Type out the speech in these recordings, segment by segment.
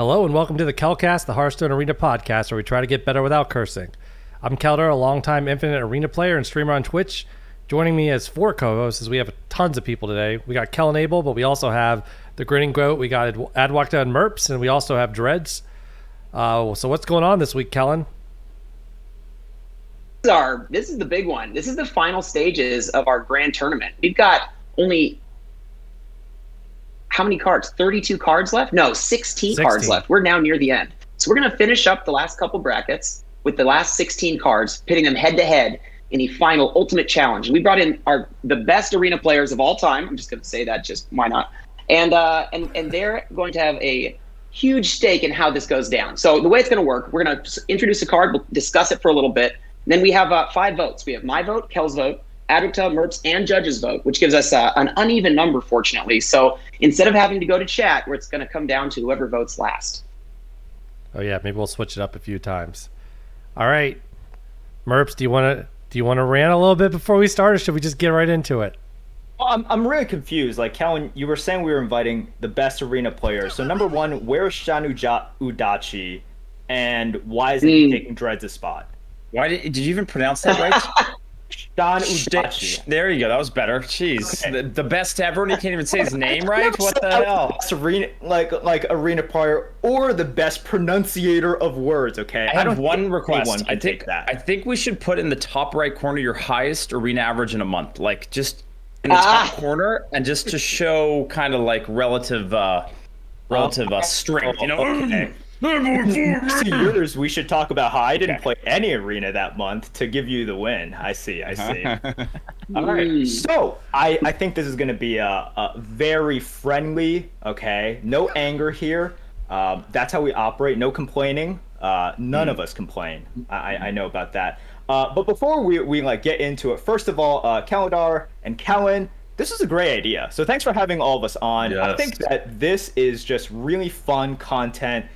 Hello and welcome to the Kelcast, the Hearthstone Arena podcast, where we try to get better without cursing. I'm Keldar, a longtime Infinite Arena player and streamer on Twitch. Joining me as 4 co-hosts, as we have tons of people today. We got Kellen Abel, but we also have the Grinning Goat. We got ADWCTA Merps, and we also have Dreads. So what's going on this week, Kellen? This is the big one. This is the final stages of our grand tournament. We've got only how many cards? 32 cards left? No, 16 cards left. We're now near the end. So we're going to finish up the last couple brackets with the last 16 cards, pitting them head to head in a final ultimate challenge. We brought in the best arena players of all time. I'm just going to say that, just why not? And they're going to have a huge stake in how this goes down. So the way it's going to work, we're going to introduce a card, we'll discuss it for a little bit. Then we have 5 votes. We have my vote, Kel's vote, ADWCTA, Merps, and Judge's vote, which gives us an uneven number, fortunately. So instead of having to go to chat, where it's going to come down to whoever votes last. Oh yeah, maybe we'll switch it up a few times. All right, Merps, do you want to rant a little bit before we start, or should we just get right into it? Well, I'm really confused. Like, Kellen, you were saying we were inviting the best arena players. So number one, where's Shan Udachi, and why is he taking Dreads' spot? Why did you even pronounce that right? Shan Udachi. There you go. That was better. Jeez, okay. the best ever, and you can't even say his name right. What the hell? Best arena, like arena player, or the best pronunciator of words. Okay. I have one request. I think we should put in the top right corner your highest arena average in a month, like just in the top corner, and just to show kind of like relative strength. You know. Okay. See, yours, we should talk about how I didn't play any arena that month to give you the win. I see. All right. So I think this is going to be a very friendly, okay? No anger here. That's how we operate. No complaining. None of us complain. I know about that. But before we like get into it, first of all, Keldar and Kellen, this is a great idea. So thanks for having all of us on. Yes. I think that this is just really fun content.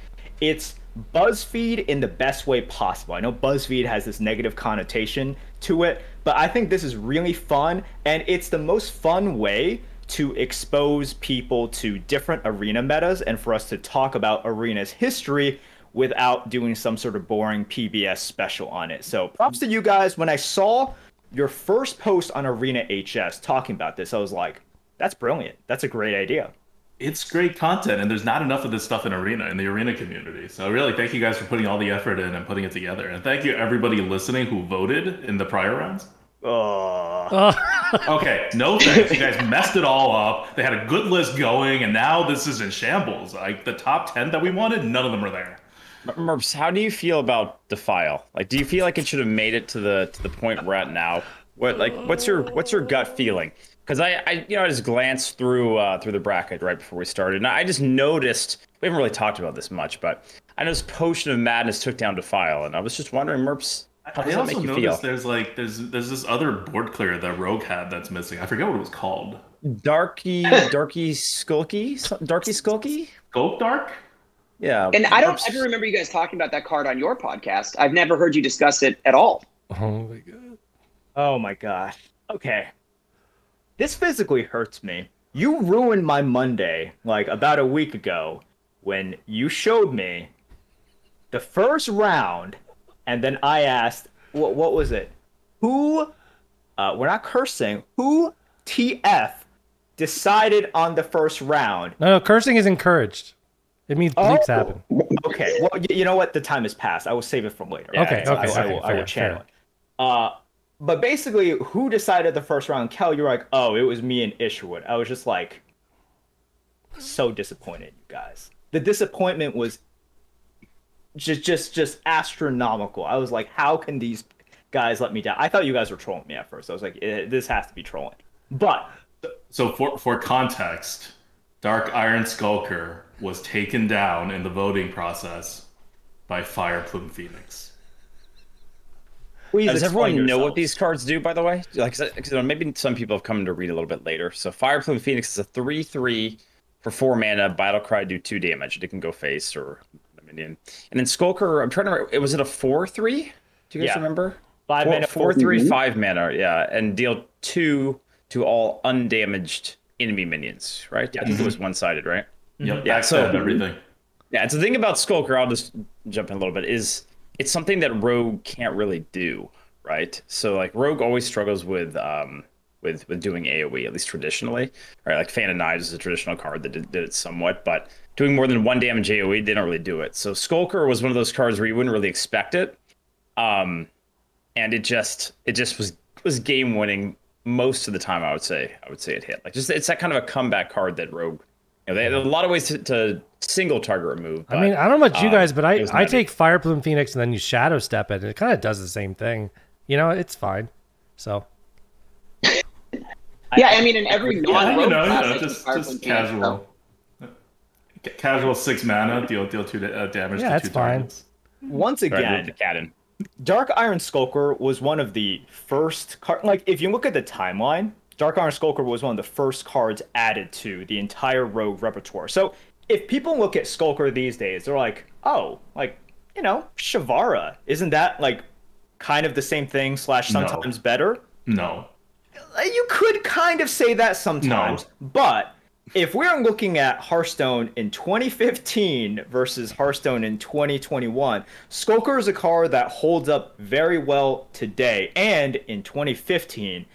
It's BuzzFeed in the best way possible. I know BuzzFeed has this negative connotation to it, but I think this is really fun, and it's the most fun way to expose people to different arena metas and for us to talk about arena's history without doing some sort of boring PBS special on it. So props to you guys. When I saw your first post on Arena HS talking about this, I was like, that's brilliant. That's a great idea. It's great content, and there's not enough of this stuff in the arena community. So really, thank you guys for putting all the effort in and putting it together. And thank you everybody listening who voted in the prior rounds. Okay, no thanks. You guys messed it all up. They had a good list going, and now this is in shambles. Like the top 10 that we wanted, none of them are there. Merps, how do you feel about Defile? Like, do you feel like it should have made it to the point we're at now? What's your gut feeling? Because I just glanced through the bracket right before we started, and I just noticed, we haven't really talked about this much, but I noticed Potion of Madness took down Defile, and I was just wondering, Merps, how does that make you feel? There's this other board clear that Rogue had that's missing. I forget what it was called. Darky Skulky? Skulk Dark? Yeah. And I don't ever remember you guys talking about that card on your podcast. I've never heard you discuss it at all. Oh my god. Oh my gosh. Okay. This physically hurts me. You ruined my Monday, like, about a week ago, when you showed me the first round, and then I asked, what was it? Who, we're not cursing, who TF decided on the first round? No, cursing is encouraged. It means bleeps happen. Okay, well, you know what? The time has passed. I will save it from later. Okay, I will channel it. But basically, who decided the first round? Kel, you're like, oh, it was me and Isherwood. I was just like, so disappointed, you guys. The disappointment was just astronomical. I was like, how can these guys let me down? I thought you guys were trolling me at first. I was like, this has to be trolling. But so for context, Dark Iron Skulker was taken down in the voting process by Fireplume Phoenix. Does everyone know what these cards do, by the way? Like, cause maybe some people have come to read a little bit later. So Fireplume Phoenix is a 3/3 for 4 mana. Battlecry do 2 damage. It can go face or minion. And then Skulker, I'm trying to remember, was it a 4/3? Do you guys remember? 5 mana, 4/3, 5 mana, yeah, and deal 2 to all undamaged enemy minions, right? Yeah. I think it was one-sided, right? Yep. Yeah. So everything. Yeah, it's the thing about Skulker, I'll just jump in a little bit, is it's something that Rogue can't really do, right? So like Rogue always struggles with doing AoE, at least traditionally. Right, like Fan of Knives is a traditional card that did it somewhat, but doing more than 1 damage AoE, they don't really do it. So Skulker was one of those cards where you wouldn't really expect it. And it just was game winning most of the time. I would say it hit. Like just it's that kind of a comeback card that Rogue. They had a lot of ways to single target remove. But, I mean, I don't know about you guys, but I take Fire Plume Phoenix and then you Shadow Step it, and it kind of does the same thing. It's fine. So. Yeah, I mean, in every non-rogue class, just casual. Casual 6 mana, deal 2 damage to 2 targets. Once again, Dark Iron Skulker was one of the first cards. Like, if you look at the timeline, Dark Iron Skulker was one of the first cards added to the entire Rogue repertoire. So if people look at Skulker these days, they're like, oh, like, Shavara, isn't that like kind of the same thing / sometimes better? No. You could kind of say that sometimes, but if we're looking at Hearthstone in 2015 versus Hearthstone in 2021, Skulker is a card that holds up very well today. And in 2015,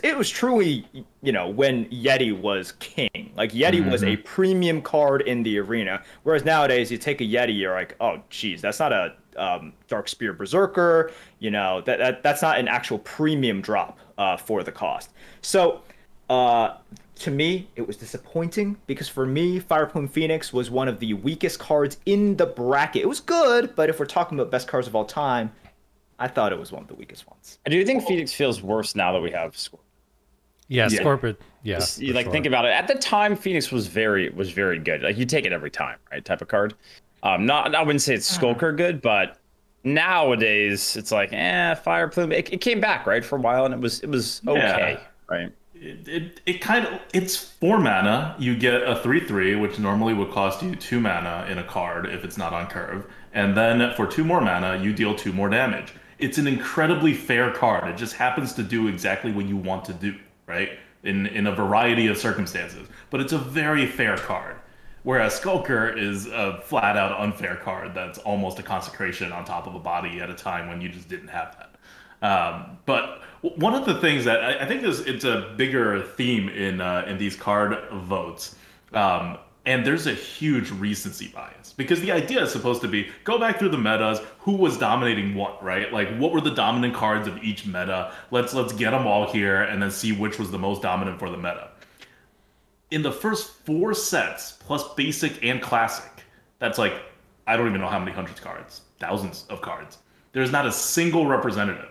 it was truly, when Yeti was king. Like, Yeti was a premium card in the arena. Whereas nowadays, you take a Yeti, you're like, oh, geez, that's not a Dark Spear Berserker. That's not an actual premium drop for the cost. So, to me, it was disappointing because for me, Fire Plume Phoenix was one of the weakest cards in the bracket. It was good, but if we're talking about best cards of all time, I thought it was one of the weakest ones. I do think Phoenix feels worse now that we have Scorpion. Yeah, Scorpion. Yeah, you think about it. At the time, Phoenix was very good. Like, you take it every time, right? Type of card. I wouldn't say it's Skulker good, but nowadays it's like, Fire Plume. It came back, right, for a while, and it was okay, right? It's 4 mana. You get a 3/3, which normally would cost you 2 mana in a card if it's not on curve, and then for 2 more mana, you deal 2 more damage. It's an incredibly fair card. It just happens to do exactly what you want to do, right? In a variety of circumstances, but it's a very fair card. Whereas Skulker is a flat-out unfair card that's almost a consecration on top of a body at a time when you just didn't have that. But one of the things that I think it's a bigger theme in these card votes, and there's a huge recency bias because the idea is supposed to be go back through the metas, who was dominating what, right? Like, what were the dominant cards of each meta? Let's get them all here and then see which was the most dominant for the meta. In the first 4 sets, plus basic and classic, that's like, I don't even know how many hundreds of cards, thousands of cards. There's not a single representative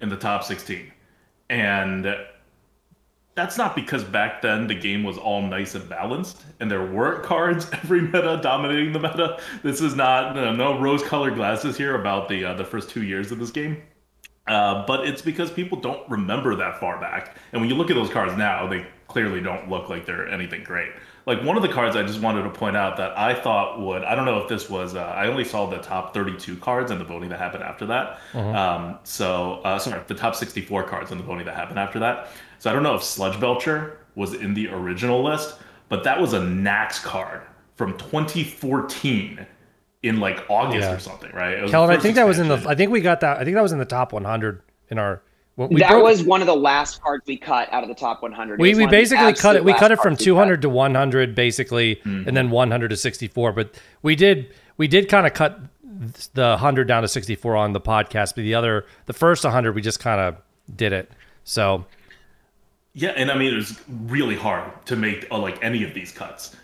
in the top 16. And that's not because back then the game was all nice and balanced and there weren't cards every meta dominating the meta. This is not, no rose-colored glasses here about the first 2 years of this game. But it's because people don't remember that far back. And when you look at those cards now, they clearly don't look like they're anything great. Like, one of the cards I just wanted to point out that I thought would, I don't know if this was, I only saw the top 32 cards and the voting that happened after that. Sorry, the top 64 cards and the voting that happened after that. So I don't know if Sludge Belcher was in the original list, but that was a Nax card from 2014 in like August or something, right? Kellen, I think that was in the, I think we got that. I think that was in the top 100 in our. That was one of the last cards we cut out of the top 100. We basically cut it. We cut it from 200 to 100 basically, and then 100 to 64. But we did kind of cut the 100 down to 64 on the podcast. But the first 100, we just kind of did it. So. Yeah, and I mean, it was really hard to make like any of these cuts.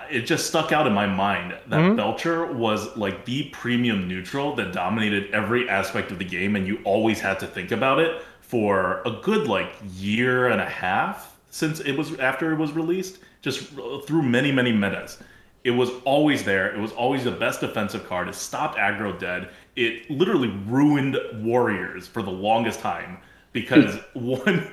It just stuck out in my mind that Belcher was like the premium neutral that dominated every aspect of the game, and you always had to think about it for a good like year and a half since after it was released, just through many metas. It was always there. It was always the best defensive card. It stopped aggro dead. It literally ruined warriors for the longest time. Because one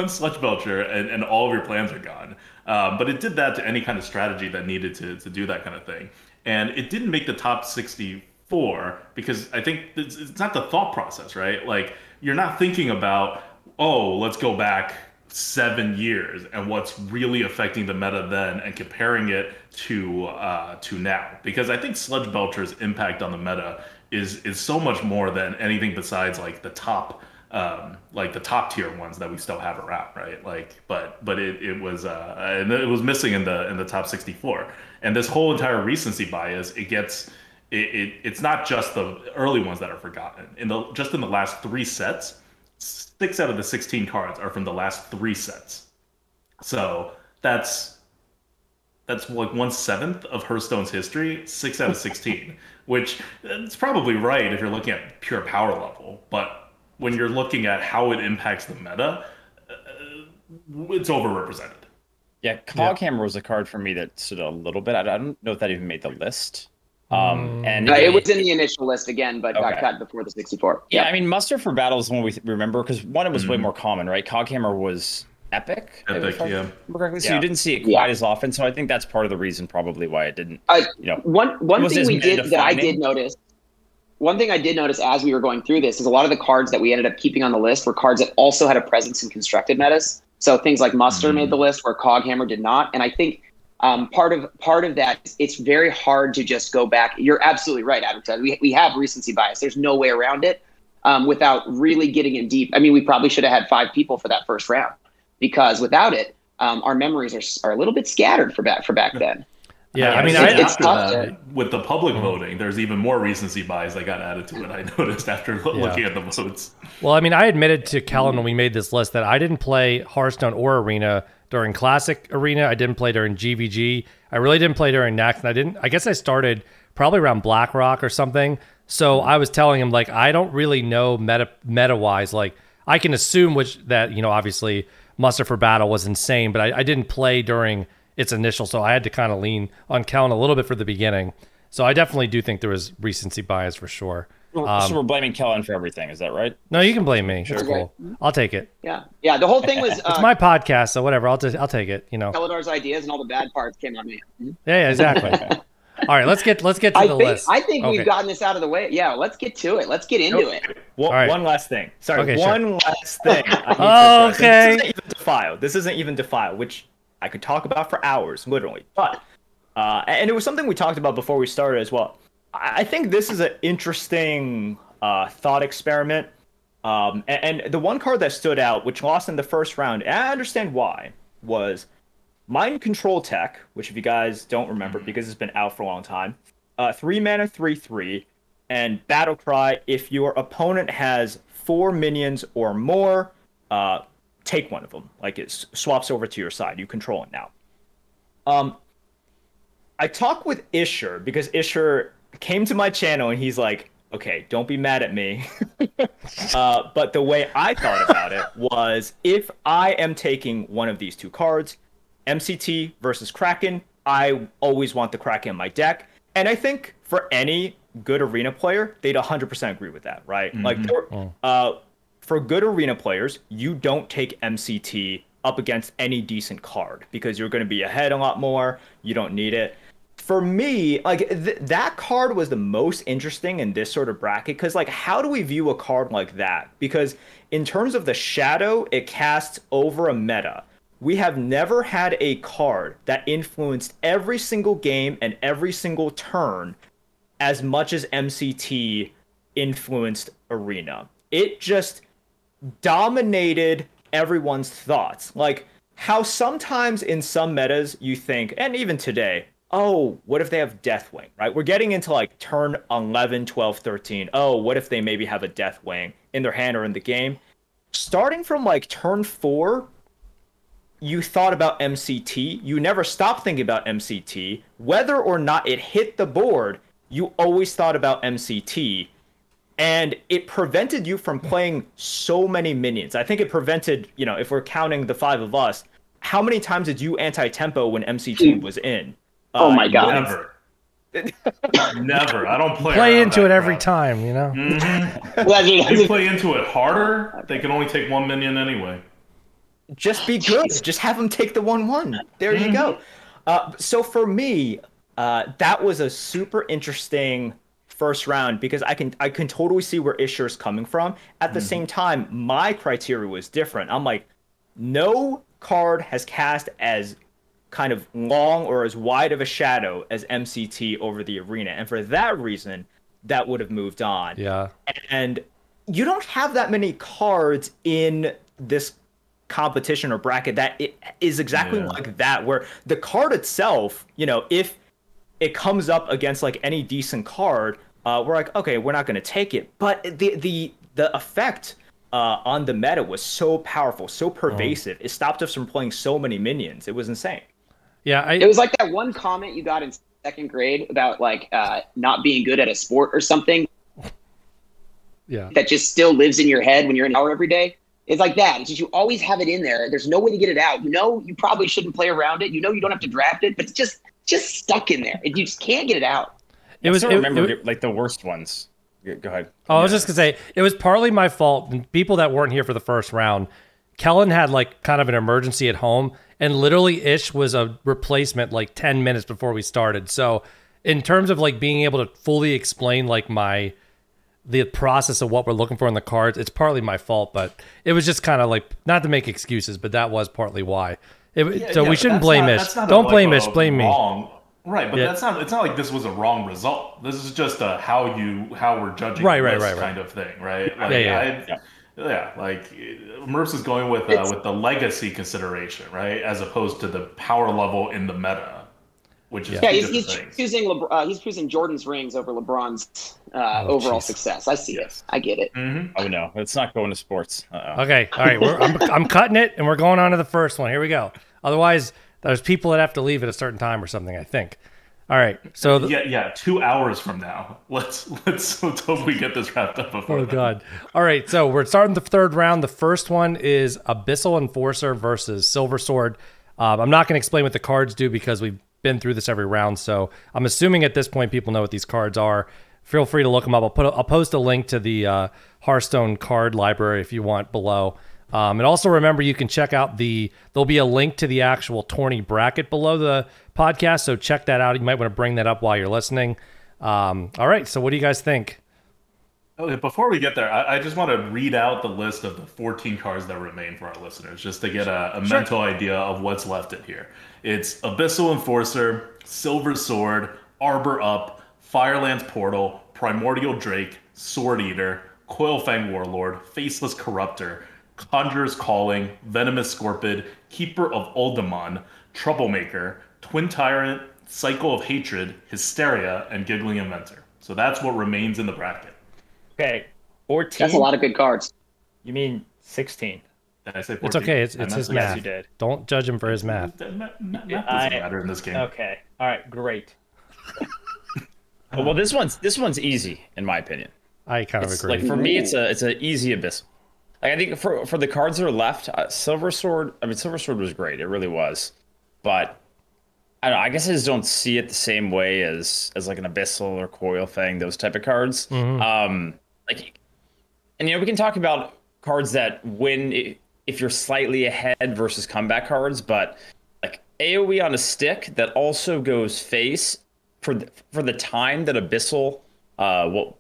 Sludge Belcher and all of your plans are gone. But it did that to any kind of strategy that needed to do that kind of thing. And it didn't make the top 64 because I think it's not the thought process, right? Like, you're not thinking about, oh, let's go back 7 years and what's really affecting the meta then, and comparing it to now, because I think Sludge Belcher's impact on the meta is so much more than anything besides like the top tier ones that we still have around, right? Like, but it was and it was missing in the top 64. And this whole entire recency bias, it's not just the early ones that are forgotten. In the last 3 sets, 6 out of the 16 cards are from the last 3 sets. So that's like 1/7 of Hearthstone's history, 6 out of 16, which it's probably right if you're looking at pure power level. But when you're looking at how it impacts the meta, it's overrepresented. Yeah, Coghammer was a card for me that stood a little bit. I don't know if that even made the list. And it was in the initial list again, but got cut before the 64. Yeah, I mean, Muster for Battle is one we remember because one, it was way more common, right? Coghammer was epic. Yeah. So you didn't see it quite as often. So I think that's part of the reason probably why it didn't. One thing we did that I did notice. One thing I did notice as we were going through this is a lot of the cards that we ended up keeping on the list were cards that also had a presence in constructed metas. So things like Muster made the list where Coghammer did not. And I think part of that, it's very hard to just go back. You're absolutely right, Adam. We have recency bias. There's no way around it without really getting in deep. I mean, we probably should have had 5 people for that first round, because without it, our memories are a little bit scattered for back then. Yeah, I mean, it's tough with the public voting, there's even more recency bias that got added to it. I noticed after looking at the votes. Well, I mean, I admitted to Kellen when we made this list that I didn't play Hearthstone or Arena during Classic Arena. I didn't play during GVG. I really didn't play during Nax, and I guess I started probably around BlackRock or something. So I was telling him, like, I don't really know meta-wise. Like, I can assume obviously Muster for Battle was insane, but I didn't play during its initial, so I had to kind of lean on Kellen a little bit for the beginning. So I definitely do think there was recency bias for sure. So we're blaming Kellen for everything, is that right? No, you can blame me. Sure. It's cool. I'll take it. Yeah. The whole thing was it's my podcast, so whatever. I'll take it. Keladar's ideas and all the bad parts came on me. Yeah, exactly. All right, let's get to the list. I think we've gotten this out of the way. Yeah, let's get to it. Let's get into it. Well, one last thing. Sorry, okay, last thing. Okay. This isn't even Defile, which I could talk about for hours, literally. But and it was something we talked about before we started as well. I think this is an interesting thought experiment. And the one card that stood out, which lost in the first round, and I understand why, was Mind Control Tech, which if you guys don't remember, because it's been out for a long time, 3 mana, 3/3, and Battle Cry. If your opponent has 4 minions or more, take one of them. Like, it swaps over to your side. You control it now. I talked with Isher because Isher came to my channel and he's like, okay, don't be mad at me. But the way I thought about it was, if I am taking one of these 2 cards, MCT versus Kraken, I always want the Kraken in my deck. And I think for any good Arena player, they'd 100% agree with that, right? Mm-hmm. Like, for good Arena players, you don't take MCT up against any decent card because you're going to be ahead a lot more. You don't need it. For me, like, that card was the most interesting in this sort of bracket because, like, how do we view a card like that? Because in terms of the shadow it casts over a meta, we have never had a card that influenced every single game and every single turn as much as MCT influenced Arena. It just dominated everyone's thoughts. Like, how sometimes in some metas you think, and even today, oh, what if they have Deathwing, right? We're getting into like turn 11, 12, 13. Oh, what if they maybe have a Deathwing in their hand or in the game? Starting from like turn 4, you thought about MCT. You never stopped thinking about MCT. Whether or not it hit the board, you always thought about MCT. And it prevented you from playing so many minions. I think it prevented, if we're counting the 5 of us, how many times did you anti-tempo when MCT was in? Oh my God. Never. Never. I don't play into it every time, Mm-hmm. You play into it harder, they can only take 1 minion anyway. Just be good. Just have them take the 1/1. There you go. So for me, that was a super interesting first round because I can totally see where Isher's coming from. At the same time, my criteria was different. I'm like, no card has cast as kind of long or as wide of a shadow as MCT over the arena. And for that reason, that would have moved on. Yeah. And you don't have that many cards in this competition or bracket that it is exactly like that, where the card itself, you know, if it comes up against like any decent card, we're like, okay, we're not going to take it. But the effect on the meta was so powerful, so pervasive. It stopped us from playing so many minions. It was insane. Yeah, it was like that one comment you got in second grade about like not being good at a sport or something. Yeah, that just still lives in your head when you're in an hour every day. It's like that. It's just you always have it in there. There's no way to get it out. You know, you probably shouldn't play around it. You know, you don't have to draft it, but it's just stuck in there. You just can't get it out. I remember like the worst ones. Go ahead. Oh, I was just gonna say it was partly my fault. And people that weren't here for the first round, Kellen had like kind of an emergency at home, and literally Ish was a replacement like 10 minutes before we started. So in terms of like being able to fully explain like the process of what we're looking for in the cards, it's partly my fault, but it was just kind of like, not to make excuses, but that was partly why. We shouldn't blame Ish. Don't blame Ish, blame me. Right, but it's not like this was a wrong result. This is just how we're judging this kind of thing, right? Like, like Merps is going with the legacy consideration, right, as opposed to the power level in the meta, which is he's choosing Jordan's rings over LeBron's overall success. I see it. I get it. Mm-hmm. Oh no, it's not going to sports. Okay, all right, I'm cutting it, and we're going on to the first one. Here we go. Otherwise, there's people that have to leave at a certain time or something, I think. All right, so 2 hours from now. Let's hope we get this wrapped up before. Oh God! All right, so we're starting the third round. The first one is Abyssal Enforcer versus Silver Sword. I'm not going to explain what the cards do because we've been through this every round. So I'm assuming at this point people know what these cards are. Feel free to look them up. I'll post a link to the Hearthstone card library if you want below. And also remember, you can check out there'll be a link to the actual tourney bracket below the podcast. So check that out. You might want to bring that up while you're listening. All right. So what do you guys think? Okay, before we get there, I just want to read out the list of the 14 cards that remain for our listeners, just to get a mental idea of what's left in here. It's Abyssal Enforcer, Silver Sword, Arbor Up, Firelands Portal, Primordial Drake, Sword Eater, Coilfang Warlord, Faceless Corruptor, Conjurer's Calling, Venomous Scorpid, Keeper of Aldemond, Troublemaker, Twin Tyrant, Cycle of Hatred, Hysteria, and Giggling Inventor. So that's what remains in the bracket. Okay, 14. That's a lot of good cards. You mean 16? Did I say 14? It's okay. It's his math. Yes, you did. Don't judge him for his math. Math doesn't matter in this game. Okay. All right. Great. Well, this one's easy in my opinion. I kind of agree. Like for me, it's an easy Abyssal. Like I think for the cards that are left, Silver Sword. I mean, Silver Sword was great. It really was, but I don't know. I guess I just don't see it the same way as like an Abyssal or Coilfang, those type of cards. Mm-hmm. And we can talk about cards that win if you're slightly ahead versus comeback cards, but like AoE on a stick that also goes face for the time that Abyssal, what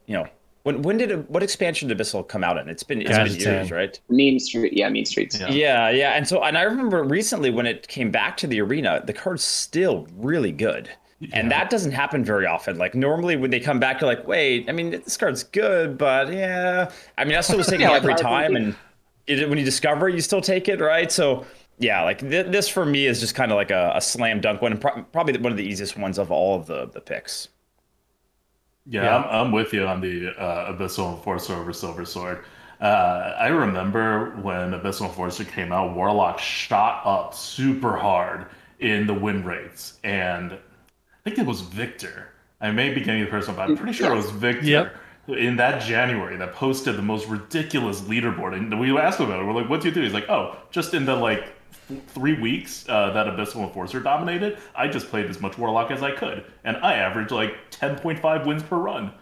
expansion did Abyssal come out in? It's been years, right? Mean Streets. Yeah. And I remember recently when it came back to the arena, the card's still really good. Yeah. And that doesn't happen very often. Like normally when they come back, you're like, wait, I mean, this card's good, but yeah. I mean, I still was taking it every time. And when you discover it, you still take it, right? So yeah, like this for me is just kind of like a slam dunk one, and probably one of the easiest ones of all of the picks. Yeah, I'm with you on the Abyssal Enforcer over Silver Sword. I remember when Abyssal Enforcer came out, Warlock shot up super hard in the win rates, and I think it was Victor. I may be getting the person, but I'm pretty sure it was Victor in that January that posted the most ridiculous leaderboard. And we asked him about it. We're like, what do you do? He's like, oh, just in the 3 weeks that Abyssal Enforcer dominated, I just played as much Warlock as I could, and I averaged 10.5 wins per run.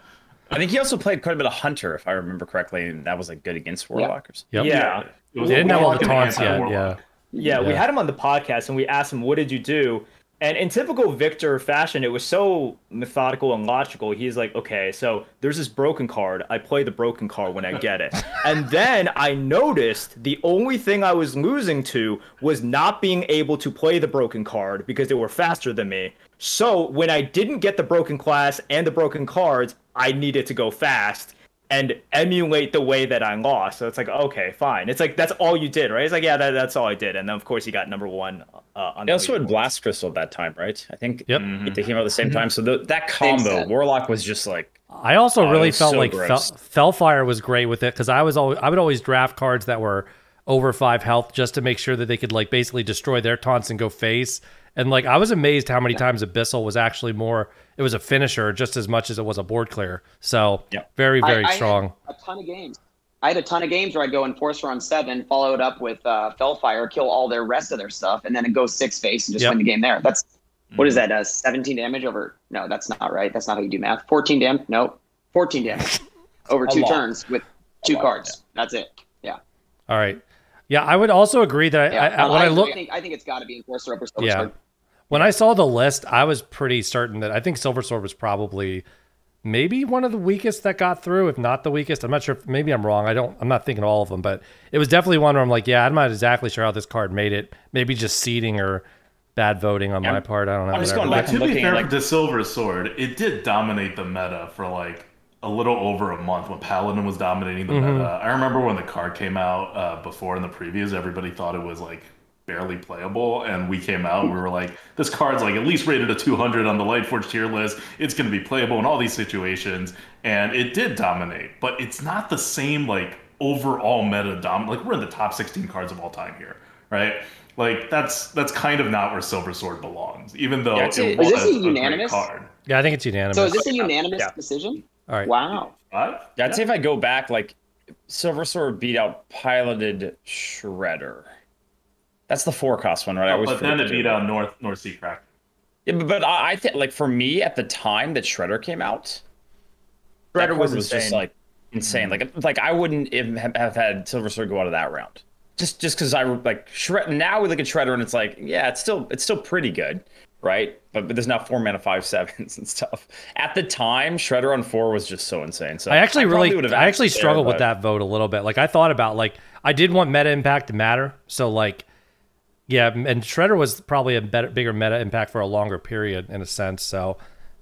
I think he also played quite a bit of Hunter, if I remember correctly, and that was good against Warlockers. Yep. Yeah. They didn't have all the taunts yet. Yeah, we had him on the podcast, and we asked him, what did you do? And in typical Victor fashion, it was so methodical and logical. He's like, okay, so there's this broken card. I play the broken card when I get it. And then I noticed the only thing I was losing to was not being able to play the broken card because they were faster than me. So when I didn't get the broken class and the broken cards, I needed to go fast and emulate the way that I lost. So it's like, okay, fine. It's like, that's all you did, right? It's like, yeah, that's all I did. And then, of course, he got number one. On they also had Blast Crystal at that time, right? I think they came out at the same time. So that combo, Exactly. Warlock was just like... I also really felt so like gross. Fellfire was great with it because I would always draft cards that were over 5 health just to make sure that they could like basically destroy their taunts and go face. And like I was amazed how many times Abyssal was actually more. It was a finisher just as much as it was a board clear. So very strong. I had a ton of games. I had a ton of games where I'd go Enforcer on 7, follow it up with Fellfire, kill all their rest of their stuff, and then it goes 6 face and just win the game there. That's what is that? 17 damage over? No, that's not right. That's not how you do math. 14 damage? No, 14 damage over 2 turns with 2 cards. That's it. Yeah. All right. Yeah, I would also agree that I think it's got to be Enforcer over Silver Sword. When I saw the list, I was pretty certain that I think Silver Sword was probably maybe one of the weakest that got through, if not the weakest. I'm not sure. Maybe I'm wrong. I'm not thinking all of them, but it was definitely one where I'm like, yeah, I'm not exactly sure how this card made it. Maybe just seeding or bad voting on my part. I don't know. I'm just going back and to be looking fair, at the Silver Sword, it did dominate the meta for like a little over a month when Paladin was dominating the meta. I remember when the card came out before in the previews, everybody thought it was like barely playable, and we came out and we were like, this card's like at least rated a 200 on the Lightforge tier list. It's going to be playable in all these situations, and it did dominate, but it's not the same like overall meta like we're in the top 16 cards of all time here, right? Like that's kind of not where Silver Sword belongs, even though it was is this a great unanimous card. Yeah, I think it's unanimous. So is this a unanimous decision? All right. Wow. I'd say if I go back, like Silver Sword beat out Piloted Shredder. That's the 4-cost one, right? I always But then forget it to beat do out that. North Sea Crack. Yeah, but I think, like, for me at the time that Shredder came out, Shredder that was card just insane. like insane. Like I wouldn't have had Silver Sword go out of that round. Just because I like Shredder. Now we look at Shredder and it's like, yeah, it's still pretty good, right? But there's now 4 mana 5/7s and stuff. At the time, Shredder on 4 was just so insane. So I actually struggled with but- that vote a little bit. Like I thought about like I did want meta impact to matter. So like yeah, and Shredder was probably a bigger meta impact for a longer period in a sense. So,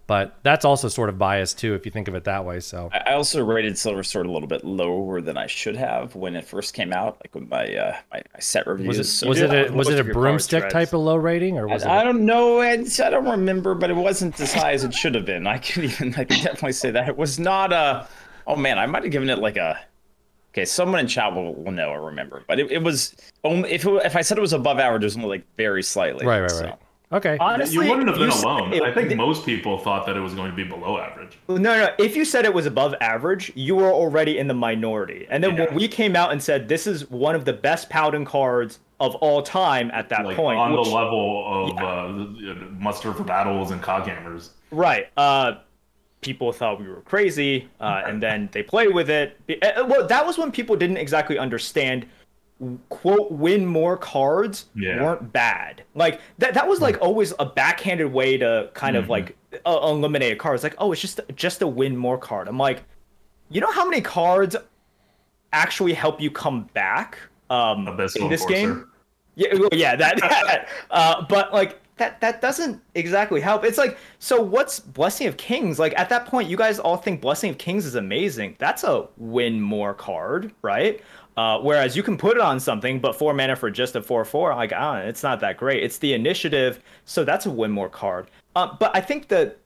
but that's also sort of biased too if you think of it that way. So I also rated Silver Sword a little bit lower than I should have when it first came out, like with my my set reviews. was it a broomstick type of low rating or was I don't know. I don't remember, but it wasn't as high as it should have been. I can definitely say that it was not a. Oh man, I might have given it like a. Okay, someone in chat will know or remember, but it was only if I said it was above average, it was only like very slightly. Right. So. Okay. Honestly, You wouldn't have been you said alone. it- I think most people thought that it was going to be below average. No. If you said it was above average, you were already in the minority. And then when we came out and said this is one of the best Paladin cards of all time at that Like point, on which- the level of muster for battles and cog hammers. right? People thought we were crazy, and then they played with it. Well, that was when people didn't exactly understand. Quote, win more cards weren't bad. Like that was like always a backhanded way to kind of like eliminate a card. It's like, oh, it's just a win more card. I'm like, you know how many cards actually help you come back Abyssal in this Enforcer. game? Yeah, well, yeah, that. But like that doesn't exactly help. It's like, so what's Blessing of Kings? Like at that point, you guys all think Blessing of Kings is amazing. That's a win more card, right? Whereas you can put it on something, but 4 mana for just a 4/4, like, I don't know, it's not that great. It's the initiative, so that's a win more card. But I think that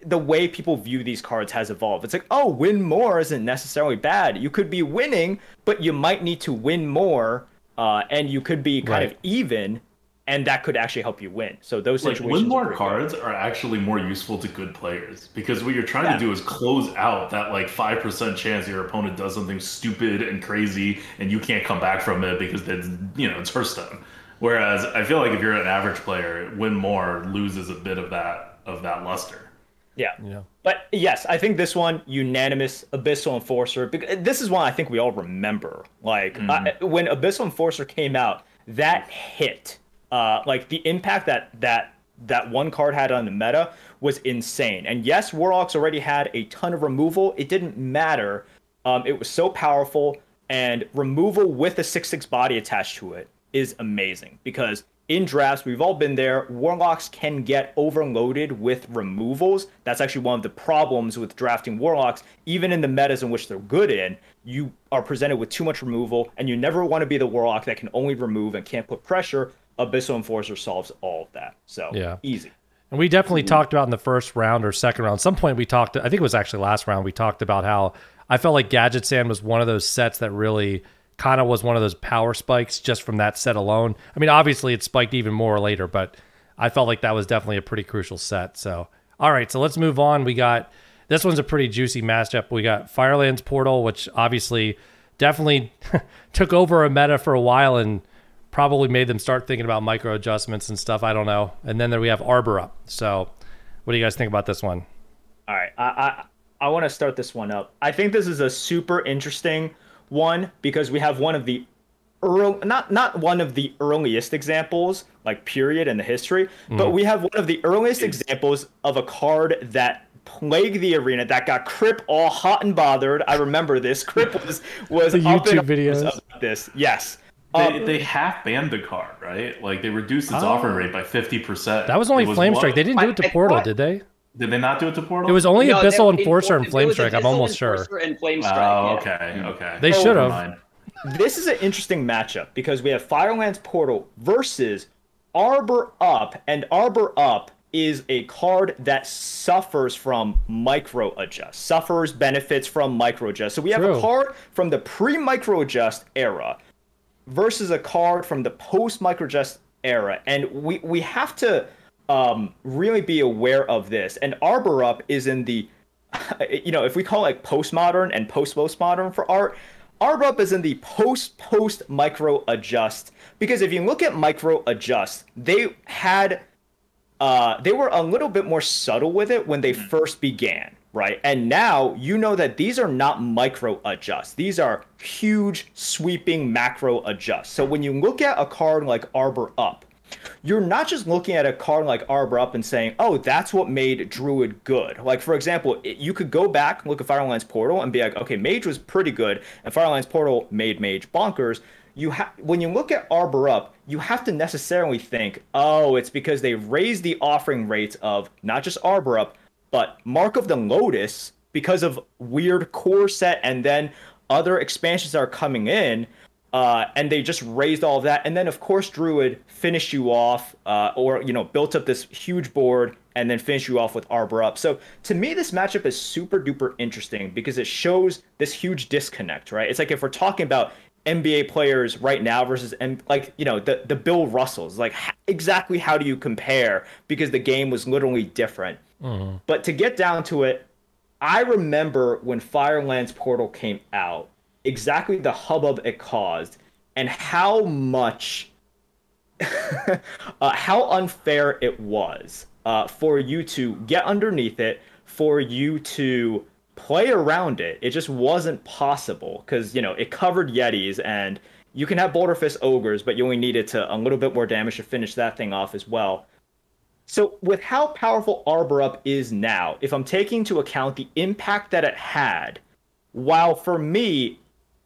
the way people view these cards has evolved. It's like, oh, win more isn't necessarily bad. You could be winning, but you might need to win more, and you could be kind of even, and that could actually help you win. So those Like situations. win more are pretty cards are actually more useful to good players because what you're trying to do is close out that like 5% chance your opponent does something stupid and crazy and you can't come back from it because that's, it's Hearthstone. Whereas I feel like if you're an average player, win more loses a bit of that luster. Yeah. But yes, I think this one, unanimous Abyssal Enforcer. This is one I think we all remember. Like when Abyssal Enforcer came out, that hit. Like the impact that that one card had on the meta was insane. And yes, Warlocks already had a ton of removal. It didn't matter. It was so powerful, and removal with a 6/6 body attached to it is amazing, because in drafts, we've all been there, Warlocks can get overloaded with removals. That's actually one of the problems with drafting Warlocks. Even in the metas in which they're good in, you are presented with too much removal, and you never want to be the Warlock that can only remove and can't put pressure. Abyssal Enforcer solves all of that. So, yeah, easy. And we definitely talked about in the first round or second round, some point we talked, I think it was actually last round, we talked about how I felt like Gadget Sand was one of those sets that really kind of was one of those power spikes just from that set alone. I mean, obviously it spiked even more later, but I felt like that was definitely a pretty crucial set. So, all right, so let's move on. We got, this one's a pretty juicy matchup. We got Firelands Portal, which obviously definitely took over a meta for a while and probably made them start thinking about micro adjustments and stuff. I don't know. And then there we have Arbor up. So what do you guys think about this one? All right, I want to start this one up. I think this is a super interesting one because we have one of the not one of the earliest examples, like period in the history, but we have one of the earliest examples of a card that plagued the arena, that got Crip all hot and bothered. I remember this. Crip was the YouTube videos about this. Yes. They half banned the card, right? Like they reduced its offering rate by 50%. That was only Flamestrike. They didn't do it to Portal, did they? Did they not do it to Portal? It was only Abyssal Enforcer and Flamestrike, I'm almost sure. And Flamestrike, oh, okay, okay. They should have. This is an interesting matchup because we have Firelands Portal versus Arbor Up, and Arbor Up is a card that suffers from micro adjust, benefits from micro adjust. So we have a card from the pre-micro adjust era versus a card from the post-micro adjust era, and we have to really be aware of this. And Arbor Up is in the, if we call it like postmodern and post-postmodern for art, Arbor Up is in the post micro adjust, because if you look at micro adjust, they were a little bit more subtle with it when they first began, right? And now you know that these are not micro adjusts. These are huge sweeping macro adjusts. So when you look at a card like Arbor Up, you're not just looking at a card like Arbor Up and saying, oh, that's what made Druid good. Like, for example, you could go back and look at Firelands Portal and be like, okay, Mage was pretty good, and Firelands Portal made Mage bonkers. When you look at Arbor Up, you have to necessarily think, oh, it's because they raised the offering rates of not just Arbor Up, but Mark of the Lotus, because of weird core set and then other expansions that are coming in. And they just raised all of that. And then, of course, Druid finished you off or built up this huge board and then finished you off with Arbor Up. So to me, this matchup is super duper interesting because it shows this huge disconnect, right? It's like if we're talking about NBA players right now versus the Bill Russells, like exactly how do you compare? Because the game was literally different. But to get down to it, I remember when Firelands Portal came out, exactly the hubbub it caused and how much how unfair it was for you to get underneath it, for you to play around it. It just wasn't possible because it covered Yetis, and you can have Boulder Fist Ogres, but you only needed a little bit more damage to finish that thing off as well. So with how powerful Arbor Up is now, if I'm taking into account the impact that it had, while for me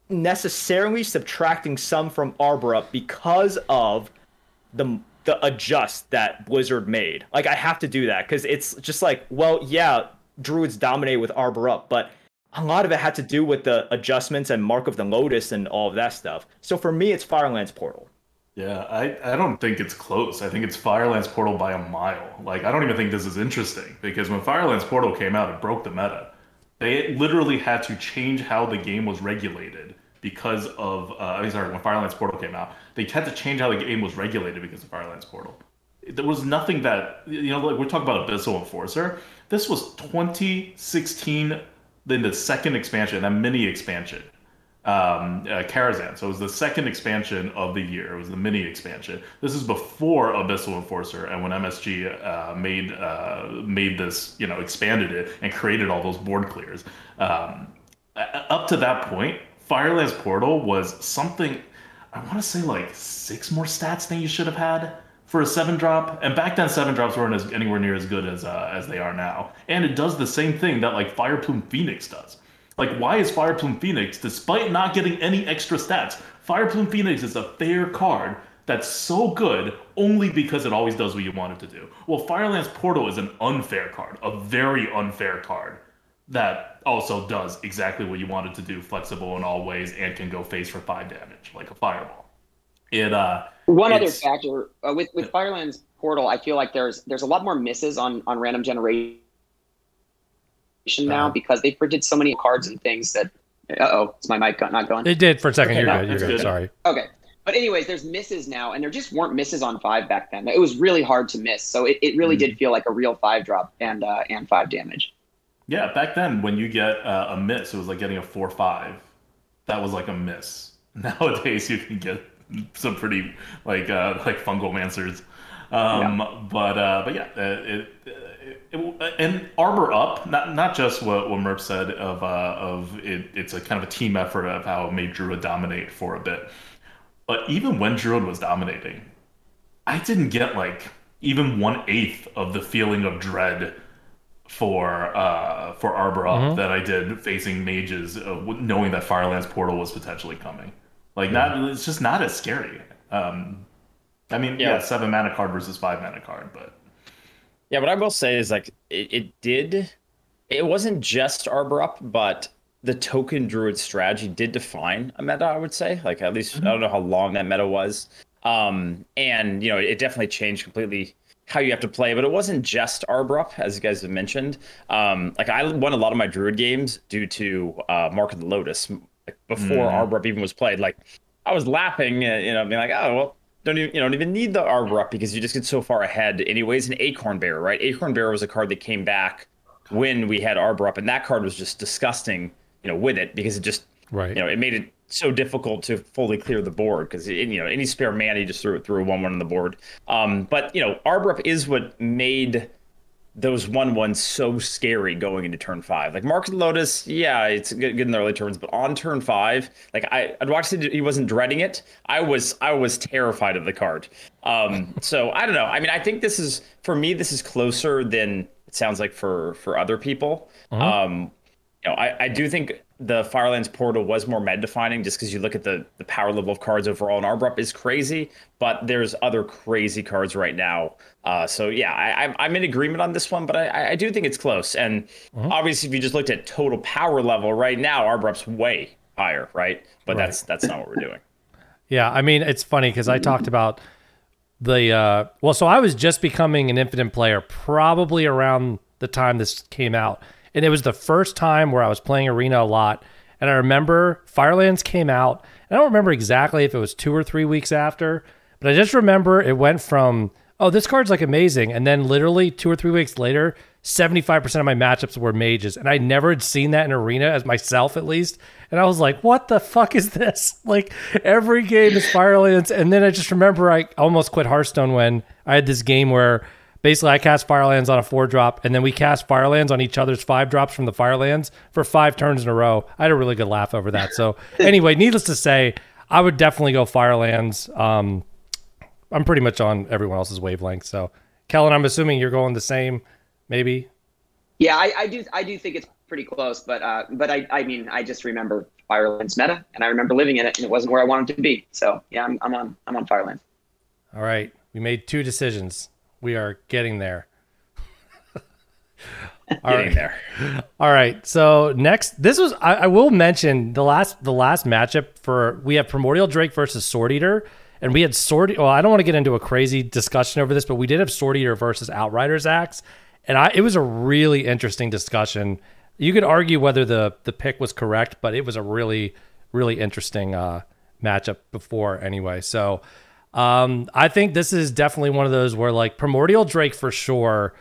necessarily subtracting some from Arbor Up because of the adjust that Blizzard made. Like, I have to do that because it's just like, well, yeah, Druids dominated with Arbor Up, but a lot of it had to do with the adjustments and Mark of the Lotus and all of that stuff. So for me, it's Firelands Portal. Yeah, I don't think it's close. I think it's Firelands Portal by a mile. Like, I don't even think this is interesting because when Firelands Portal came out, it broke the meta. They literally had to change how the game was regulated because of, when Firelands Portal came out, they had to change how the game was regulated because of Firelands Portal. There was nothing that, like we're talking about Abyssal Enforcer. This was 2016, then the second expansion, that mini expansion, Karazhan. So it was the second expansion of the year. It was the mini expansion. This is before Abyssal Enforcer, and when MSG made this, expanded it and created all those board clears. Up to that point, Firelands Portal was something, I want to say like 6 more stats than you should have had for a 7-drop, and back then 7-drops weren't anywhere near as good as they are now. And it does the same thing that like Fireplume Phoenix does. Like, why is Fireplume Phoenix, despite not getting any extra stats, Fireplume Phoenix is a fair card that's so good only because it always does what you want it to do. Well, Firelands Portal is an unfair card, a very unfair card that also does exactly what you want it to do, flexible in all ways, and can go face for 5 damage, like a fireball. One other factor with Firelands Portal, I feel like there's a lot more misses on random generation now because they printed so many cards and things that. Is my mic not going? It did for a second. Okay, You're good. Sorry. Okay. But anyways, there's misses now, and there just weren't misses on 5 back then. It was really hard to miss, so it really did feel like a real 5-drop and 5 damage. Yeah, back then when you get a miss, it was like getting a 4/5. That was like a miss. Nowadays you can get some pretty like fungal mancers. But yeah, and Arbor Up, not just what Merp said of it's a kind of a team effort of how it made Druid dominate for a bit. But even when Druid was dominating, I didn't get like even 1/8 of the feeling of dread for Arbor Up that I did facing mages, knowing that Firelands Portal was potentially coming. Like it's just not as scary. I mean, 7-mana card versus 5-mana card, but yeah, what I will say is like it wasn't just Arbor Up, but the token druid strategy did define a meta, I would say. Like at least I don't know how long that meta was. And it definitely changed completely how you have to play, but it wasn't just Arbor Up, as you guys have mentioned. Like I won a lot of my druid games due to Mark of the Lotus before Arbor Up even was played. Like I was laughing, being like, oh well, don't even need the Arbor Up because you just get so far ahead anyways. And Acorn Bearer, right? Acorn Bearer was a card that came back when we had Arbor Up, and that card was just disgusting, with it because it just it made it so difficult to fully clear the board because any spare mana you just threw a 1/1 on the board. But Arbor Up is what made those 1/1s so scary going into turn 5. Like Mark of the Lotus, it's good in the early turns, but on turn 5, like I'd watched it, he wasn't dreading it. I was terrified of the card. So I don't know. I mean, I think this is closer than it sounds like for other people. I do think the Firelands Portal was more meta defining just because you look at the power level of cards overall, and Arbor Up is crazy, but there's other crazy cards right now. I'm in agreement on this one, but I do think it's close. And obviously, if you just looked at total power level right now, Arbor Up's way higher, right? But that's not what we're doing. Yeah, I mean, it's funny because I talked about so I was just becoming an Infinite player probably around the time this came out. And it was the first time where I was playing Arena a lot. And I remember Firelands came out. And I don't remember exactly if it was 2 or 3 weeks after. But I just remember it went from, oh, this card's like amazing. And then literally 2 or 3 weeks later, 75% of my matchups were mages. And I never had seen that in Arena, as myself at least. And I was like, what the fuck is this? Like, every game is Firelands. And then I just remember I almost quit Hearthstone when I had this game where basically I cast Firelands on a 4-drop, and then we cast Firelands on each other's 5-drops from the Firelands for 5 turns in a row. I had a really good laugh over that. So anyway, needless to say, I would definitely go Firelands. I'm pretty much on everyone else's wavelength. So Kellen, I'm assuming you're going the same, maybe? Yeah, I do think it's pretty close, but I mean, I just remember Firelands meta, and I remember living in it, and it wasn't where I wanted to be. So yeah, I'm on Firelands. All right, we made 2 decisions. We are getting there. There. All right. So next, this was I will mention the last matchup we have Primordial Drake versus Sword Eater, and we had Well, I don't want to get into a crazy discussion over this, but we did have Sword Eater versus Outrider's Axe, and it was a really interesting discussion. You could argue whether the pick was correct, but it was a really, really interesting matchup before anyway. So. I think this is definitely one of those where like Primordial Drake for sure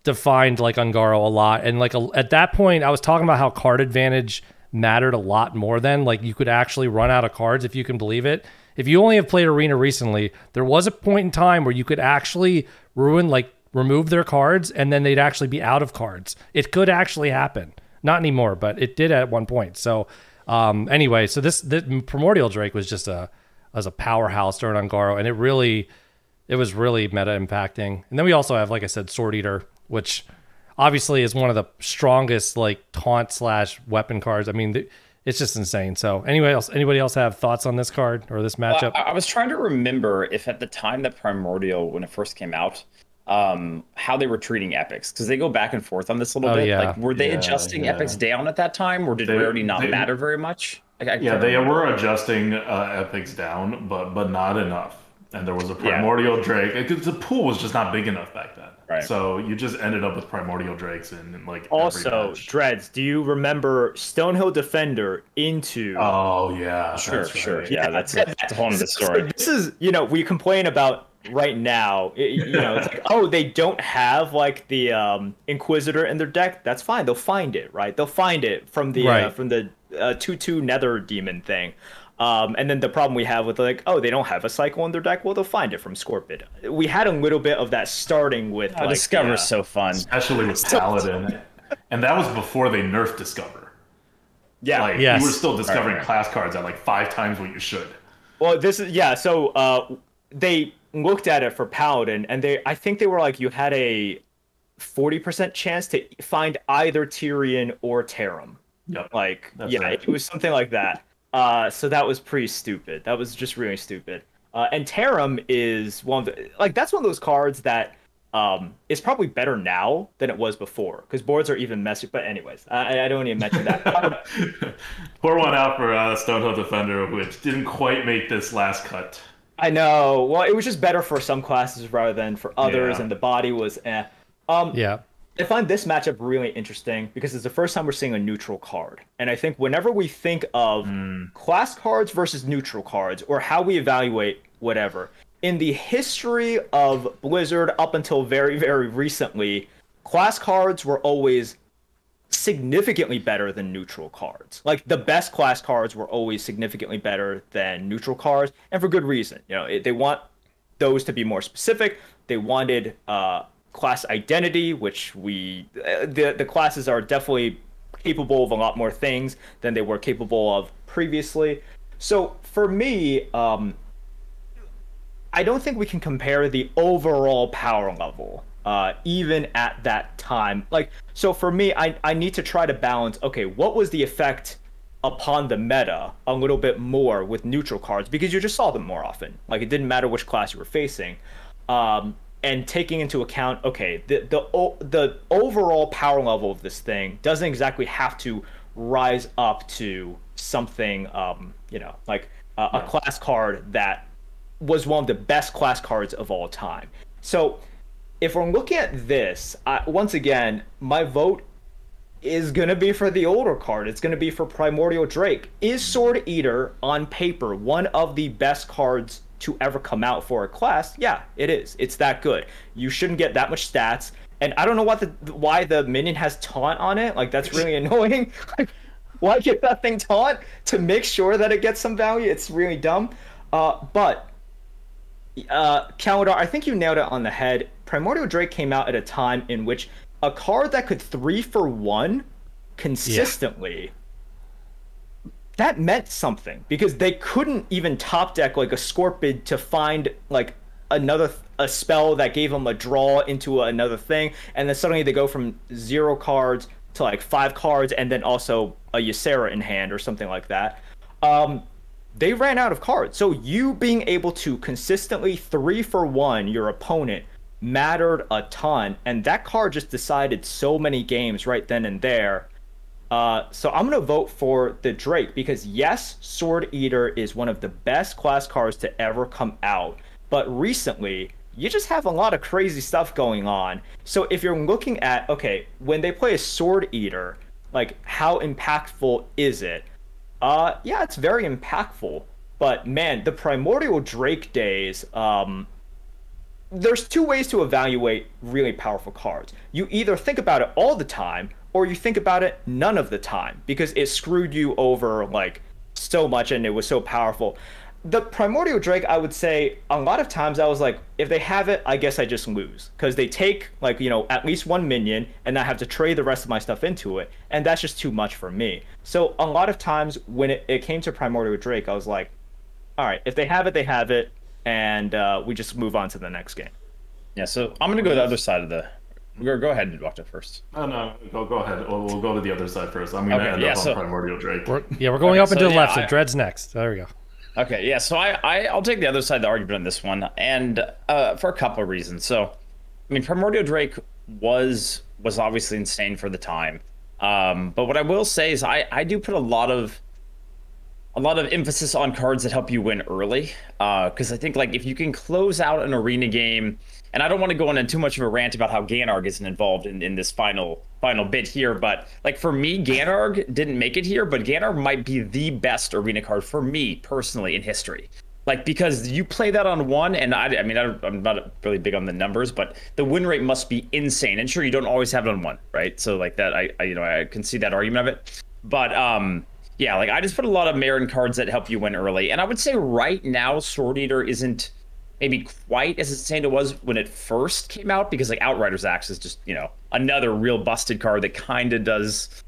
defined like Ungaro a lot. And like at that point I was talking about how card advantage mattered a lot more than like you could actually run out of cards if you can believe it. If you only have played Arena recently, there was a point in time where you could actually remove their cards and then they'd actually be out of cards. It could actually happen. Not anymore, but it did at one point. So anyway, so this Primordial Drake was just as a powerhouse during Ungaro, and it really it was really meta impacting. And then we also have, like I said, Sword Eater, which obviously is one of the strongest like taunt / weapon cards. I mean, it's just insane. So anybody else have thoughts on this card or this matchup? I was trying to remember if at the time that Primordial, when it first came out, how they were treating epics, because they go back and forth on this a little bit. Yeah. Like, were they adjusting epics down at that time, or did rarity not matter very much? They were adjusting epics down, but not enough. And there was a Primordial Drake. Because the pool was just not big enough back then. Right. So you just ended up with Primordial Drakes in like also every match. Dreads. Do you remember Stonehill Defender into? Oh yeah, Sure. Right. Yeah, that's a whole other story. This is, we complain about right now. It's like, oh, they don't have like the Inquisitor in their deck. That's fine. They'll find it, right? They'll find it from the 2/2 Nether Demon thing. And then the problem we have with like, oh, they don't have a cycle in their deck. Well, they'll find it from Scorpid. We had a little bit of that starting with Discover's so fun, especially with Paladin, and that was before they nerfed Discover. Yeah, you were still discovering class cards at like 5 times what you should. Well, this is So they looked at it for Paladin, and I think they were like, you had a 40% chance to find either Tyrion or Tarim. Yep. It was something like that. So that was pretty stupid. That was just really stupid. And Tarim is one of the, that's one of those cards that is probably better now than it was before, because boards are even messy. But anyways, I don't even mention that. Pour one out for Stonehill Defender, which didn't quite make this last cut. I know. Well, it was just better for some classes rather than for others, and the body was I find this matchup really interesting because it's the first time we're seeing a neutral card. And I think whenever we think of class cards versus neutral cards, or how we evaluate whatever, in the history of Blizzard up until very, very recently, class cards were always significantly better than neutral cards. Like, the best class cards were always significantly better than neutral cards, and for good reason. They want those to be more specific. They wanted class identity, which the classes are definitely capable of a lot more things than they were capable of previously. So for me, I don't think we can compare the overall power level even at that time. So for me, I need to try to balance, okay, what was the effect upon the meta a little bit more with neutral cards, because you just saw them more often. It didn't matter which class you were facing. And taking into account, okay, the overall power level of this thing doesn't exactly have to rise up to something, a class card that was one of the best class cards of all time. So if we're looking at this, once again, my vote is going to be for the older card. It's going to be for Primordial Drake. Is Sword Eater, on paper, one of the best cards to ever come out for a class? Yeah, it is. It's that good. You shouldn't get that much stats. And I don't know why the minion has taunt on it. That's really annoying. Why give that thing taunt to make sure that it gets some value? It's really dumb. But Calendar, I think you nailed it on the head. Primordial Drake came out at a time in which a card that could 3-for-1 consistently, that meant something, because they couldn't even top deck a Scorpid to find a spell that gave them a draw into another thing, and then suddenly they go from 0 cards to 5 cards, and then also a Ysera in hand or something like that. They ran out of cards. So you being able to consistently 3-for-1 your opponent mattered a ton, and that card just decided so many games right then and there. So I'm going to vote for the Drake, because yes, Sword Eater is one of the best class cards to ever come out, but recently you just have a lot of crazy stuff going on. So if you're looking at, okay, when they play a Sword Eater, how impactful is it? Yeah, it's very impactful, but man, the Primordial Drake days, there's 2 ways to evaluate really powerful cards. You either think about it all the time, or you think about it none of the time, because it screwed you over so much and it was so powerful. The Primordial Drake, I would say, a lot of times I was like, if they have it, I guess I just lose, because they take at least 1 minion, and I have to trade the rest of my stuff into it, and that's just too much for me. So a lot of times when it came to Primordial Drake, I was like, all right, if they have it, they have it. and we just move on to the next game. Yeah, so I'm going to go the other side of the... Go ahead, Dwakta, first. No, go ahead. We'll go to the other side first. I'm going to end up on Primordial Drake. We're going up and to the left, so Dread's next. There we go. Okay, yeah, so I'll take the other side of the argument on this one, and for a couple of reasons. So, I mean, Primordial Drake was obviously insane for the time. But what I will say is I do put a lot of emphasis on cards that help you win early, because I think, like, if you can close out an arena game, and I don't want to go into too much of a rant about how Ganarg isn't involved in this final bit here, but, like, for me, Ganarg didn't make it here, but Ganarg might be the best arena card for me personally in history. Like, because you play that on one, and I'm not really big on the numbers, but the win rate must be insane. And sure, you don't always have it on one, right? So, like, that I can see that argument of it, but yeah, like, I just put a lot of merit in cards that help you win early. And I would say right now, Sword Eater isn't maybe quite as insane as it was when it first came out, because, like, Outrider's Axe is just, another real busted card that kind of does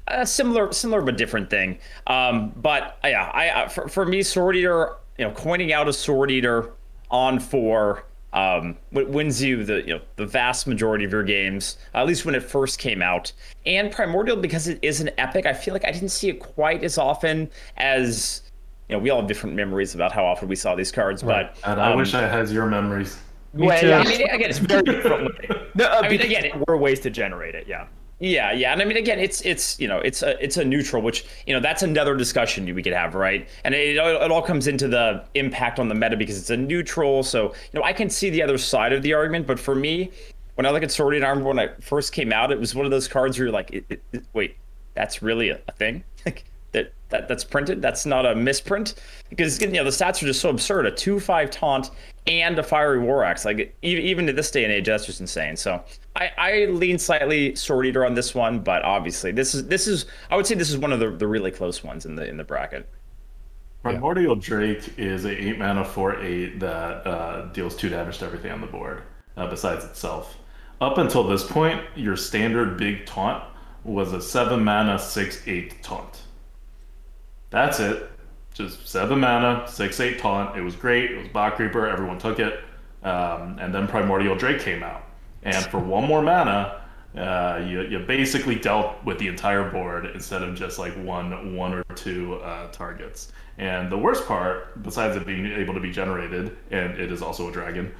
a similar but different thing. But yeah, for me, Sword Eater, coining out a Sword Eater on 4 wins you the vast majority of your games, at least when it first came out. And Primordial, because it is an epic, I feel like I didn't see it quite as often as, we all have different memories about how often we saw these cards. Right. But and I wish I had your memories. Well, yeah, I mean, again, it's very different. No, I mean, again, there were ways to generate it. Yeah. Yeah, and I mean, again, it's a neutral, which, that's another discussion we could have, right? And it all comes into the impact on the meta because it's a neutral. So, I can see the other side of the argument, but for me, when I look at Sword Eater, I remember when it first came out, it was one of those cards where you're like, wait, that's really a thing? Like, that's printed? That's not a misprint? Because, the stats are just so absurd. A 2/5 taunt and a Fiery War Axe. Like, even to this day and age, that's just insane. So I lean slightly Sword Eater on this one, but obviously this is I would say this is one of the really close ones in the bracket. Primordial Drake is a 8 mana 4/8 that deals 2 damage to everything on the board besides itself. Up until this point, your standard big taunt was a 7 mana 6/8 taunt. That's it. Just 7 mana, 6/8 taunt. It was great. It was Bog Creeper. Everyone took it. And then Primordial Drake came out. And for 1 more mana, you basically dealt with the entire board instead of just like one or two targets. And the worst part, besides it being able to be generated, and it is also a dragon,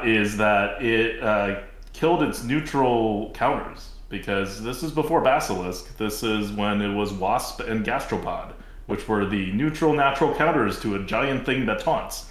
is that it killed its neutral counters. Because this is before Basilisk. This is when it was Wasp and Gastropod, which were the neutral natural counters to a giant thing that taunts.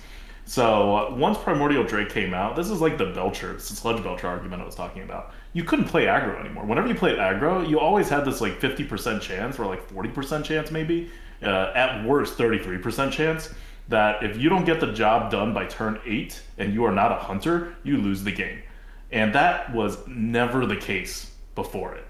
So once Primordial Drake came out, this is like the Belcher, it's the Sludge Belcher argument I was talking about. You couldn't play aggro anymore. Whenever you played aggro, you always had this like 50% chance, or like 40% chance maybe, at worst 33% chance, that if you don't get the job done by turn 8 and you are not a hunter, you lose the game. And that was never the case before it.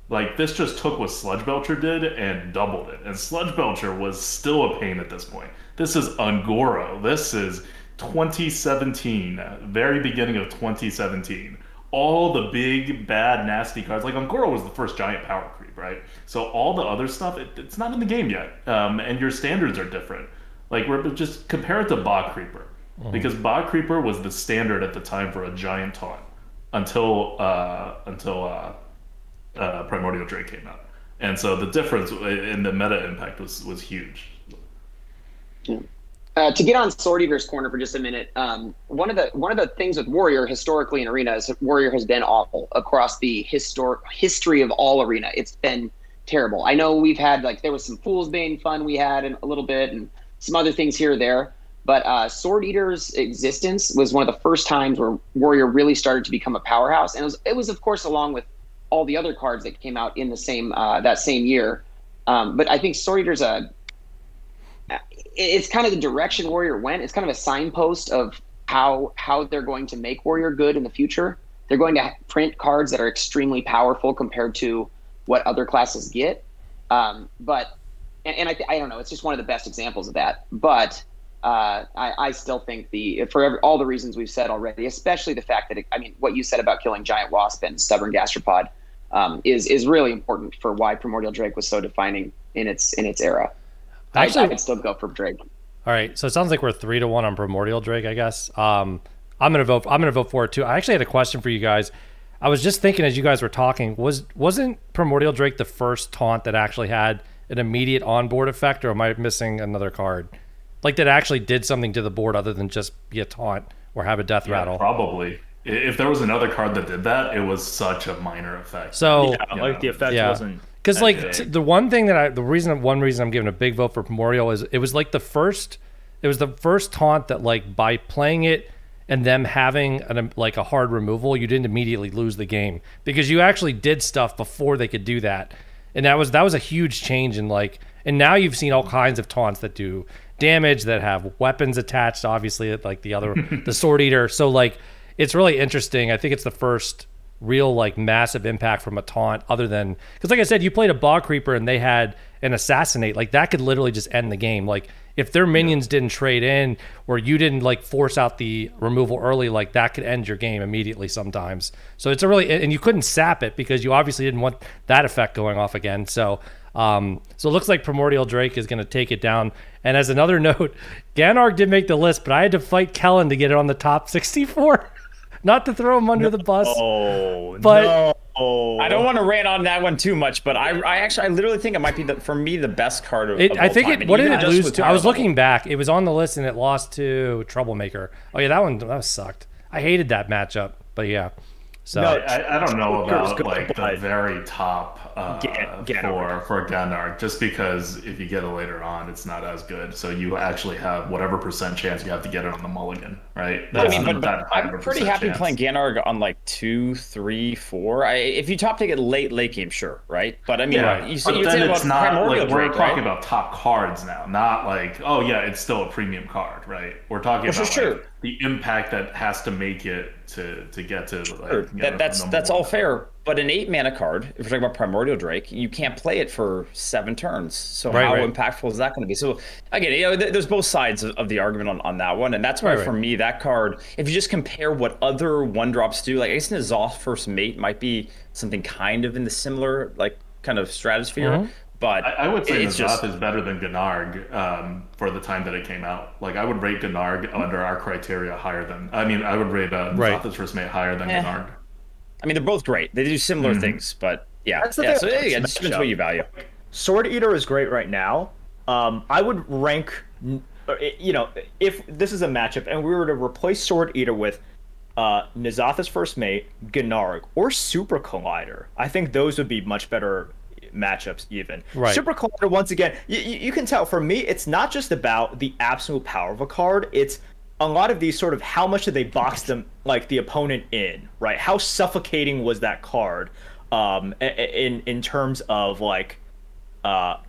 Like, this just took what Sludge Belcher did and doubled it. And Sludge Belcher was still a pain at this point. This is Ungoro. This is 2017, very beginning of 2017. All the big, bad, nasty cards. Like, Ungoro was the first giant power creep, right? So all the other stuff, it's not in the game yet. And your standards are different. Like, we're just compare it to Bog Creeper. Because Bog Creeper was the standard at the time for a giant taunt until Primordial Drake came out, and so the difference in the meta impact was huge. To get on Sword Eater's corner for just a minute, one of the things with Warrior historically in Arena is that Warrior has been awful across the history of all Arena. It's been terrible. I know we've had, like, there was some Fool's Bane fun we had a little bit, and some other things here or there. But Sword Eater's existence was one of the first times where Warrior really started to become a powerhouse, and it was of course along with all the other cards that came out in the same that same year. But I think Sword Eater's it's kind of the direction Warrior went. It's kind of a signpost of how they're going to make Warrior good in the future. They're going to print cards that are extremely powerful compared to what other classes get. But I don't know, it's just one of the best examples of that. But I still think for all the reasons we've said already, especially the fact that what you said about killing Giant Wasp and Stubborn Gastropod is really important for why Primordial Drake was so defining in its era. Actually, I could still go for Drake. All right, so it sounds like we're 3-1 on Primordial Drake, I guess. I'm gonna vote for it too. I actually had a question for you guys. I was just thinking as you guys were talking, wasn't Primordial Drake the first taunt that actually had an immediate onboard effect, or am I missing another card? Like that actually did something to the board other than just be a taunt or have a death rattle? Probably. If there was another card that did that, it was such a minor effect. So like the effect wasn't. Because like the one thing that one reason I'm giving a big vote for Primordial is it was like the first taunt that like by playing it and them having like a hard removal, you didn't immediately lose the game because you actually did stuff before they could do that, and that was a huge change in like. And now you've seen all kinds of taunts that do damage, that have weapons attached, obviously, like the Sword Eater. So like it's really interesting. I think it's the first real like massive impact from a taunt, other than because like I said, you played a Bog Creeper and they had an Assassinate, like that could literally just end the game. Like if their minions didn't trade in or you didn't like force out the removal early, like that could end your game immediately sometimes. So it's a really, and you couldn't sap it because you obviously didn't want that effect going off again. So so it looks like Primordial Drake is going to take it down. And as another note, Ganarg did make the list, but I had to fight Kellen to get it on the top 64. Not to throw him under the bus. But no. I don't want to rant on that one too much, but I literally think it might be for me the best card of all I think time. What did it lose to? I was looking back. It was on the list and it lost to Troublemaker. Oh yeah, that sucked. I hated that matchup. But yeah. So no, I don't know about like the very top for Ganarg, just because if you get it later on, it's not as good. So you actually have whatever percent chance you have to get it on the mulligan, right? I mean, but I'm pretty happy playing Ganarg on like 2, 3, 4. If you top take it late game, sure, right? But I mean, you say it's not like we're Drake, talking about top cards now, not like it's still a premium card, right? We're talking about like, the impact that has to make it to get to like, that's all fair. But an 8-mana card, if we're talking about Primordial Drake, you can't play it for 7 turns. So how impactful is that going to be? So again, there's both sides of the argument on that one, and that's why for me that card, if you just compare what other 1-drops do, like I guess N'Zoth First Mate might be something kind of in the similar like kind of stratosphere. But I would say N'Zoth is better than Ganarg for the time that it came out. Like I would rate Ganarg under our criteria higher than. I mean, I would rate N'Zoth's First Mate higher than Ganarg. I mean, they're both great. They do similar things, but that's the thing. So it just depends what you value. Sword Eater is great right now. I would rank, if this is a matchup and we were to replace Sword Eater with N'Zoth's First Mate, Ganarg, or Super Collider, I think those would be much better matchups even. Super Collider, once again, you can tell, for me, it's not just about the absolute power of a card, it's a lot of these sort of how much did they box them, like the opponent in, right? How suffocating was that card in terms of like, how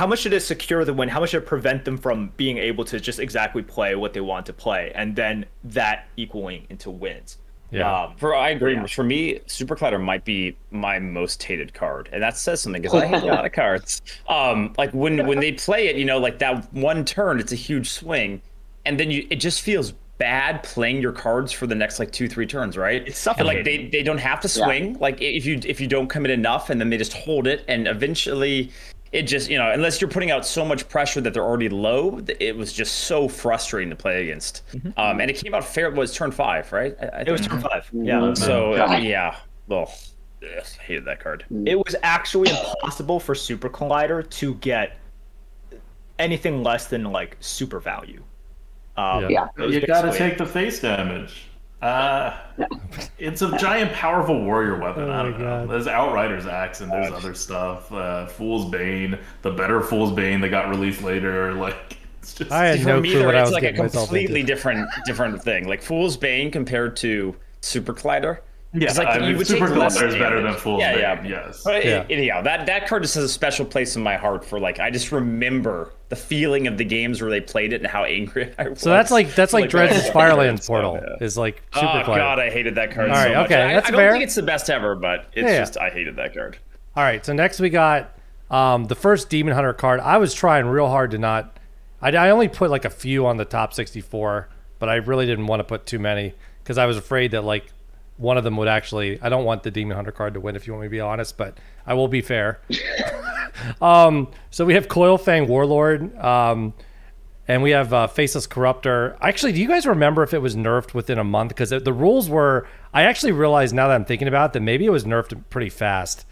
much did it secure the win? How much did it prevent them from being able to just exactly play what they want to play? And then that equaling into wins. Yeah, I agree. Yeah. For me, Super Collider might be my most hated card, and that says something because I hate a lot of cards. Like when they play it, like that one turn, it's a huge swing, and then it just feels bad playing your cards for the next like 2-3 turns, right? It's suffocating. And like they don't have to swing. Like if you don't commit enough, and then they just hold it, and eventually. It just, unless you're putting out so much pressure that they're already low, it was just so frustrating to play against. And it came out fair. It was turn 5, right? It was turn 5. Yeah. So, well, I hated that card. It was actually impossible for Super Collider to get anything less than like super value. You got to take the face damage. It's a giant, powerful warrior weapon. I don't know. There's Outrider's Axe and there's other stuff. Fool's Bane, the better Fool's Bane that got released later. Like, it's just. I had no clue what I was like getting myself into. It's like a completely different thing. Like Fool's Bane compared to Super Collider. Yeah, like, I mean, Super Collider is better than Fool's Bane. Yes. But anyhow, that card just has a special place in my heart for like I just remember the feeling of the games where they played it and how angry I was. So that's like Dredge's Firelands Portal is like Super Collider. Oh god, I hated that card. All right, so much. okay, that's I fair. don't think it's the best ever, but it's just I hated that card. All right, so next we got the first Demon Hunter card. I was trying real hard to not. I only put like a few on the top 64, but I really didn't want to put too many because I was afraid that like. One of them would actually. I don't want the Demon Hunter card to win, if you want me to be honest, but I will be fair. So we have Coilfang Warlord, and And we have Faceless Corruptor. Actually, do you guys remember if it was nerfed within a month? Because the rules were, I actually realized now that I'm thinking about it, that maybe it was nerfed pretty fast.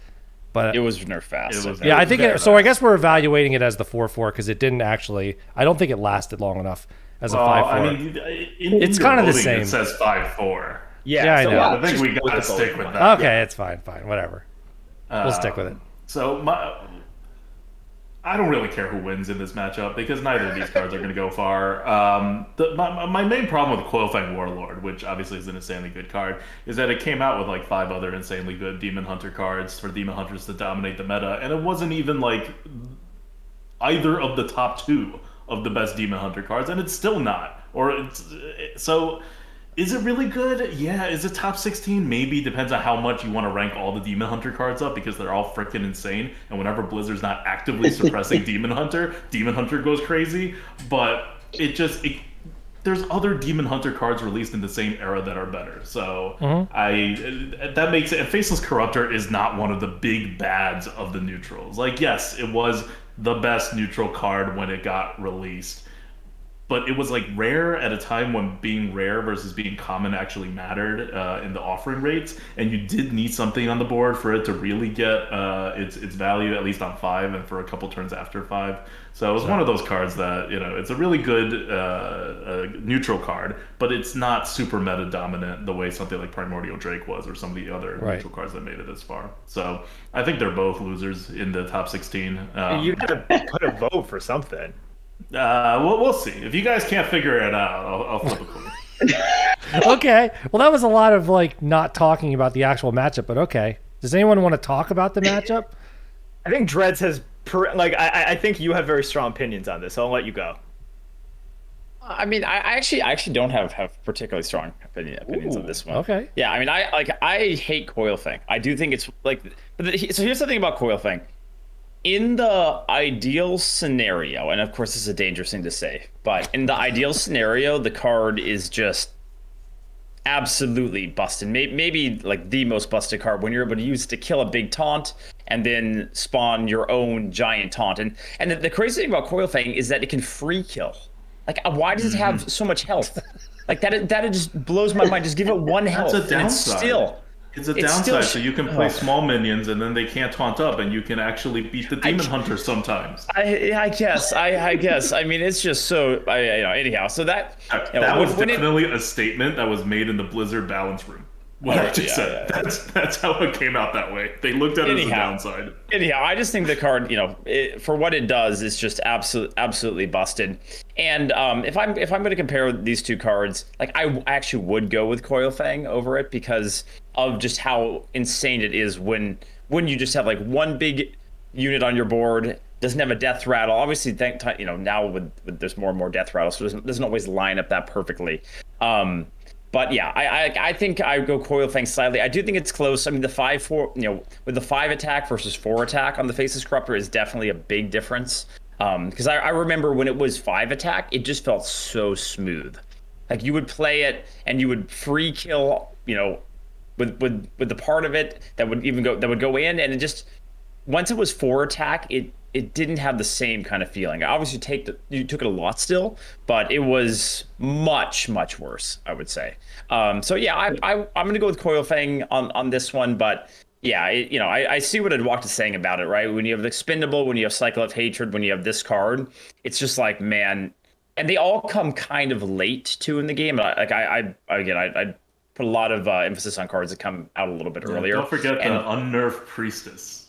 But it was nerfed fast. I think so. I guess we're evaluating it as the 4/4 because it didn't actually. I don't think it lasted long enough as a 5/4. I mean, it's kind of the same. It says 5/4. Yeah, I know. I think we gotta stick with that. Okay, it's fine, whatever. We'll stick with it. So I don't really care who wins in this matchup because neither of these cards are going to go far. My main problem with Coilfang Warlord, which obviously is an insanely good card, is that it came out with like 5 other insanely good Demon Hunter cards for Demon Hunters to dominate the meta, and it wasn't even like either of the top 2 of the best Demon Hunter cards, and it's still not. So is it really good? Yeah. Is it top 16? Maybe. Depends on how much you want to rank all the Demon Hunter cards up because they're all freaking insane. And whenever Blizzard's not actively suppressing Demon Hunter goes crazy. But there's other Demon Hunter cards released in the same era that are better. So that makes it. And Faceless Corruptor is not one of the big bads of the neutrals. Like, yes, it was the best neutral card when it got released. But it was like rare at a time when being rare versus being common actually mattered in the offering rates, and you did need something on the board for it to really get its value, at least on 5 and for a couple turns after 5. So it was one of those cards that, it's a really good neutral card, but it's not super meta dominant the way something like Primordial Drake was or some of the other neutral cards that made it this far. So I think they're both losers in the top 16. You gotta put a vote for something. We'll see. If you guys can't figure it out, I'll flip a coin. Okay. Well, that was a lot of like not talking about the actual matchup, but okay. Does anyone want to talk about the matchup? I think Dreads has I think you have very strong opinions on this, so I'll let you go. I mean, I actually don't have particularly strong opinions on this one. Okay. Yeah, I mean, I hate Coilfang. I do think it's like. So here's the thing about Coilfang. In the ideal scenario, and of course this is a dangerous thing to say, but in the ideal scenario, the card is just absolutely busted. Maybe like the most busted card when you're able to use it to kill a big taunt and then spawn your own giant taunt. And the crazy thing about Coilfang is that it can free kill. Like, why does it have so much health? Like that just blows my mind. Just give it 1 health. That's a downside. It's a downside, so you can play small minions and then they can't taunt up, and you can actually beat the Demon Hunter sometimes. I guess. I mean, it's just so. Anyhow, so that was definitely a statement that was made in the Blizzard balance room. What I just said. That's how it came out that way. They looked at it as a downside. Anyhow, I just think the card, for what it does, is just absolutely busted. And if I'm going to compare these two cards, like I actually would go with Coilfang over it because of just how insane it is when you just have like one big unit on your board, doesn't have a death rattle. Obviously, now with there's more and more death rattles, so it doesn't always line up that perfectly. But yeah, I think I would go Coilfang slightly. I do think it's close. I mean, the 5/4, with the 5 attack versus 4 attack on the Faceless Corruptor is definitely a big difference. Because I remember when it was 5 attack, it just felt so smooth. Like you would play it and you would free kill, with the part of it that would go in, and it just once it was 4 attack, it didn't have the same kind of feeling. Obviously, you took it a lot still, but it was much worse, I would say. So yeah, I'm gonna go with Coilfang on this one, but yeah, I see what Adwalk is saying about it, right? When you have Expendable, when you have Cycle of Hatred, when you have this card, it's just like, man, and they all come kind of late too in the game. Like I put a lot of emphasis on cards that come out a little bit earlier. Don't forget the unnerved Priestess.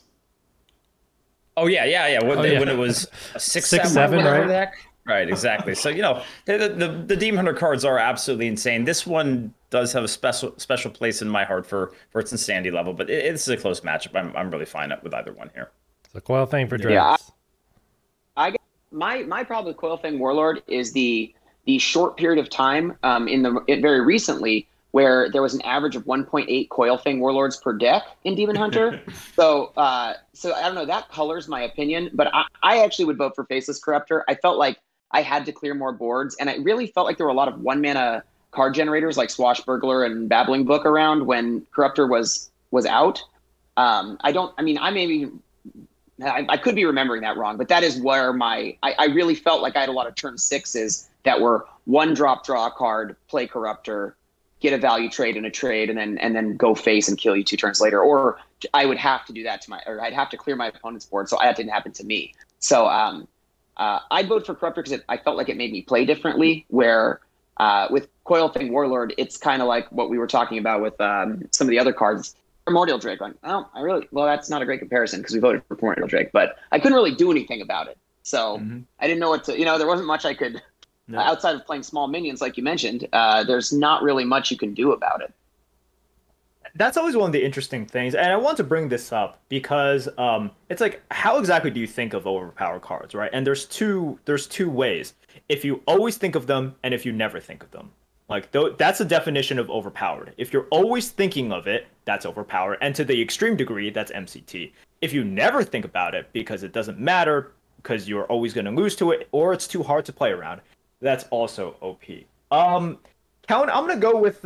Oh yeah. When it was a 6/7, right? Right, exactly. So the Demon Hunter cards are absolutely insane. This one does have a special place in my heart for its insanity level, but it's a close matchup. I'm really fine with either one here. So Coilfang for Dreads. Yeah, my problem with Coilfang Warlord is the short period of time very recently where there was an average of 1.8 Coilfang Warlords per deck in Demon Hunter. So I don't know, that colors my opinion, but I actually would vote for Faceless Corruptor. I felt like I had to clear more boards, and I really felt like there were a lot of 1-mana card generators like Swashbuckler and Babbling Book around when Corruptor was out. I may be I could be remembering that wrong, but that is where I really felt like I had a lot of turn 6s that were 1-drop, draw a card, play Corruptor, get a value trade in a trade, and then go face and kill you 2 turns later. Or I would have to do that or I'd have to clear my opponent's board, so that didn't happen to me. So I'd vote for Corruptor because I felt like it made me play differently, where with Coilfang Warlord, it's kind of like what we were talking about with some of the other cards. Primordial Drake, like, well, that's not a great comparison because we voted for Primordial Drake, but I couldn't really do anything about it. So I didn't know what to, there wasn't much I could, outside of playing small minions, like you mentioned, there's not really much you can do about it. That's always one of the interesting things, and I want to bring this up because it's like, how exactly do you think of overpowered cards, right? And there's two ways. If you always think of them, and if you never think of them. Like, that's the definition of overpowered. If you're always thinking of it, that's overpowered. And to the extreme degree, that's MCT. If you never think about it because it doesn't matter, because you're always going to lose to it, or it's too hard to play around, that's also OP. Calvin, I'm going to go with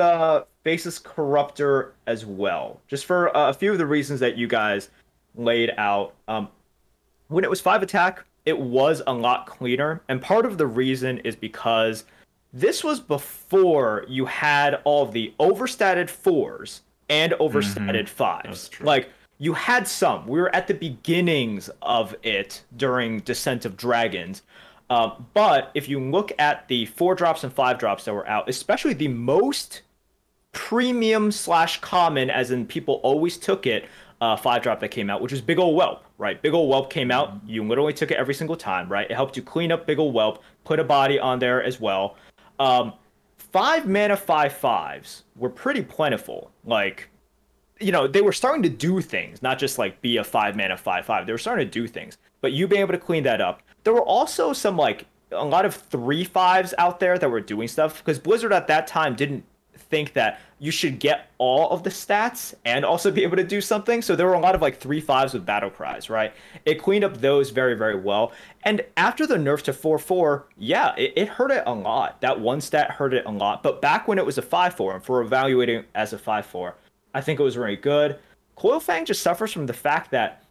Faceless Corruptor as well, just for a few of the reasons that you guys laid out. When it was 5 attack, it was a lot cleaner. And part of the reason is because this was before you had all of the overstated 4s and overstated 5s. Like, you had some. We were at the beginnings of it during Descent of Dragons. But if you look at the 4-drops and 5-drops that were out, especially the most premium / common, as in people always took it, 5-drop that came out, which was Big Ol' Whelp, right? Big Ol' Whelp came out. You literally took it every single time, right? It helped you clean up Big Ol' Whelp, put a body on there as well. 5 mana 5/5s were pretty plentiful. Like, they were starting to do things, not just like be a 5 mana 5/5. They were starting to do things, but you being able to clean that up. There were also some a lot of 3/5s out there that were doing stuff, because Blizzard at that time didn't think that you should get all of the stats and also be able to do something. So there were a lot of 3/5s with battle cries, right? It cleaned up those very, very well. And after the nerf to 4/4, yeah, it hurt it a lot. That one stat hurt it a lot. But back when it was a 5/4, and for evaluating as a 5/4, I think it was very good. Coilfang just suffers from the fact that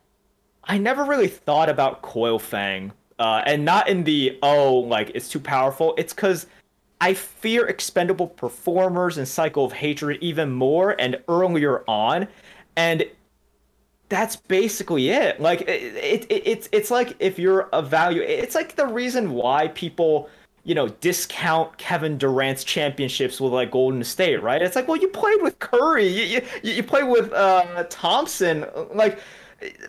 I never really thought about Coilfang, and not in the, it's too powerful. It's because I fear expendable performers and Cycle of Hatred even more and earlier on, and that's basically it. Like, it's like, if you're it's like the reason why people, discount Kevin Durant's championships with Golden State, right? It's like, well, you played with Curry, you played with Thompson,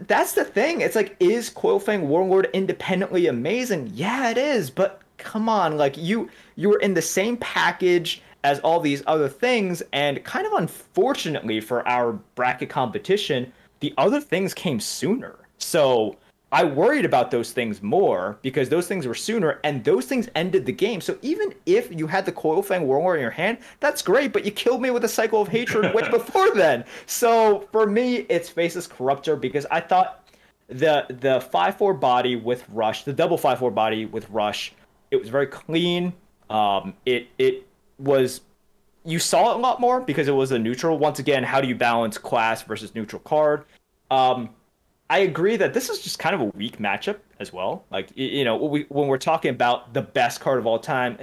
that's the thing. It's like, is Coilfang Warlord independently amazing? Yeah, it is, but come on, you were in the same package as all these other things, and kind of unfortunately for our bracket competition, the other things came sooner. So I worried about those things more because those things were sooner, and those things ended the game. So even if you had the Coilfang Warlord in your hand, that's great, but you killed me with a Cycle of Hatred way before then. So for me, it's Faceless Corruptor, because I thought the 5/4 body with Rush, the double 5/4 body with Rush, it was very clean. It was, you saw it a lot more because it was a neutral. Once again, how do you balance class versus neutral card? I agree that this is just kind of a weak matchup as well. When we're talking about the best card of all time,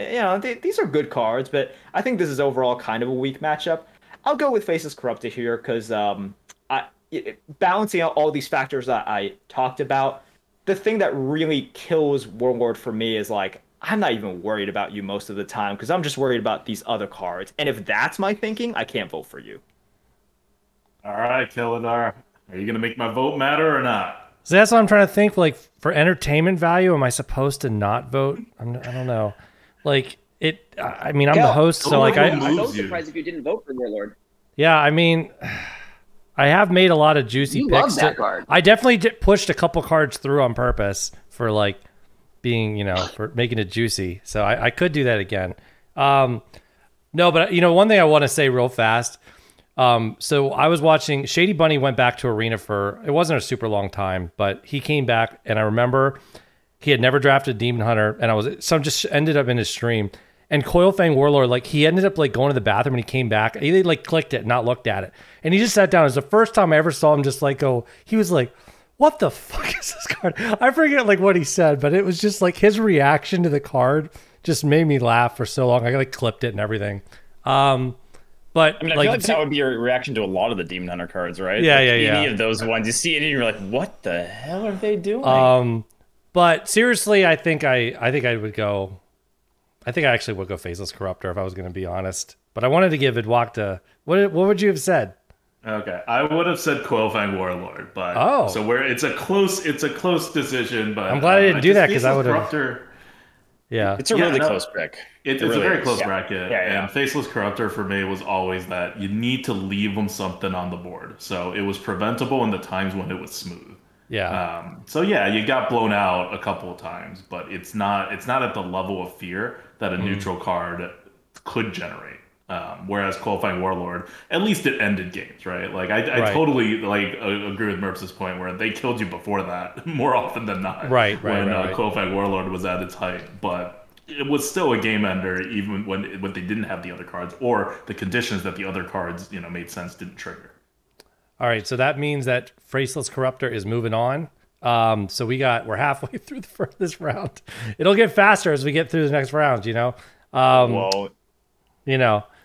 these are good cards, but I think this is overall kind of a weak matchup. I'll go with Faceless Corruptor here because balancing out all these factors that I talked about, the thing that really kills Warlord for me is I'm not even worried about you most of the time because I'm just worried about these other cards. And if that's my thinking, I can't vote for you. All right, Kelladar. Are you going to make my vote matter or not? So that's what I'm trying to think. For entertainment value, am I supposed to not vote? I don't know. I'm the host, so I'm so surprised if you didn't vote for Warlord. Yeah, I have made a lot of juicy picks. Love that card. I definitely pushed a couple cards through on purpose for being, for making it juicy. So I could do that again. No, but one thing I want to say real fast. So I was watching, Shady Bunny went back to Arena it wasn't a super long time, but he came back, and I remember he had never drafted Demon Hunter, and just ended up in his stream. And Coilfang Warlord, he ended up going to the bathroom, and he came back. He clicked it, not looked at it, and he just sat down. It was the first time I ever saw him just go. He was like, what the fuck is this card? I forget like what he said, but it was just like his reaction to the card just made me laugh for so long. I like clipped it and everything. But I mean, I feel like that would be your reaction to a lot of the Demon Hunter cards, right? Yeah, like yeah. Any of those ones, you see it and you're like, what the hell are they doing? But seriously, I think I would go. I think I actually would go Faceless Corruptor if I was going to be honest. But I wanted to give ADWCTA. What would you have said? Okay, I would have said Quillfang Warlord, but it's a close decision. But I'm glad I didn't do that because I would have. Yeah, it's a really close pick. It's really a very close bracket, yeah. And Faceless Corruptor for me was always that you need to leave them something on the board. So it was preventable in the times when it was smooth. Yeah. So yeah, you got blown out a couple of times, but it's not at the level of fear that a neutral card could generate. Whereas Qualifying Warlord, at least it ended games, right? Like I totally agree with Merps' point where they killed you before that more often than not. Right. Qualifying Warlord was at its height, but it was still a game ender even when they didn't have the other cards or the conditions that the other cards made sense didn't trigger. All right, so that means that Faceless Corruptor is moving on. So we're halfway through this round. It'll get faster as we get through the next round,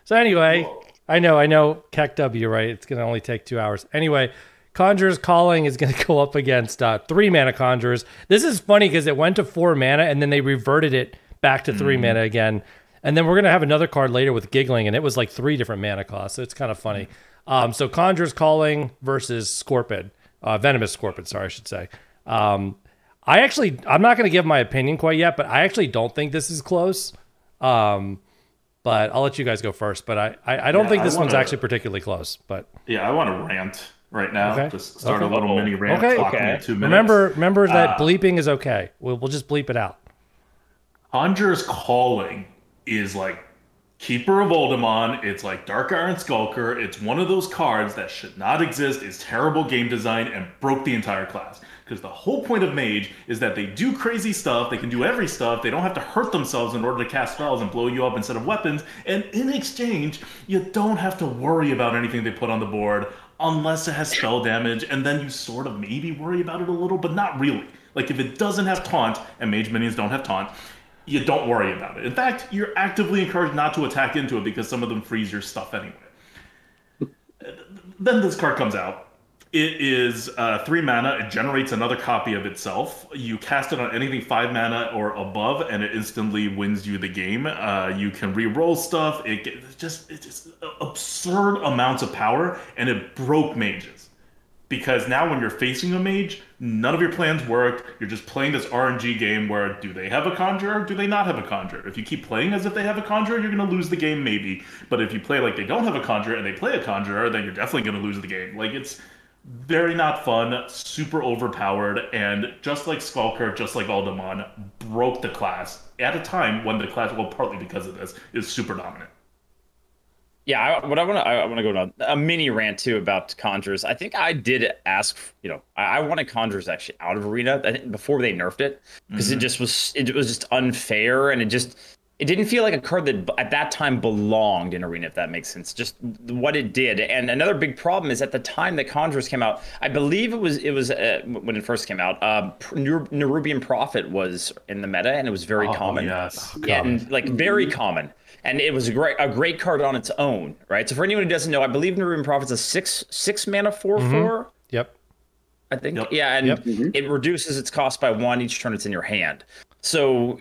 So anyway, I know Keck W, right? It's going to only take 2 hours. Anyway, Conjurer's Calling is going to go up against 3 mana Conjurers. This is funny because it went to 4 mana and then they reverted it back to 3 mana again. And then we're going to have another card later with Giggling, and it was like 3 different mana costs. So it's kind of funny. So Conjurer's Calling versus Scorpid. Venomous Scorpid, sorry, I should say. I'm not going to give my opinion quite yet, but I actually don't think this is close. But I'll let you guys go first. But I don't think this one's actually particularly close. But yeah, I want to rant right now. Okay. Just start a little mini rant. Okay. 2 minutes. Remember that bleeping is okay. We'll just bleep it out. Conjurer's Calling is like Keeper of Aldemond. It's like Dark Iron Skulker. It's one of those cards that should not exist, is terrible game design, and broke the entire class. Because the whole point of Mage is that they do crazy stuff, they can do every stuff, they don't have to hurt themselves in order to cast spells and blow you up instead of weapons, and in exchange, you don't have to worry about anything they put on the board unless it has spell damage, and then you sort of maybe worry about it a little, but not really. Like if it doesn't have Taunt, and Mage minions don't have Taunt, you don't worry about it. In fact, you're actively encouraged not to attack into it because some of them freeze your stuff anyway. Then this card comes out. It is 3 mana. It generates another copy of itself. You cast it on anything 5 mana or above, and it instantly wins you the game. You can re-roll stuff. It's just absurd amounts of power, and it broke mages. Because now when you're facing a mage, none of your plans worked. You're just playing this RNG game where do they have a conjurer? Do they not have a conjurer? If you keep playing as if they have a conjurer, you're going to lose the game maybe. But if you play like they don't have a conjurer and they play a conjurer, then you're definitely going to lose the game. Like it's very not fun, super overpowered, and just like Skulker, just like Aldemond, broke the class at a time when the class, well, partly because of this, is super dominant. Yeah, I want to go on a mini rant too about Conjurers. I think I did ask, I wanted Conjurers actually out of Arena before they nerfed it because it was just unfair, and it didn't feel like a card that at that time belonged in Arena, if that makes sense. Just what it did. And another big problem is at the time that Conjurers came out, I believe it was when it first came out, Nerubian Prophet was in the meta, and it was very common. Yes. Yeah, and very common. And it was a great card on its own, right? So for anyone who doesn't know, I believe Nerubian Prophet's a six mana 4/4. Yep. I think. Yep. Yeah, and it reduces its cost by 1 each turn it's in your hand. So,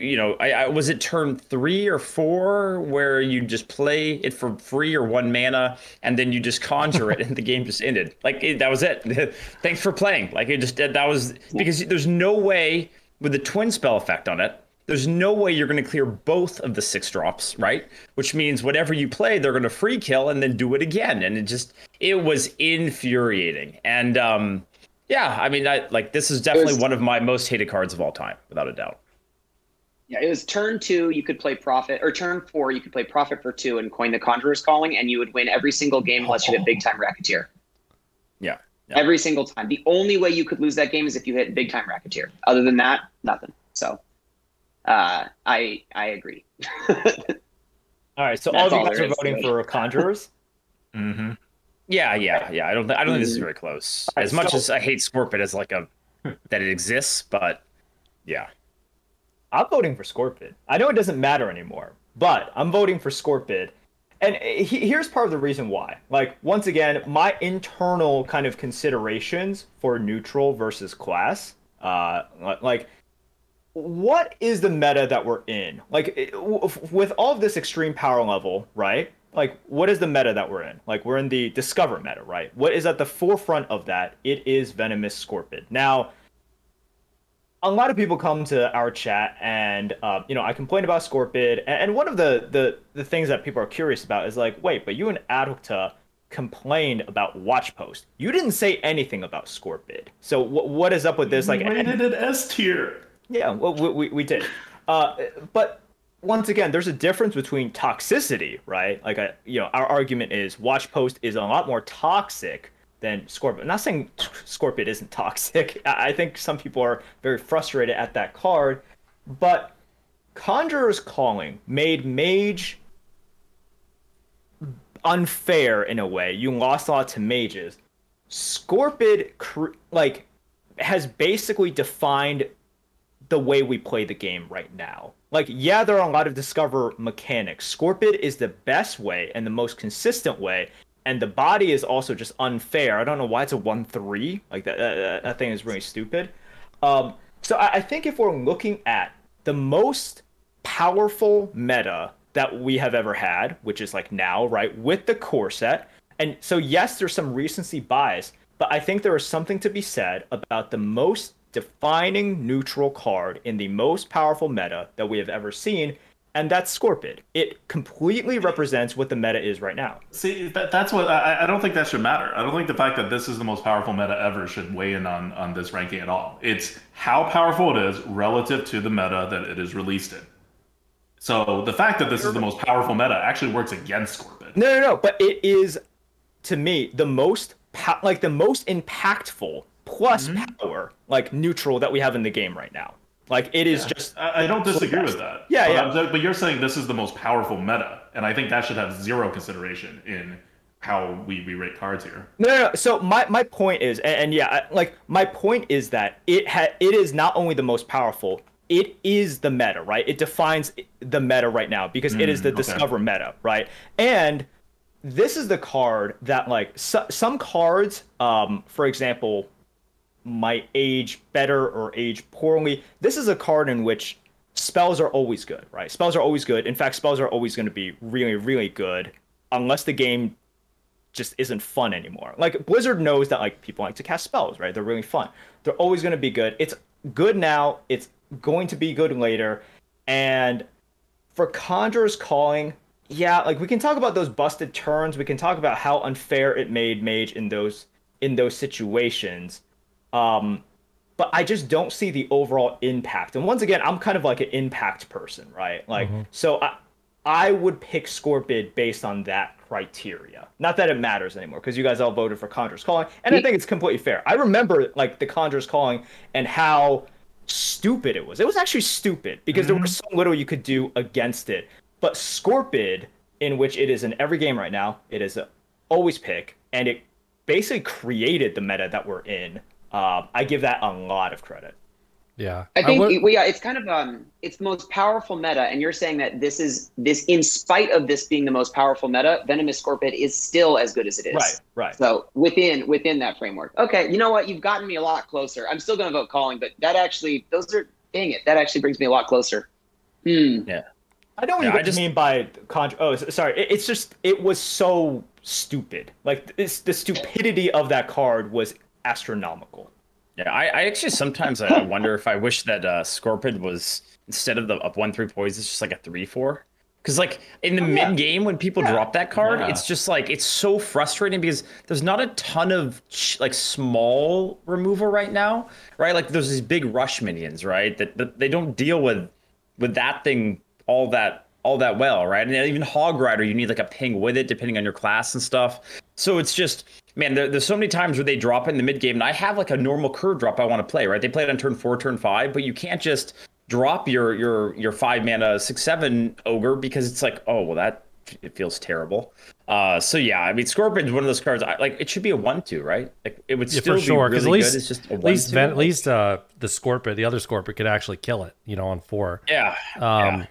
was it turn 3 or 4 where you just play it for free or 1 mana and then you just conjure it and the game just ended? That was it. Thanks for playing. That was because there's no way with the twin spell effect on it. There's no way you're going to clear both of the 6 drops, right? Which means whatever you play, they're going to free kill and then do it again. And it was infuriating. And this is definitely one of my most hated cards of all time, without a doubt. Yeah, it was turn 2, you could play Prophet, or turn 4, you could play Prophet for 2 and coin the Conjurer's Calling, and you would win every single game unless you hit Big Time Racketeer. Yeah. Every single time. The only way you could lose that game is if you hit Big Time Racketeer. Other than that, nothing. So, I agree. All right, so all of you guys are voting for Conjurers? Mm-hmm. Yeah. I don't think this is very close. As much as I hate Scorpion as like a that it exists, but yeah. I'm voting for Scorpid. I know it doesn't matter anymore, but I'm voting for Scorpid. And here's part of the reason why. Like, once again, my internal kind of considerations for neutral versus class, like, what is the meta that we're in? Like, with all of this extreme power level, right? Like, what is the meta that we're in? Like, we're in the Discover meta, right? What is at the forefront of that? It is Venomous Scorpid. Now, a lot of people come to our chat and, I complain about Scorpid. And one of the things that people are curious about is like, wait, but you and ADWCTA complained about Watch Post. You didn't say anything about Scorpid. So what is up with this? Like, rated it S tier. Yeah, well, we did. But once again, there's a difference between toxicity, right? Like, our argument is Watch Post is a lot more toxic than Scorpid. I'm not saying Scorpid isn't toxic. I think some people are very frustrated at that card, but Conjurer's Calling made Mage unfair in a way. You lost a lot to mages. Scorpid, has basically defined the way we play the game right now. Like, yeah, there are a lot of Discover mechanics. Scorpid is the best way and the most consistent way. And the body is also just unfair. I don't know why it's a 1/3. Like, that thing is really stupid. So I think if we're looking at the most powerful meta that we have ever had, which is like now, right, with the core set. And so, yes, there's some recency bias, but I think there is something to be said about the most defining neutral card in the most powerful meta that we have ever seen. And that's Scorpid. It completely represents what the meta is right now. See, that's what I don't think that should matter. I don't think the fact that this is the most powerful meta ever should weigh in on this ranking at all. It's how powerful it is relative to the meta that it is released in. So the fact that this is the most powerful meta actually works against Scorpid. No. But it is, to me, the most the most impactful plus power, like, neutral that we have in the game right now. Like, it is just... I don't disagree with that. Yeah. But you're saying this is the most powerful meta, and I think that should have zero consideration in how we rate cards here. No. So my point is, my point is that it is not only the most powerful, it is the meta, right? It defines the meta right now because it is the Discover meta, right? And this is the card that, like, some cards, for example, might age better or age poorly. This is a card in which spells are always good, right? Spells are always good. In fact, spells are always going to be really, really good unless the game just isn't fun anymore. Like, Blizzard knows that, like, people like to cast spells, right? They're really fun. They're always going to be good. It's good now. It's going to be good later. And for Conjurer's Calling, yeah, like, we can talk about those busted turns. We can talk about how unfair it made Mage in those situations. But I just don't see the overall impact. And once again, I'm kind of like an impact person, right? Like, so I would pick Scorpid based on that criteria. Not that it matters anymore, because you guys all voted for Conjurer's Calling, and I think it's completely fair. I remember, like, the Conjurer's Calling and how stupid it was. It was actually stupid because there was so little you could do against it. But Scorpid, in which it is in every game right now, it is a always pick, and it basically created the meta that we're in. I give that a lot of credit. Yeah, I think it's kind of it's the most powerful meta, and you're saying that this in spite of this being the most powerful meta, Venomous Scorpid is still as good as it is. Right. So within that framework. Okay, you know what? You've gotten me a lot closer. I'm still going to vote Calling, but that actually that actually brings me a lot closer. Yeah. I know what you mean by sorry. It's just, it was so stupid. Like, the stupidity of that card was astronomical. Yeah, I actually sometimes I wonder if I wish that Scorpid was, instead of the up 1/3 poison, it's just like a 3/4. Because, like, in the mid game when people drop that card, it's just like, it's so frustrating because there's not a ton of like small removal right now, right? Like, there's these big rush minions, right? That they don't deal with that thing all that well, right? And even Hog Rider, you need like a ping with it depending on your class and stuff. So it's just, man, there's so many times where they drop in the mid game, and I have like a normal curve drop I want to play, right? They play it on turn 4, turn 5, but you can't just drop your 5 mana 6/7 ogre because it's like, oh well, it feels terrible. So yeah, I mean, Scorpion's one of those cards. Like, it should be a 1/2, right? Like, it would still for sure, be really at least, good. It's just a at least, 1/2. at least the Scorpion, the other Scorpion, could actually kill it. On 4. Yeah.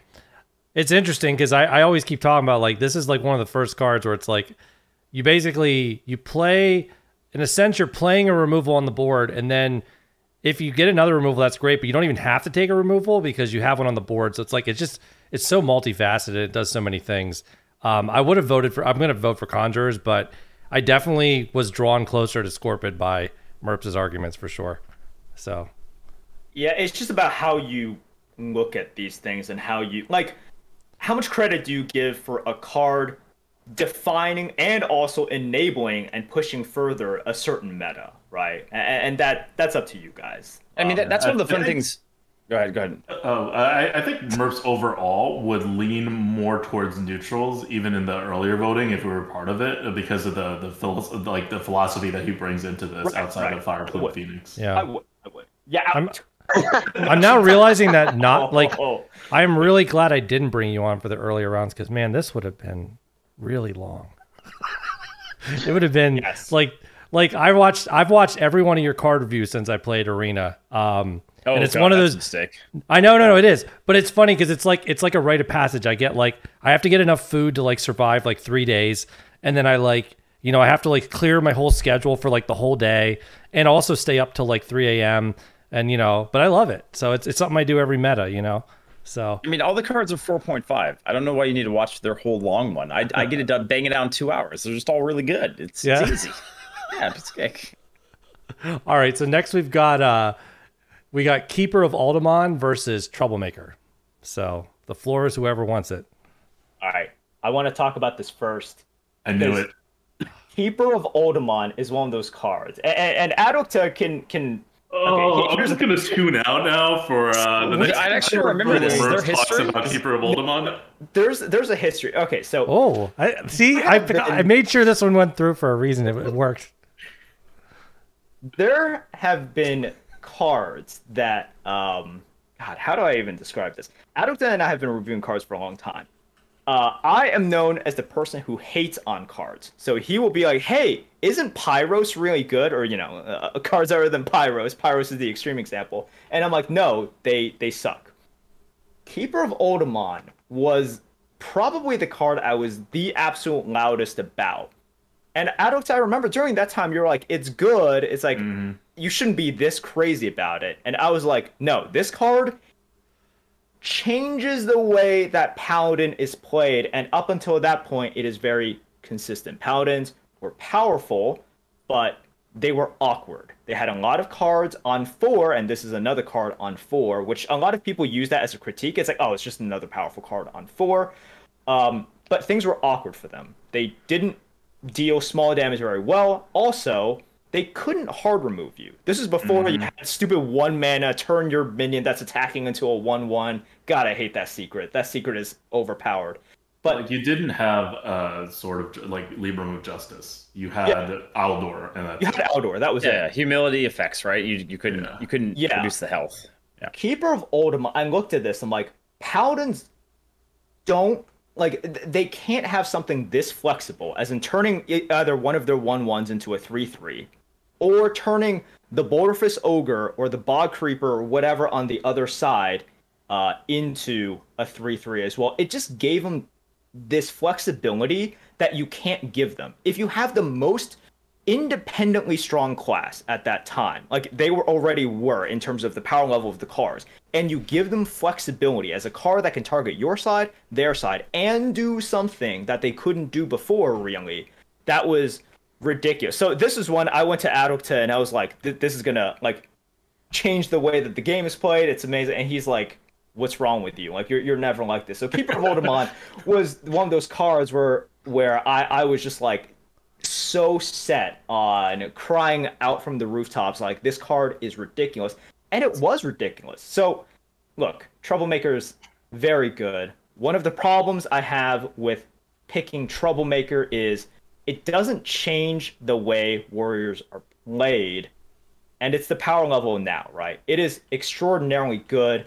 It's interesting because I always keep talking about, like, this is like one of the first cards where it's like you play, in a sense, you're playing a removal on the board, and then if you get another removal, that's great, but you don't even have to take a removal because you have one on the board. So it's like it's so multifaceted. It does so many things. I would have voted for. I'm going to vote for Conjurers, but I definitely was drawn closer to Scorpid by Merps' arguments for sure. So, yeah, it's just about how you look at these things and how you like. How much credit do you give for a card defining and also enabling and pushing further a certain meta, right? And that's up to you guys. I mean, that's one of the fun things. Go ahead. I think Merps overall would lean more towards neutrals, even in the earlier voting, if we were part of it, because of the philosophy that he brings into this outside of Fire Plume Phoenix. Yeah, I would. Yeah. I'm now realizing that I'm really glad I didn't bring you on for the earlier rounds because, man, this would have been really long. It would have been like I've watched every one of your card reviews since I played Arena. And it's one of those. Mistake. I know, no, it is, but it's funny because it's like a rite of passage. I have to get enough food to survive 3 days, and then I have to clear my whole schedule for the whole day, and also stay up till 3 a.m. And but I love it. So it's something I do every meta. So I mean, all the cards are 4.5. I don't know why you need to watch their whole long one. I get it done, bang it out in 2 hours. They're just all really good. It's easy. Yeah, it's kick. All right, so next we got Keeper of Aldemond versus Troublemaker. So the floor is whoever wants it. All right, I want to talk about this first. I knew it. Keeper of Aldemond is one of those cards, and ADWCTA can. I'm just gonna tune out now for the next. I actually remember this. Is there history about Keeper of Aldemond? There's a history. Okay, so I made sure this one went through for a reason. It worked. There have been cards that God, how do I even describe this? ADWCTA and I have been reviewing cards for a long time. I am known as the person who hates on cards. So he will be like, hey, isn't Pyros really good? Or, cards other than Pyros. Pyros is the extreme example. And I'm like, no, they suck. Keeper of Aldemond was probably the card I was the absolute loudest about. And ADWCTA, I remember during that time, you're like, it's good. It's like, you shouldn't be this crazy about it. And I was like, no, this card changes the way that Paladin is played, and up until that point it is very consistent. Paladins were powerful, but they were awkward. They had a lot of cards on 4, and this is another card on 4, which a lot of people use that as a critique. It's like, oh, it's just another powerful card on 4. But things were awkward for them. They didn't deal small damage very well. Also, they couldn't hard remove you. This is before you had stupid 1 mana, turn your minion that's attacking into a 1/1. God, I hate that secret. That secret is overpowered. But you didn't have a sort of Libram of Justice. You had Aldor, and you had Aldor. That was it. Humility effects, right? You couldn't produce the health. Yeah. Keeper of Aldemond. I looked at this. I'm like, Paladins don't they can't have something this flexible, as in turning either one of their 1/1s into a 3/3. Or turning the Boulderfist Ogre or the Bog Creeper or whatever on the other side into a 3/3 as well. It just gave them this flexibility that you can't give them. If you have the most independently strong class at that time, like they already were in terms of the power level of the cards, and you give them flexibility as a card that can target your side, their side, and do something that they couldn't do before, really, that was ridiculous. So this is one I went to ADWCTA and I was like, this is gonna change the way that the game is played. It's amazing. And he's like, what's wrong with you? You're never like this. So Keeper of Aldemond was one of those cards where I was just so set on crying out from the rooftops this card is ridiculous. And it was ridiculous. So look, Troublemaker's very good. One of the problems I have with picking Troublemaker is it doesn't change the way warriors are played, and it's the power level now, right? It is extraordinarily good.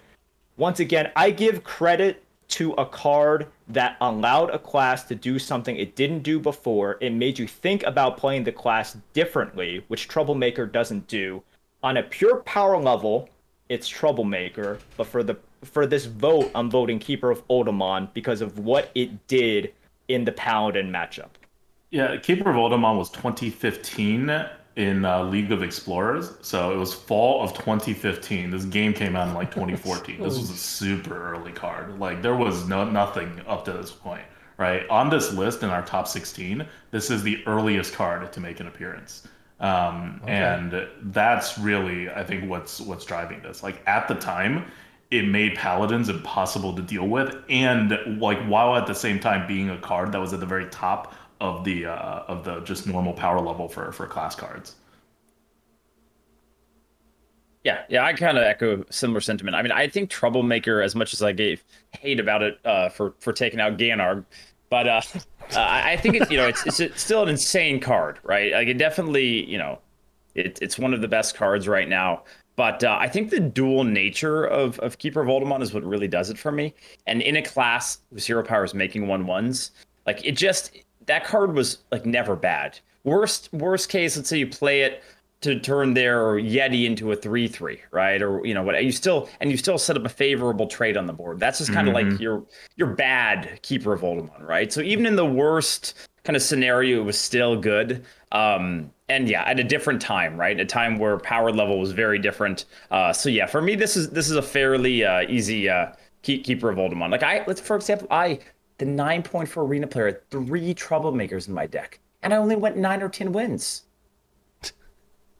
Once again, I give credit to a card that allowed a class to do something it didn't do before. It made you think about playing the class differently, which Troublemaker doesn't do. On a pure power level, it's Troublemaker, but for this vote, I'm voting Keeper of Aldemond because of what it did in the Paladin matchup. Yeah, Keeper of Aldemond was 2015 in League of Explorers, so it was fall of 2015. This game came out in like 2014. This was a super early card. Like there was nothing up to this point, right? On this list in our top 16, this is the earliest card to make an appearance. And that's really, I think, what's driving this. Like at the time, it made Paladins impossible to deal with, and like while at the same time being a card that was at the very top of the just normal power level for class cards. Yeah, I kind of echo similar sentiment. I mean, I think Troublemaker, as much as I gave hate about it for taking out Ganarg, but I think it's still an insane card, right? Like it definitely, it's one of the best cards right now. But I think the dual nature of Keeper of Aldemond is what really does it for me. And in a class with zero powers making 1/1s, like that card was like never bad. Worst case, let's say you play it to turn their Yeti into a 3/3, right? Or what you still set up a favorable trade on the board. That's just kind of like your bad Keeper of Aldemond, right? So even in the worst kind of scenario, it was still good. And yeah, at a different time, right? A time where power level was very different. So yeah, for me, this is a fairly easy Keeper of Aldemond. Like for example, the 9.4 arena player had 3 Troublemakers in my deck, and I only went 9 or 10 wins.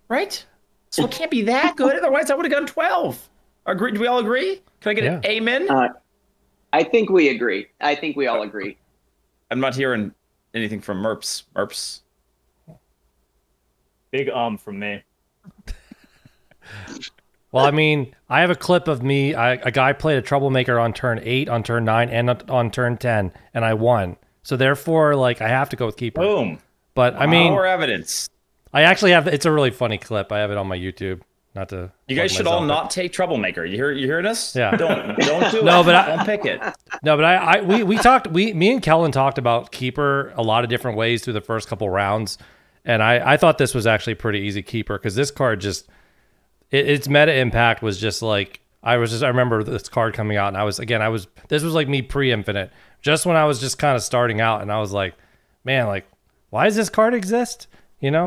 Right? So it can't be that good. Otherwise, I would have gone 12. Agree? Do we all agree? Can I get an amen? I think we agree. I think we all agree. I'm not hearing anything from Merps. Merps? Big from me. Well, I mean, I have a clip of me. A guy played a Troublemaker on turn 8, on turn 9, and on turn 10, and I won. So therefore, like, I have to go with Keeper. Boom. But I mean, more evidence. I actually have. It's a really funny clip. I have it on my YouTube. Not to. You guys should all not take Troublemaker. You hearing us? Yeah. Don't do No, it. but don't pick it. No, but we talked. Me and Kellen talked about Keeper a lot of different ways through the first couple rounds, and I thought this was actually pretty easy Keeper because this card just. Its meta impact was just like I remember this card coming out, and this was like me pre-infinite, just when I was just kind of starting out, and I was like, man, like, why does this card exist?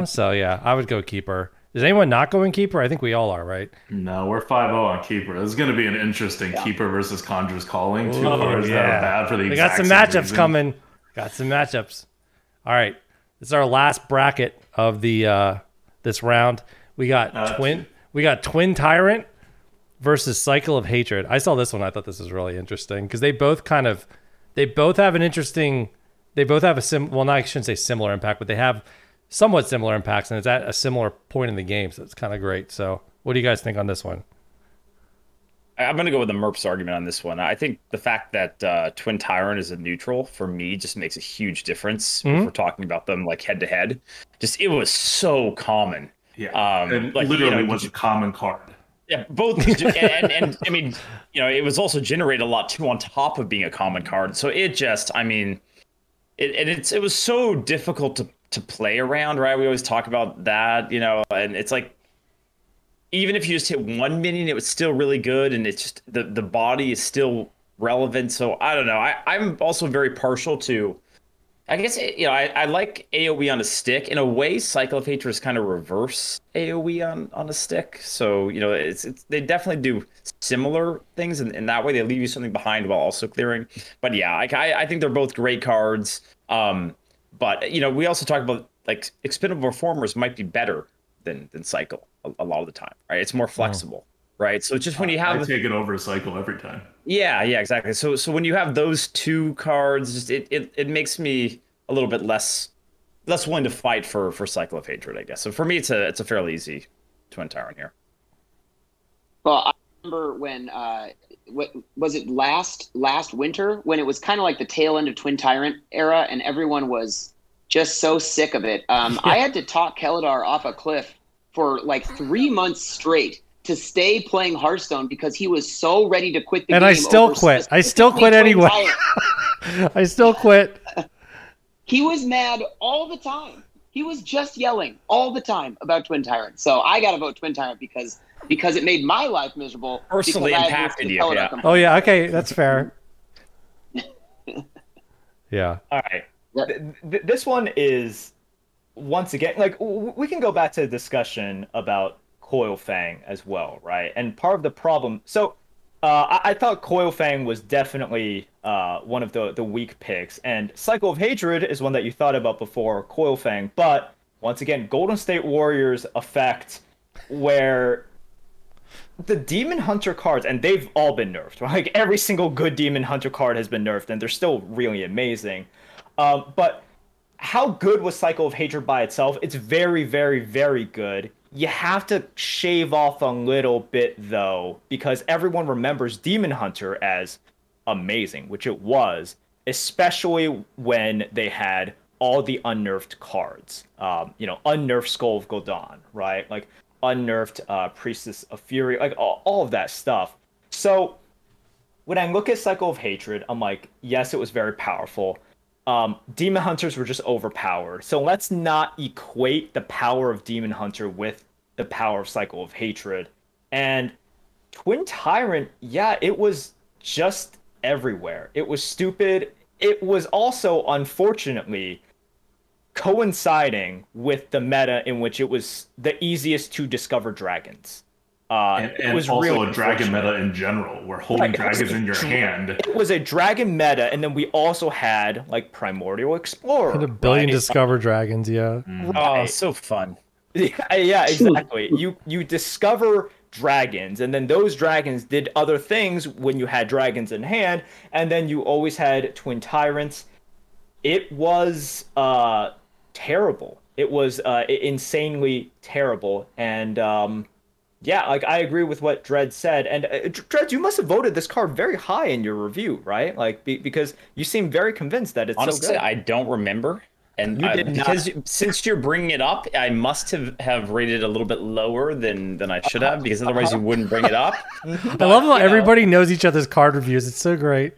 So yeah, I would go Keeper. Is anyone not going Keeper? I think we all are, right? No, we're 5-0 on Keeper. This is going to be an interesting Keeper versus Conjurer's Calling. Two cards that are bad for the exact same We got some matchups reason. coming. Got some matchups. All right, this is our last bracket of the this round. We got Twin Tyrant versus Cycle of Hatred. I saw this one. I thought this was really interesting because they both have I shouldn't say similar impact, but they have somewhat similar impacts, and it's at a similar point in the game, so it's kind of great. So what do you guys think on this one? I'm going to go with the Merps argument on this one. I think the fact that Twin Tyrant is a neutral, for me, just makes a huge difference if we're talking about them like head-to-head. Just, it was so common. Yeah, it literally was a common card. Yeah, both, and I mean, it was also generated a lot too on top of being a common card. So it just, I mean, it was so difficult to play around, right? We always talk about that, and it's like, even if you just hit 1 minion, it was still really good, and it's just the body is still relevant. So I don't know. I'm also very partial to. I guess, I like AoE on a stick. In a way, Cycle of Hatred is kind of reverse AoE on a stick. So, they definitely do similar things. And in that way, they leave you something behind while also clearing. But yeah, I think they're both great cards. But, we also talk about, like, Expendable Reformers might be better than Cycle a lot of the time, right? It's more flexible. Right, so it's just when you have I take it over a Cycle every time. Yeah, exactly. So when you have those two cards, just it makes me a little bit less willing to fight for Cycle of Hatred, I guess. So for me, it's a fairly easy Twin Tyrant here. Well, I remember when what was it last winter when it was kind of like the tail end of Twin Tyrant era, and everyone was just so sick of it. I had to talk Keladar off a cliff for like 3 months straight to stay playing Hearthstone because he was so ready to quit the game. And I still quit. I still quit anyway. I still quit. He was mad all the time. He was just yelling all the time about Twin Tyrant. So I got to vote Twin Tyrant because it made my life miserable. Personally impacted you. Yeah. Oh, yeah. Okay. That's fair. Yeah. All right. This one is, once again, like, we can go back to the discussion about Coil Fang as well, right? And part of the problem, so I thought Coil Fang was definitely one of the weak picks, and Cycle of Hatred is one that you thought about before Coil Fang, but once again, Golden State Warriors effect, where the Demon Hunter cards, and they've all been nerfed, right? Like, every single good Demon Hunter card has been nerfed, and they're still really amazing. But how good was Cycle of Hatred by itself? It's very, very, very good. You have to shave off a little bit, though, because everyone remembers Demon Hunter as amazing, which it was, especially when they had all the unnerfed cards. Unnerfed Skull of Gul'dan, right? Like, unnerfed Priestess of Fury, like, all of that stuff. So, when I look at Cycle of Hatred, I'm like, yes, it was very powerful. Demon Hunters were just overpowered. So let's not equate the power of Demon Hunter with the power of Cycle of Hatred. And Twin Tyrant, yeah, it was just everywhere. It was stupid. It was also, unfortunately, coinciding with the meta in which it was the easiest to discover dragons. And it was also really a dragon meta in general, where holding dragons in your hand. It was a dragon meta, and then we also had like Primordial Explorer. And a billion discover dragons, yeah. Oh, so fun. Yeah, exactly. You discover dragons, and then those dragons did other things when you had dragons in hand, and then you always had Twin Tyrants. It was terrible. It was insanely terrible, and yeah, like, I agree with what Dredd said. And Dredd, you must have voted this card very high in your review, right? Like, because you seem very convinced that it's honestly, so good. I don't remember. And You did because since you're bringing it up, I must have rated it a little bit lower than I should have, because otherwise you wouldn't bring it up. I love how everybody knows each other's card reviews. It's so great.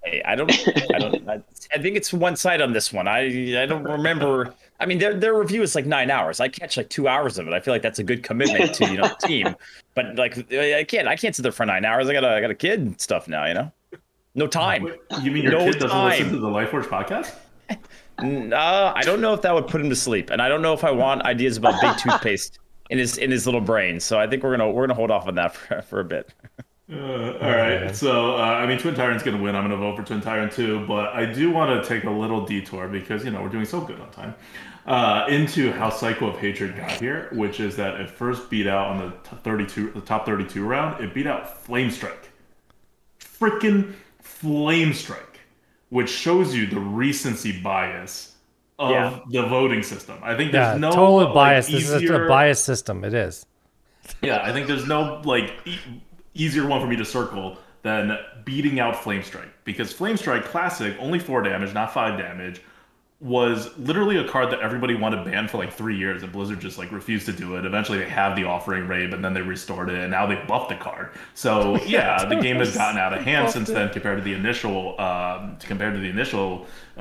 Hey, I think it's one side on this one. I don't remember. I mean, their review is like 9 hours. I catch like 2 hours of it. I feel like that's a good commitment to the team. But like, I can't sit there for 9 hours. I got a kid and stuff now. No time. You mean your kid doesn't listen to the LifeWorks podcast? I don't know if that would put him to sleep, and I don't know if I want ideas about big toothpaste in his little brain. So I think we're gonna hold off on that for a bit. All right. So, Twin Tyrant's going to win. I'm going to vote for Twin Tyrant too. But I do want to take a little detour because, we're doing so good on time, into how Cycle of Hatred got here, which is that it first beat out on the top 32 round. It beat out Flamestrike. Freaking Flamestrike, which shows you the recency bias of the voting system. I think there's no total bias. This easier... is a biased system. It is. Yeah, I think there's no easier one for me to circle than beating out Flamestrike, because Flamestrike Classic, only 4 damage, not 5 damage, was literally a card that everybody wanted banned for like 3 years, and Blizzard just like refused to do it. Eventually they have the offering raid, but then they restored it, and now they buffed the card. So yeah, the game has gotten out of hand since then compared to the initial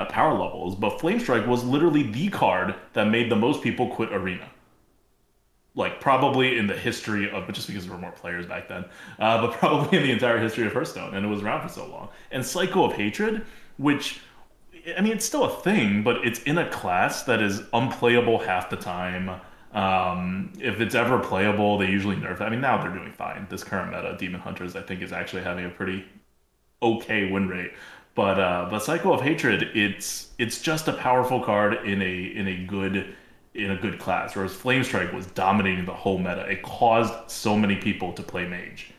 power levels. But Flamestrike was literally the card that made the most people quit Arena. Like, probably in the history of, but just because there were more players back then, but probably in the entire history of Hearthstone, and it was around for so long. And Cycle of Hatred, which, it's still a thing, but it's in a class that is unplayable half the time. If it's ever playable, they usually nerf it. Now they're doing fine. This current meta, Demon Hunters, I think, is actually having a pretty okay win rate. But Cycle of Hatred, it's just a powerful card in a good class, whereas Flamestrike was dominating the whole meta. It caused so many people to play Mage,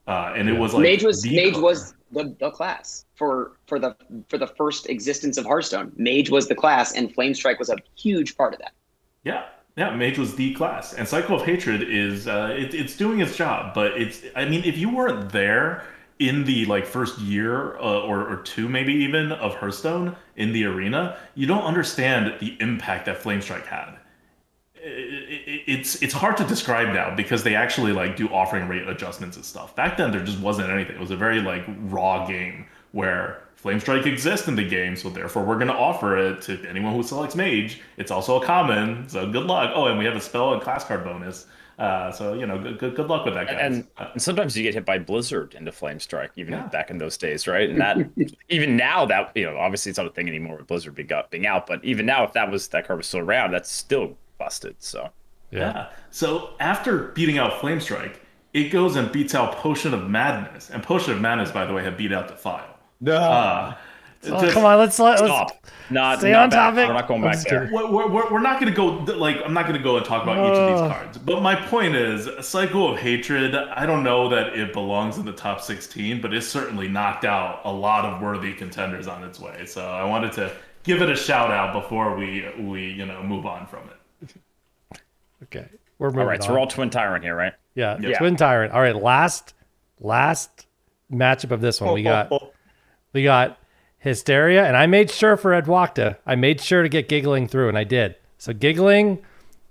and it was like Mage was the class for the first existence of Hearthstone. Mage was the class, and Flamestrike was a huge part of that. Yeah, Mage was the class, and Cycle of Hatred is it's doing its job. But if you weren't there in the first year or two, maybe even, of Hearthstone in the arena, you don't understand the impact that Flamestrike had. it's hard to describe now because they actually like do offering rate adjustments and stuff. Back then, there just wasn't anything. It was a very like raw game where Flame Strike exists in the game, so therefore we're going to offer it to anyone who selects Mage. It's also a common, so good luck. Oh, and we have a spell and class card bonus. So good luck with that, guys. And sometimes you get hit by Blizzard into Flame Strike, even back in those days, right? And that even now that obviously it's not a thing anymore with Blizzard being out, but even now if that card was still around, that's still busted. So yeah. So after beating out Flame Strike, it goes and beats out Potion of Madness, and Potion of Madness, by the way, had beat out Defile. No. Come on, let's stop. Stay on topic. We're not going back there. We're not going to go, like, I'm not going to go and talk about each of these cards. But my point is, Cycle of Hatred, I don't know that it belongs in the top 16, but it's certainly knocked out a lot of worthy contenders on its way. So I wanted to give it a shout out before we move on from it. Okay. We're moving all right, on. so we're all Twin Tyrant here, right? Yeah, Twin Tyrant. All right, last matchup of this one. We got Hysteria, and I made sure for ADWCTA, I made sure to get Giggling through, and I did. So Giggling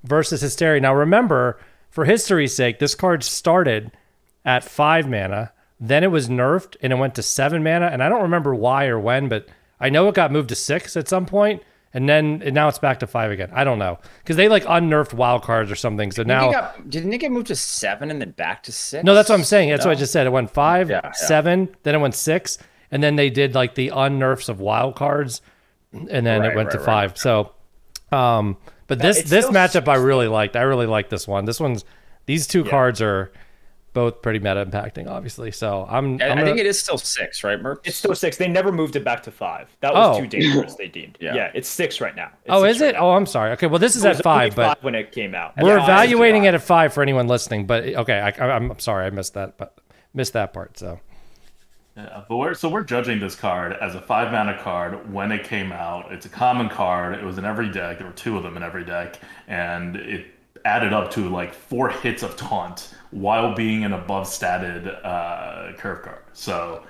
versus Hysteria. Now remember, for history's sake, this card started at 5 mana, then it was nerfed, and it went to 7 mana, and I don't remember why or when, but I know it got moved to 6 at some point, and now it's back to 5 again. I don't know, because they like unnerfed wild cards or something. So didn't it get moved to 7 and then back to 6? No, that's what I'm saying. That's what I just said. It went 5, 7, then it went 6. And then they did like the unnerfs of wild cards, and then it went to 5. Right. So, but this matchup I really liked. I really like this one. These two cards are both pretty meta impacting, obviously. So I think it is still 6, right, Merp? It's still 6. They never moved it back to 5. That was too dangerous. They deemed. Yeah, it's 6 right now. Is it? Oh, I'm sorry. Okay, well this is at 5, but 5 when it came out. We're evaluating it at 5 for anyone listening. But okay, I'm sorry I missed that, but missed that part. So. Yeah, but we're judging this card as a 5 mana card when it came out. It's a common card. It was in every deck. There were 2 of them in every deck, and it added up to like 4 hits of taunt while being an above statted curve card. So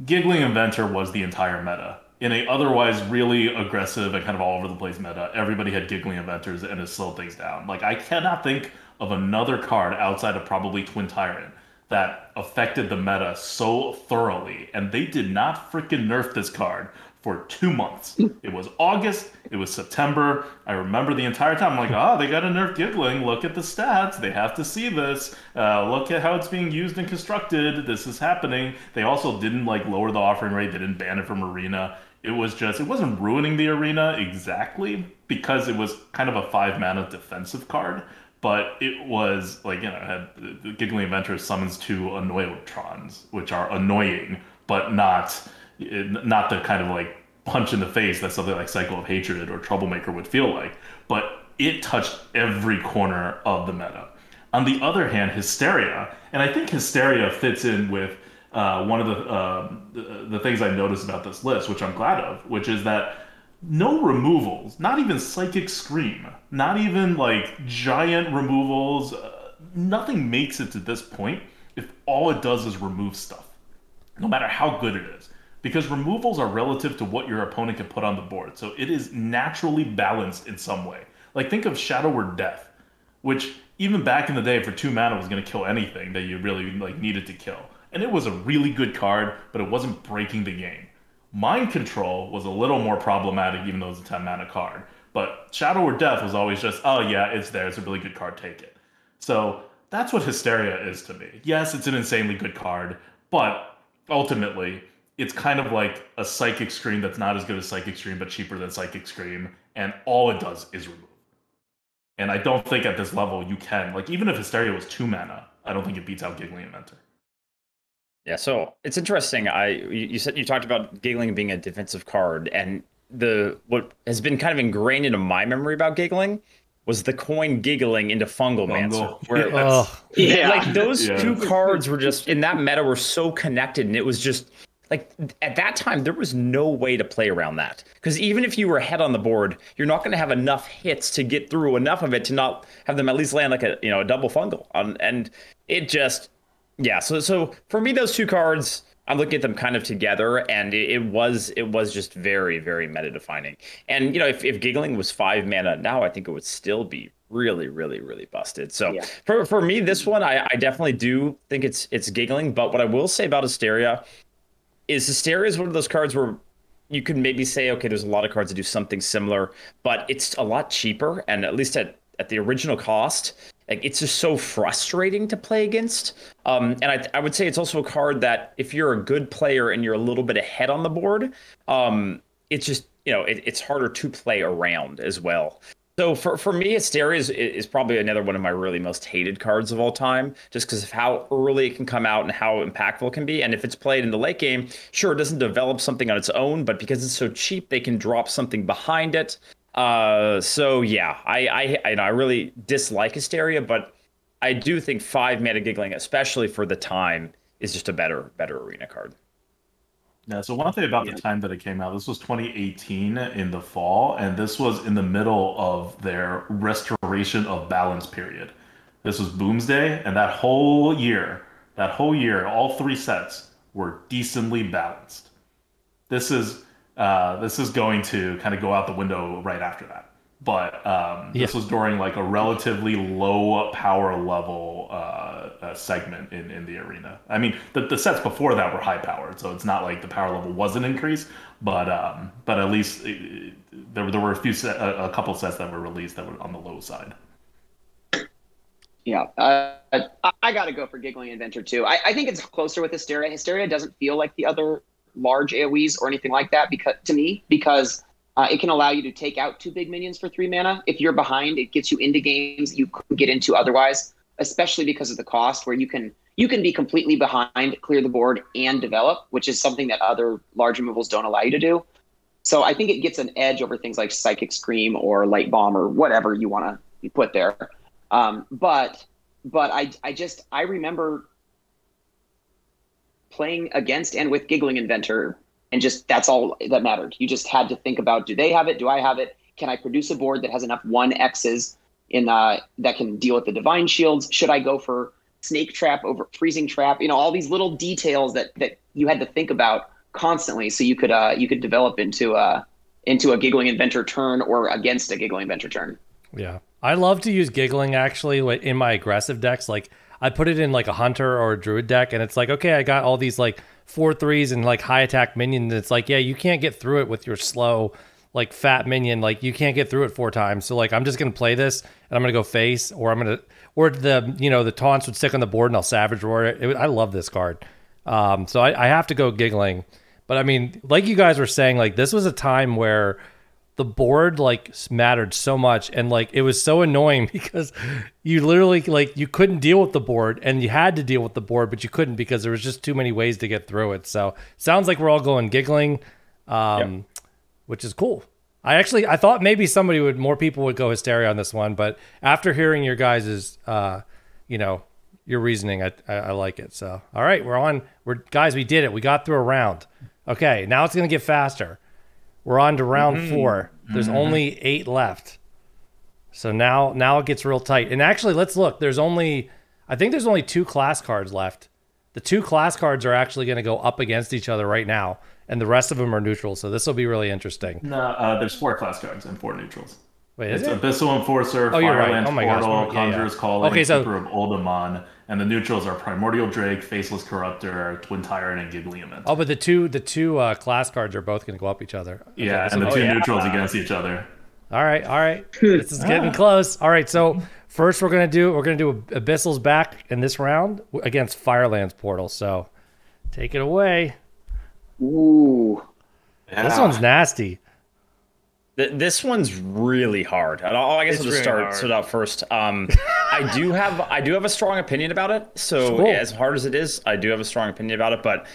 Giggling Inventor was the entire meta. In a otherwise really aggressive and kind of all over the place meta, everybody had Giggling Inventors and it slowed things down. Like I cannot think of another card outside of probably Twin Tyrant that affected the meta so thoroughly, and they did not freaking nerf this card for 2 months. It was August, it was September. I remember the entire time, I'm like, they got to nerf Giggling. Look at the stats. They have to see this. Look at how it's being used and constructed. This is happening. They also didn't like lower the offering rate. They didn't ban it from Arena. It wasn't ruining the Arena exactly because it was kind of a 5 mana defensive card. But it was like, it had the Giggling Inventor summons 2 Annoyotrons, which are annoying, but not the kind of like punch in the face that something like Cycle of Hatred or Troublemaker would feel like. But it touched every corner of the meta. On the other hand, Hysteria, and I think Hysteria fits in with one of the things I noticed about this list, which I'm glad of, which is that no removals, not even Psychic Scream, not even like giant removals, nothing makes it to this point if all it does is remove stuff, no matter how good it is. Because removals are relative to what your opponent can put on the board, so it is naturally balanced in some way. Like think of Shadow Word Death, which even back in the day for 2 mana was going to kill anything that you really like needed to kill. And it was a really good card, but it wasn't breaking the game. Mind Control was a little more problematic, even though it was a 10 mana card. But Shadow or Death was always just, it's there. It's a really good card. Take it. So that's what Hysteria is to me. Yes, it's an insanely good card, but ultimately, it's kind of like a Psychic Scream that's not as good as Psychic Scream, but cheaper than Psychic Scream. And all it does is remove. And I don't think at this level you can, like, even if Hysteria was 2 mana, I don't think it beats out Giggling Inventor. Yeah, so it's interesting. You talked about Giggling being a defensive card, and what has been kind of ingrained into my memory about Giggling was the coin Giggling into Fungalmancer. Like those 2 cards were just in that meta were so connected, and it was just like at that time there was no way to play around that, because even if you were ahead on the board, you're not going to have enough hits to get through enough of it to not have them at least land like a double fungal, and it just. Yeah, so for me, those 2 cards, I'm looking at them kind of together, and it was just very, very meta defining. And if Giggling was 5 mana now, I think it would still be really, really, really busted. So for me, this one, I definitely do think it's giggling. But what I will say about Hysteria is one of those cards where you could maybe say, okay, there's a lot of cards that do something similar, but it's a lot cheaper. And at least at the original cost, like, it's just so frustrating to play against. And I would say it's also a card that if you're a good player and you're a little bit ahead on the board, it's just, it's harder to play around as well. So for me, Hysteria is probably another one of my really most hated cards of all time, just because of how early it can come out and how impactful it can be. And if it's played in the late game, sure, it doesn't develop something on its own, but because it's so cheap, they can drop something behind it. So yeah, I really dislike Hysteria, but I do think 5 mana Giggling, especially for the time, is just a better arena card. Yeah, so one thing about the time that it came out, this was 2018 in the fall, and this was in the middle of their restoration of balance period. This was Boomsday, and that whole year, all 3 sets were decently balanced. This is going to kind of go out the window right after that. But this was during like a relatively low power level segment in the arena. I mean, the sets before that were high powered, so it's not like the power level wasn't increased. But at least there were a couple sets that were released that were on the low side. Yeah, I got to go for Giggling Inventor too. I think it's closer with Hysteria. Hysteria doesn't feel like the other large AoEs or anything like that because it can allow you to take out 2 big minions for 3 mana. If you're behind, it gets you into games you couldn't get into otherwise, especially because of the cost, where you can be completely behind, clear the board, and develop, which is something that other large removals don't allow you to do. So I think it gets an edge over things like Psychic Scream or Light Bomb or whatever you want to put there. But I remember playing against and with Giggling Inventor, and just that's all that mattered. You just had to think about, do they have it? Do I have it? Can I produce a board that has enough 1Xs in that can deal with the Divine Shields? Should I go for Snake Trap over Freezing Trap? All these little details that you had to think about constantly, so you could develop into a Giggling Inventor turn or against a Giggling Inventor turn. Yeah, I love to use Giggling actually in my aggressive decks. Like, I put it in like a Hunter or a Druid deck, and it's like, okay, I got all these like 4/3s and like high attack minions. It's like, yeah, you can't get through it with your slow, like fat minion. Like, you can't get through it 4 times. So like, I'm just gonna play this, and I'm gonna go face, or the taunts would stick on the board, and I'll Savage Roar it. I love this card. So I have to go Giggling. But I mean, like you guys were saying, like, this was a time where the board like mattered so much, and like it was so annoying because you literally like you couldn't deal with the board, and you had to deal with the board, but you couldn't because there was just too many ways to get through it. So sounds like we're all going Giggling, which is cool. I thought maybe more people would go Hysteria on this one, but after hearing your guys's your reasoning, I like it. So all right, guys, we did it. We got through a round. Okay, now it's gonna get faster. We're on to round 4. There's only 8 left. So now it gets real tight. And actually, let's look. I think there's only 2 class cards left. The 2 class cards are actually going to go up against each other right now, and the rest of them are neutral. So this will be really interesting. No, there's 4 class cards and 4 neutrals. Wait, is it? Abyssal Enforcer, Firelands Portal, Conjurer's Calling, Keeper of Aldemond, and the neutrals are Primordial Drake, Faceless Corruptor, Twin Tyrant, and Giggling Inventor. Oh, but the two class cards are both going to go up each other. Yeah, and the 2 neutrals against each other. All right. This is getting close. All right, so first we're gonna do Abyssal's back in this round against Firelands Portal. So take it away. Ooh, This one's nasty. This one's really hard. I guess I'll just start out first. I do have a strong opinion about it. So cool. As hard as it is, I do have a strong opinion about it. But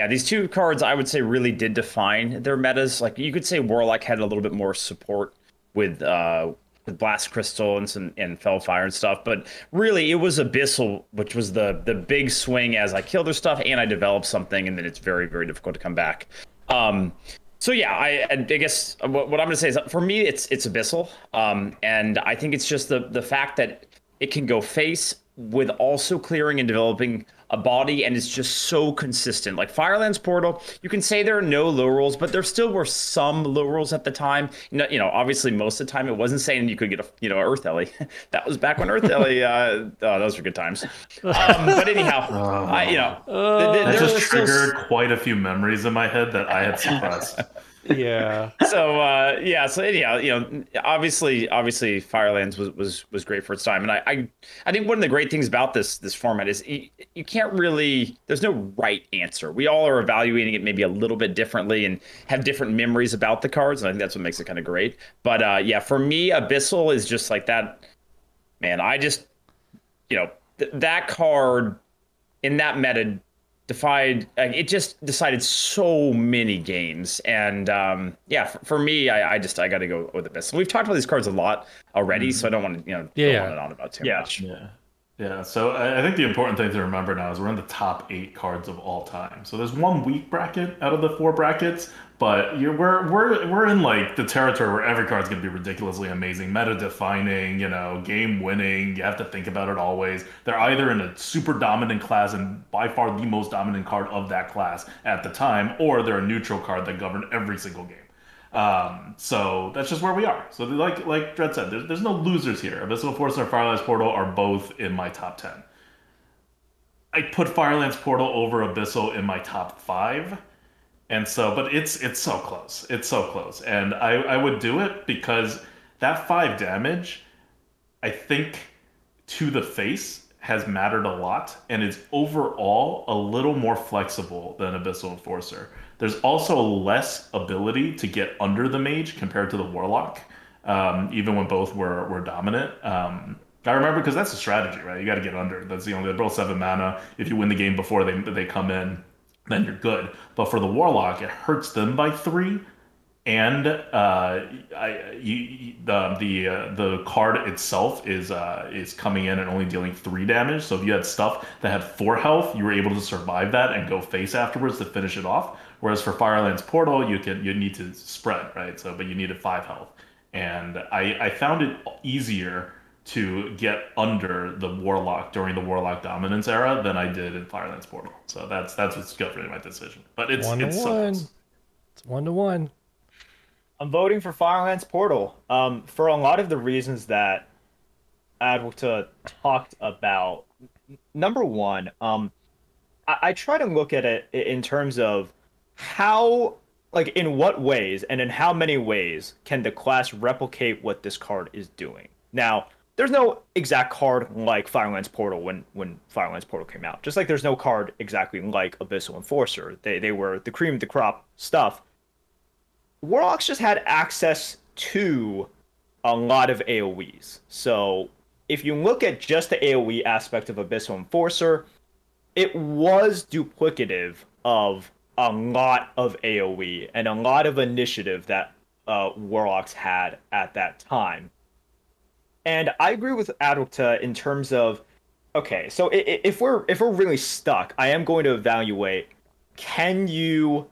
these 2 cards I would say really did define their metas. Like, you could say Warlock had a little bit more support with Blast Crystal and Fellfire and stuff, but really it was Abyssal, which was the big swing as I kill their stuff and I develop something, and then it's very, very difficult to come back. So yeah, I guess what I'm going to say is, for me, it's Abyssal, and I think it's just the fact that it can go face with also clearing and developing a body, and it's just so consistent. Like Firelands Portal, you can say there are no low rolls, but there still were some low rolls at the time. Obviously most of the time it wasn't saying you could get a Earth Ellie. That was back when Earth Ellie. Those were good times. But anyhow, that just triggered quite a few memories in my head that I had suppressed. Yeah. So anyhow, obviously Firelands was great for its time, and I think one of the great things about this format is you can't really, there's no right answer. We all are evaluating it maybe a little bit differently and have different memories about the cards, and I think that's what makes it kind of great. But for me, Abyssal is just like that. Man, I just that card in that meta it just decided so many games, and for me, I got to go with Abyssal. We've talked about these cards a lot already, so I don't want to go on and on about too much. Yeah. So I think the important thing to remember now is we're in the top 8 cards of all time. So there's one weak bracket out of the 4 brackets, but we're in like the territory where every card's gonna be ridiculously amazing, meta defining, game winning. You have to think about it always. They're either in a super dominant class and by far the most dominant card of that class at the time, or they're a neutral card that govern every single game. So that's just where we are. So like Dred said, there's no losers here. Abyssal Force and Firelands Portal are both in my top 10. I put Firelands Portal over Abyssal in my top 5. And so, but it's so close. It's so close. And I would do it because that 5 damage, I think, to the face has mattered a lot, and is overall a little more flexible than Abyssal Enforcer. There's also less ability to get under the mage compared to the warlock, even when both were dominant. I remember because that's a strategy, right? You got to get under. That's the only. They roll 7 mana. If you win the game before they come in, then you're good. But for the warlock, it hurts them by 3, and the card itself is coming in and only dealing 3 damage. So if you had stuff that had 4 health, you were able to survive that and go face afterwards to finish it off. Whereas for Firelands Portal, you need to spread, right? So, but you needed 5 health, and I found it easier to get under the warlock during the warlock dominance era than I did in Firelands Portal. So that's what's governing my decision. But it's 1-1. It's 1-1. I'm voting for Firelands Portal for a lot of the reasons that ADWCTA talked about. Number one, I try to look at it in terms of how, like, in what ways and in how many ways can the class replicate what this card is doing. Now, there's no exact card like Firelands Portal when Firelands Portal came out. Just like there's no card exactly like Abyssal Enforcer. They were the cream of the crop stuff. Warlocks just had access to a lot of AoEs. So if you look at just the AoE aspect of Abyssal Enforcer, it was duplicative of a lot of AoE and a lot of initiative that Warlocks had at that time. And I agree with ADWCTA in terms of, okay, so if we're really stuck, I am going to evaluate, can you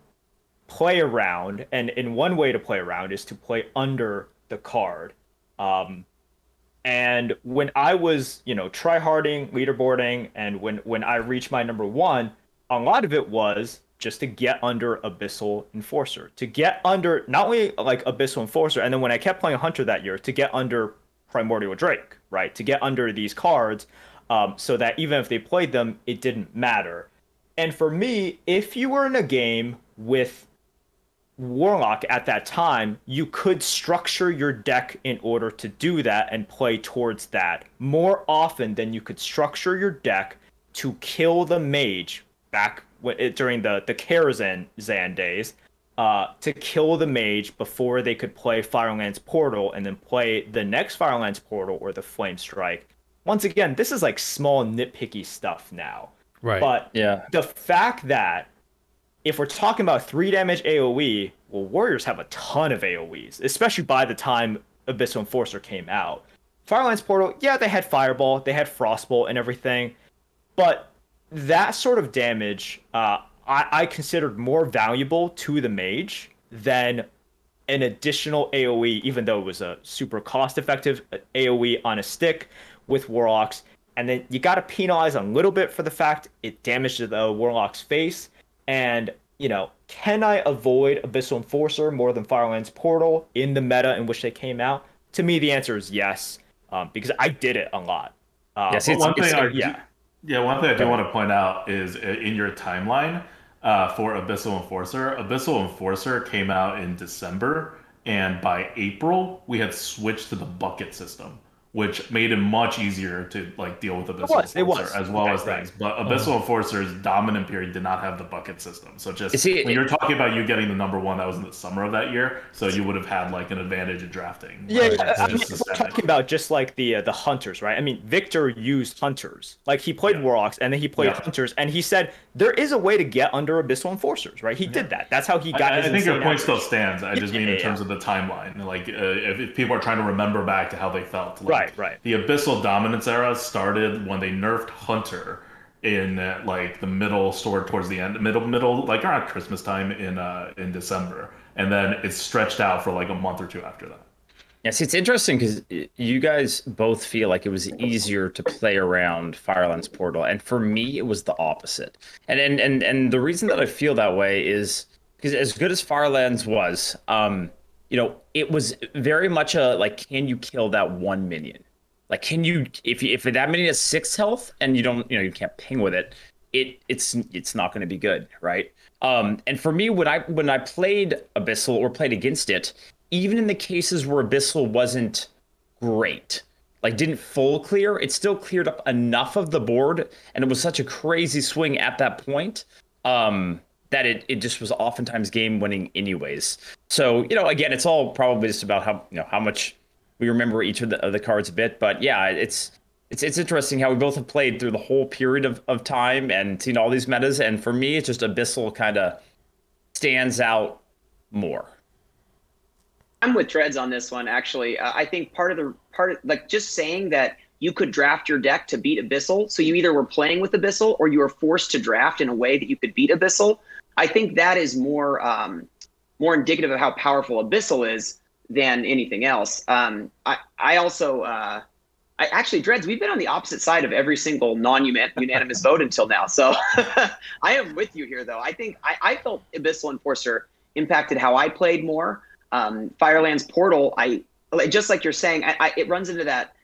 play around? And in one way to play around is to play under the card. And when I was, tryharding, leaderboarding, and when I reached my number 1, a lot of it was just to get under Abyssal Enforcer, to get under not only like Abyssal Enforcer, and then when I kept playing Hunter that year, to get under Primordial Drake, right? To get under these cards, so that even if they played them, it didn't matter. And for me, if you were in a game with Warlock at that time, you could structure your deck in order to do that and play towards that more often than you could structure your deck to kill the mage back during the Karazhan days, to kill the mage before they could play Firelands Portal and then play the next Firelands Portal or the Flame Strike. Once again, this is like small nitpicky stuff now. Right. But the fact that if we're talking about 3 damage AoE, well, Warriors have a ton of AoEs, especially by the time Abyssal Enforcer came out. Firelands Portal, yeah, they had Fireball, they had Frostbolt and everything, but that sort of damage I considered more valuable to the mage than an additional AoE, even though it was a super cost-effective AoE on a stick with Warlocks. and then you got to penalize a little bit for the fact it damaged the Warlock's face. And, you know, can I avoid Abyssal Enforcer more than Firelands Portal in the meta in which they came out? To me, the answer is yes, because I did it a lot. One thing I do want to point out is in your timeline for Abyssal Enforcer came out in December, and by April we had switched to the bucket system, which made it much easier to like deal with Abyssal Enforcer as well as things. But Abyssal Enforcer's dominant period did not have the bucket system. So when you're talking about you getting the #1, that was in the summer of that year, so you would have had like an advantage in drafting. Yeah, we're talking about just like the hunters, right? I mean, Victor used hunters. Like he played Warlocks and then he played hunters, and he said there is a way to get under Abyssal Enforcers, right? He did that. That's how he got. I think your point still stands. I just mean in terms of the timeline, like if people are trying to remember back to how they felt, like, Right. The Abyssal Dominance era started when they nerfed Hunter in like the middle, towards the end, middle, like around Christmas time in December, and then it stretched out for like a month or two after that. Yeah, see, it's interesting because you guys both feel like it was easier to play around Firelands Portal, and for me, it was the opposite. And the reason that I feel that way is because as good as Firelands was, you know, it was very much a like, can you kill that one minion? Like, can you, if that minion has 6 health and you can't ping with it, it's not going to be good, right? And for me, when I played Abyssal or played against it, even in the cases where Abyssal wasn't great, like didn't full clear, it still cleared up enough of the board, and it was such a crazy swing at that point that it just was oftentimes game winning anyways. So, you know, again, it's all probably just about how much we remember each of the cards a bit, but yeah, it's interesting how we both have played through the whole period of time and seen all these metas, and for me, it's just Abyssal kind of stands out more. I'm with Dreads on this one, actually. I think part of like just saying that you could draft your deck to beat Abyssal, so you either were playing with Abyssal or you were forced to draft in a way that you could beat Abyssal. I think that is more indicative of how powerful Abyssal is than anything else. Actually, Dreads, we've been on the opposite side of every single non-unanimous vote until now. So I am with you here, though. I think I felt Abyssal Enforcer impacted how I played more. Firelands Portal, just like you're saying, it runs into that.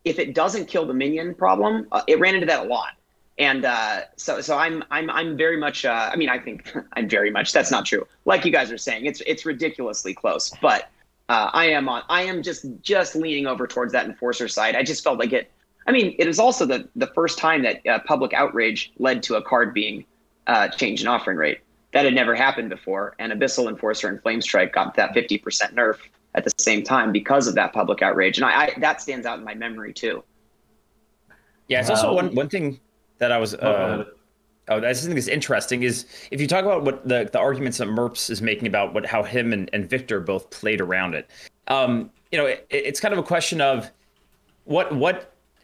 If it doesn't kill the minion problem, it ran into that a lot. And so I'm very much. I mean, I think I'm very much. That's not true. Like you guys are saying, it's ridiculously close, but. I am just leaning over towards that Enforcer side. I just felt like it. I mean, it is also the first time that public outrage led to a card being changed in offering rate. That had never happened before, and Abyssal Enforcer and Flamestrike got that 50% nerf at the same time because of that public outrage, and I that stands out in my memory too. Yeah, it's also one thing that I was. I just think is interesting is if you talk about what the arguments that Merps is making about how him and Victor both played around it. You know, it's kind of a question of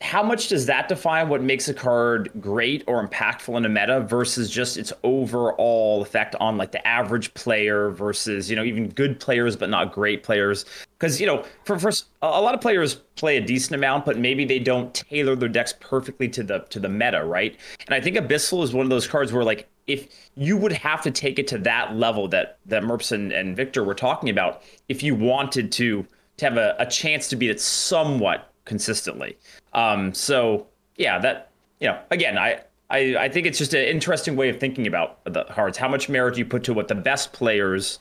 how much does that define what makes a card great or impactful in a meta versus just its overall effect on like the average player versus, you know, even good players but not great players. Because, you know, for a lot of players play a decent amount, but maybe they don't tailor their decks perfectly to the meta, right? And I think Abyssal is one of those cards where, like, if you would have to take it to that level that Merps and Victor were talking about, if you wanted to have a chance to beat it somewhat consistently. So yeah, that, you know, again, I think it's just an interesting way of thinking about the cards. How much merit do you put to what the best players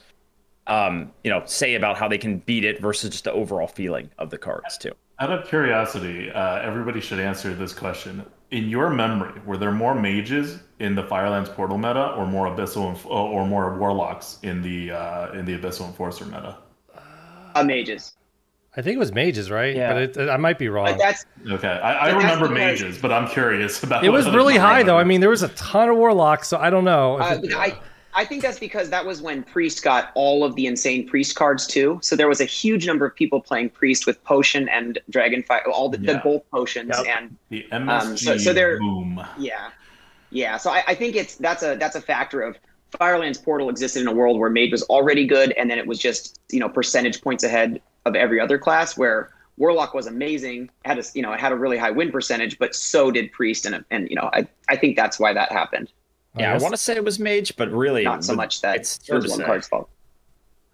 you know, say about how they can beat it versus just the overall feeling of the cards too. Out of curiosity, everybody should answer this question. In your memory, were there more mages in the Firelands Portal meta, or more Abyssal or more warlocks in the Abyssal Enforcer meta? Mages. I think it was mages, right? Yeah. But I might be wrong. But that's okay. I remember mages, but I'm curious about. It was really high, though. I mean, there was a ton of warlocks, so I don't know. I think that's because that was when Priest got all of the insane Priest cards too. So there was a huge number of people playing Priest with Potion and Dragonfire, all the both potions and the MSG so they're, boom. Yeah. So I think that's a factor of Firelands Portal existed in a world where Mage was already good, and then it was just, you know, percentage points ahead of every other class. Where Warlock was amazing, had a, you know, it had a really high win percentage, but so did Priest, and you know, I think that's why that happened. Yeah, I want to say it was Mage, but really not so much that it's it was one card's fault.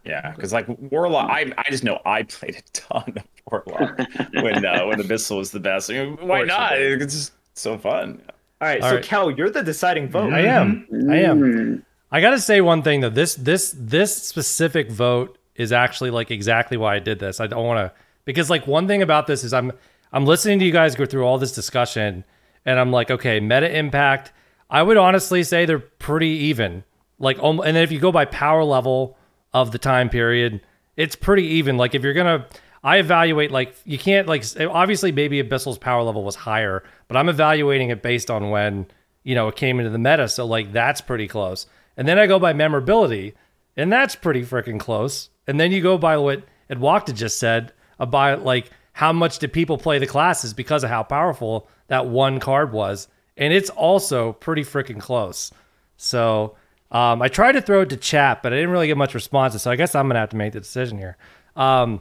Yeah, because like Warlock, I just know I played a ton of Warlock when Abyssal was the best. I mean, why not? It's just so fun. All right, Kel, you're the deciding vote. I am. I gotta say one thing though. This specific vote is actually like exactly why I did this. I don't want to, because like one thing about this is I'm listening to you guys go through all this discussion, and I'm like, okay, meta impact. I would honestly say they're pretty even. Like, and then if you go by power level of the time period, it's pretty even. Like if you're gonna, I evaluate like you can't like obviously maybe Abyssal's power level was higher, but I'm evaluating it based on when, you know, it came into the meta. So like that's pretty close. And then I go by memorability, and that's pretty freaking close. And then you go by what ADWCTA just said about like how much did people play the classes because of how powerful that one card was. And it's also pretty freaking close. So I tried to throw it to chat, but I didn't really get much responses. So I guess I'm going to have to make the decision here. I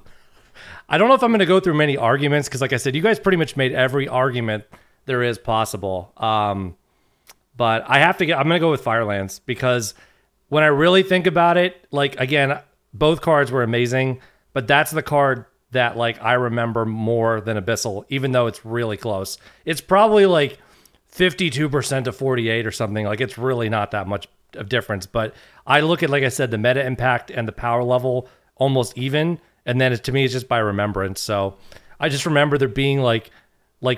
don't know if I'm going to go through many arguments because, like I said, you guys pretty much made every argument there is possible. But I'm going to go with Firelands because when I really think about it, like, again, both cards were amazing, but that's the card that, like, I remember more than Abyssal, even though it's really close. It's probably, like, 52% to 48 or something. Like, it's really not that much of difference. But I look at, like I said, the meta impact and the power level almost even, and then to me, it's just by remembrance. So I just remember there being, like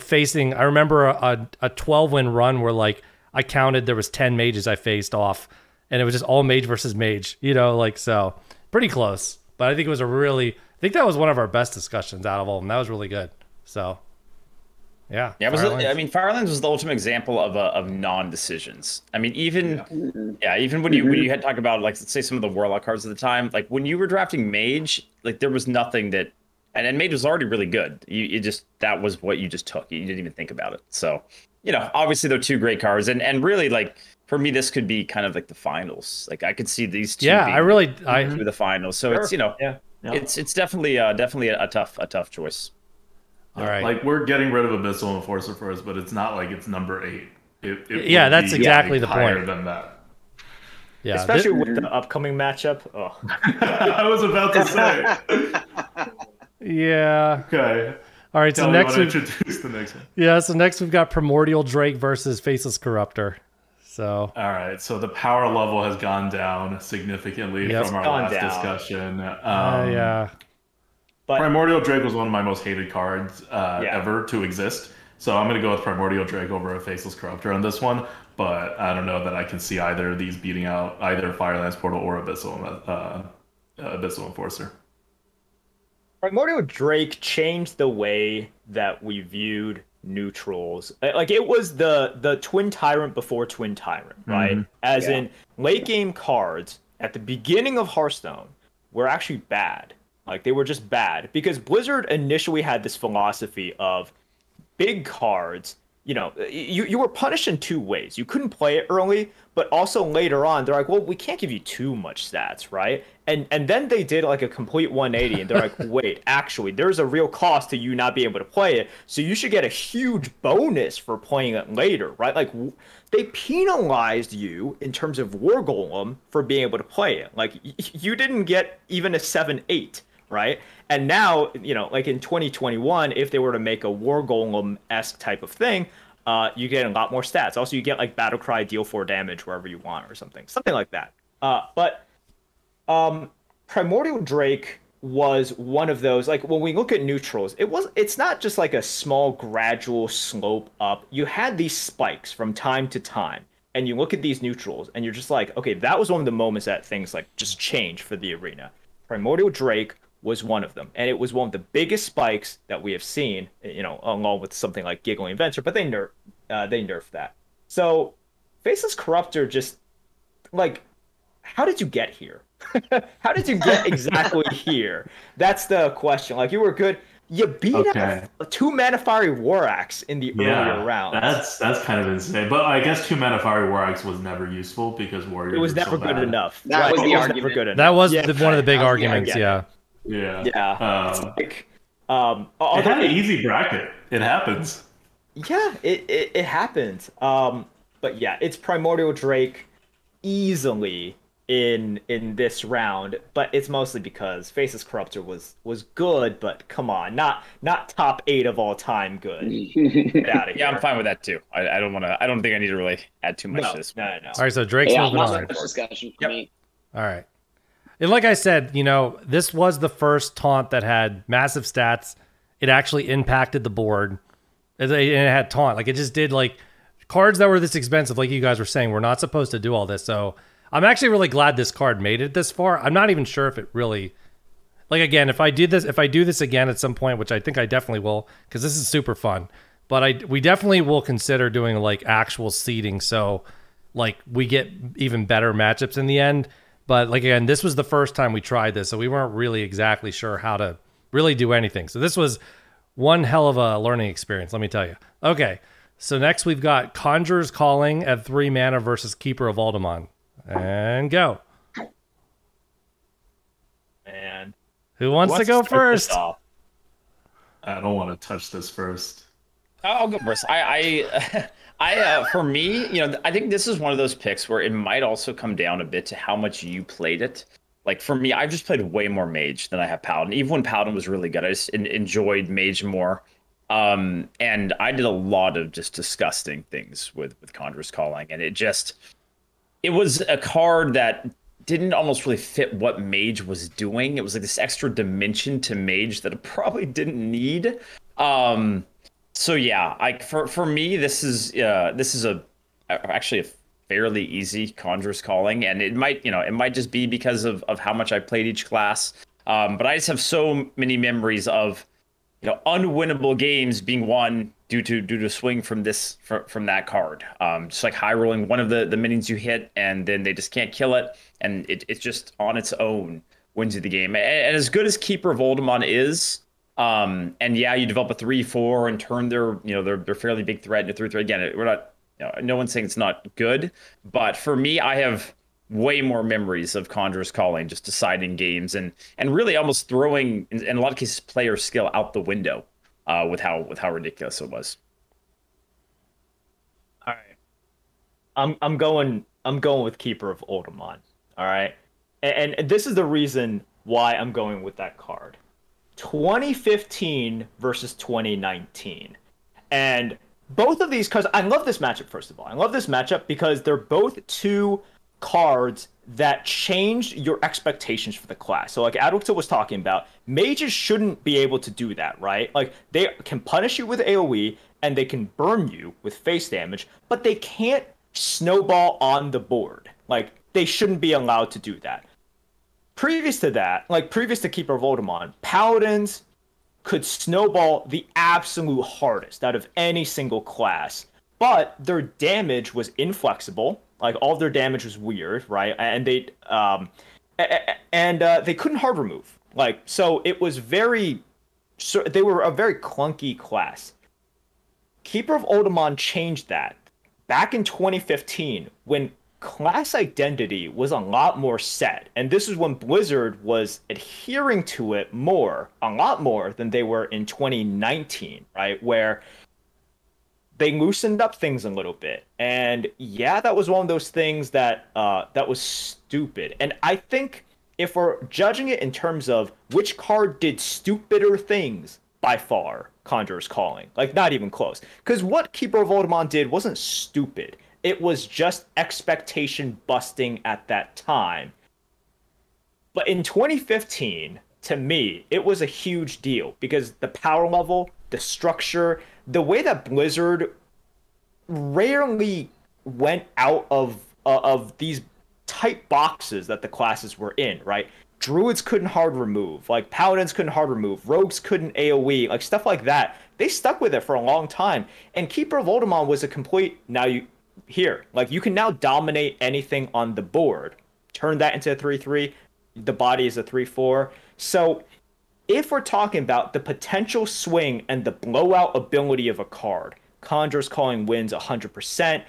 facing, I remember a 12-win run where, like, I counted there was 10 mages I faced off, and it was just all mage versus mage, you know, like, so pretty close. But I think it was I think that was one of our best discussions out of all of them. That was really good. So, yeah. Yeah, Firelands was the ultimate example of non-decisions. I mean, even when you had talked about, like, let's say some of the Warlock cards at the time, like when you were drafting mage, like there was nothing that, and mage was already really good. You just, that was what you just took. You didn't even think about it. So, you know, obviously they're two great cards, and really, like, for me, this could be kind of like the finals. Like I could see these two. Yeah, being through the finals. So it's, you know, it's definitely a tough choice. All right. Like we're getting rid of Abyssal Enforcer first, but it's not like it's number 8. Yeah, that's exactly the higher point. Than that. Yeah, especially with the upcoming matchup. Oh. I was about to say. Yeah. Okay. All right. So next, introduce the next one. Yeah. So next we've got Primordial Drake versus Faceless Corruptor. So. All right. So the power level has gone down significantly from our last discussion. Yeah. But Primordial Drake was one of my most hated cards ever to exist. So I'm going to go with Primordial Drake over a Faceless Corruptor on this one. But I don't know that I can see either of these beating out either Firelands Portal or Abyssal Enforcer. Primordial Drake changed the way that we viewed neutrals. Like, it was the Twin Tyrant before Twin Tyrant, right? As in, late game cards at the beginning of Hearthstone were actually bad. Like, they were just bad. Because Blizzard initially had this philosophy of big cards. You know, you were punished in two ways. You couldn't play it early, but also later on, they're like, well, we can't give you too much stats, right? And then they did like a complete 180, and they're like, wait, actually, there's a real cost to you not being able to play it, so you should get a huge bonus for playing it later, right? Like, they penalized you in terms of War Golem for being able to play it. Like, you didn't get even a 7-8. Right? And now, you know, like in 2021, if they were to make a War Golem-esque type of thing, you get a lot more stats. Also, you get like Battlecry, deal 4 damage wherever you want or something like that. But Primordial Drake was one of those, like, when we look at neutrals, it's not just like a small gradual slope up. You had these spikes from time to time, and you look at these neutrals and you're just like, okay, that was one of the moments that things like just changed for the arena. Primordial Drake was one of them, and it was one of the biggest spikes that we have seen, you know, along with something like Giggling Adventure, but they nerfed that. So Faceless Corruptor, just like, how did you get here? How did you get exactly here? That's the question. Like, you were good. You beat a 2-mana Fiery War Axe in the earlier rounds. That's kind of insane. But I guess 2-mana Fiery War Axe was never useful because Warriors. It was never good enough. That was the argument. That was one of the big arguments. Yeah. It's like, It had an easy bracket. It happens. Yeah, it happens. But yeah, it's Primordial Drake easily in this round, but it's mostly because Faceless Corruptor was good, but come on, not top 8 of all time good. Get out of here. Yeah, I'm fine with that too. I don't think I need to really add too much to this. No. All right, so Drake's moving on. Much discussion for me. All right. And like I said, this was the first taunt that had massive stats. It actually impacted the board. And it had taunt. Like, it just did, like, cards that were this expensive, like you guys were saying, we're not supposed to do all this. So I'm actually really glad this card made it this far. I'm not even sure if it really, like, again, if I do this again at some point, which I think I definitely will, because this is super fun. But we definitely will consider doing, like, actual seeding, so, like, we get even better matchups in the end. But, like, again, this was the first time we tried this, so we weren't really exactly sure how to really do anything. So this was one hell of a learning experience, let me tell you. Okay, so next we've got Conjurer's Calling at 3 mana versus Keeper of Aldemond. And go. Man. Who wants to go first? I don't want to touch this first. I'll go first. For me, I think this is one of those picks where it might also come down a bit to how much you played it. Like, for me, I've just played way more Mage than I have Paladin. Even when Paladin was really good, I just enjoyed Mage more. And I did a lot of just disgusting things with Conjurer's Calling, and it was a card that didn't almost really fit what Mage was doing. It was like this extra dimension to Mage that it probably didn't need. So yeah, for me, this is actually a fairly easy Conjurer's Calling, and it might just be because of how much I played each class. But I just have so many memories of unwinnable games being won due to swing from that card. Just like high rolling one of the minions you hit, and then they just can't kill it, and it's just on its own wins you the game. And as good as Keeper of Aldemond is, and yeah, you develop a 3/4 and turn their fairly big threat into 3/3. Again, we're not, no one's saying it's not good, but for me, I have way more memories of Conjurer's Calling, just deciding games and really almost throwing, in a lot of cases, player skill out the window with how ridiculous it was. All right, I'm going with Keeper of Aldemond. All right, and this is the reason why I'm going with that card. 2015 versus 2019. And both of these cards, I love this matchup, first of all. I love this matchup because they're both two cards that changed your expectations for the class. So like ADWCTA was talking about, mages shouldn't be able to do that, right? Like, they can punish you with AoE and they can burn you with face damage, but they can't snowball on the board. Like, they shouldn't be allowed to do that. Previous to that, like previous to Keeper of Aldemond, Paladins could snowball the absolute hardest out of any single class, but their damage was inflexible. Like, all of their damage was weird, right? And they couldn't hard remove. Like, so it was they were a very clunky class. Keeper of Aldemond changed that back in 2015 when class identity was a lot more set, and this is when Blizzard was adhering to it a lot more than they were in 2019, right? Where they loosened up things a little bit, and yeah, that was one of those things that was stupid. And I think if we're judging it in terms of which card did stupider things, by far, Conjurer's Calling, like, not even close. Because what Keeper of Aldemond did wasn't stupid. It was just expectation busting at that time. But in 2015, to me, it was a huge deal because the power level, the structure, the way that Blizzard rarely went out of these tight boxes that the classes were in, right? Druids couldn't hard remove, like Paladins couldn't hard remove, Rogues couldn't AoE, like stuff like that. They stuck with it for a long time. And Keeper of Aldemond was a complete, you can now dominate anything on the board. Turn that into a 3/3. The body is a 3/4. So if we're talking about the potential swing and the blowout ability of a card, Conjurer's Calling wins 100%.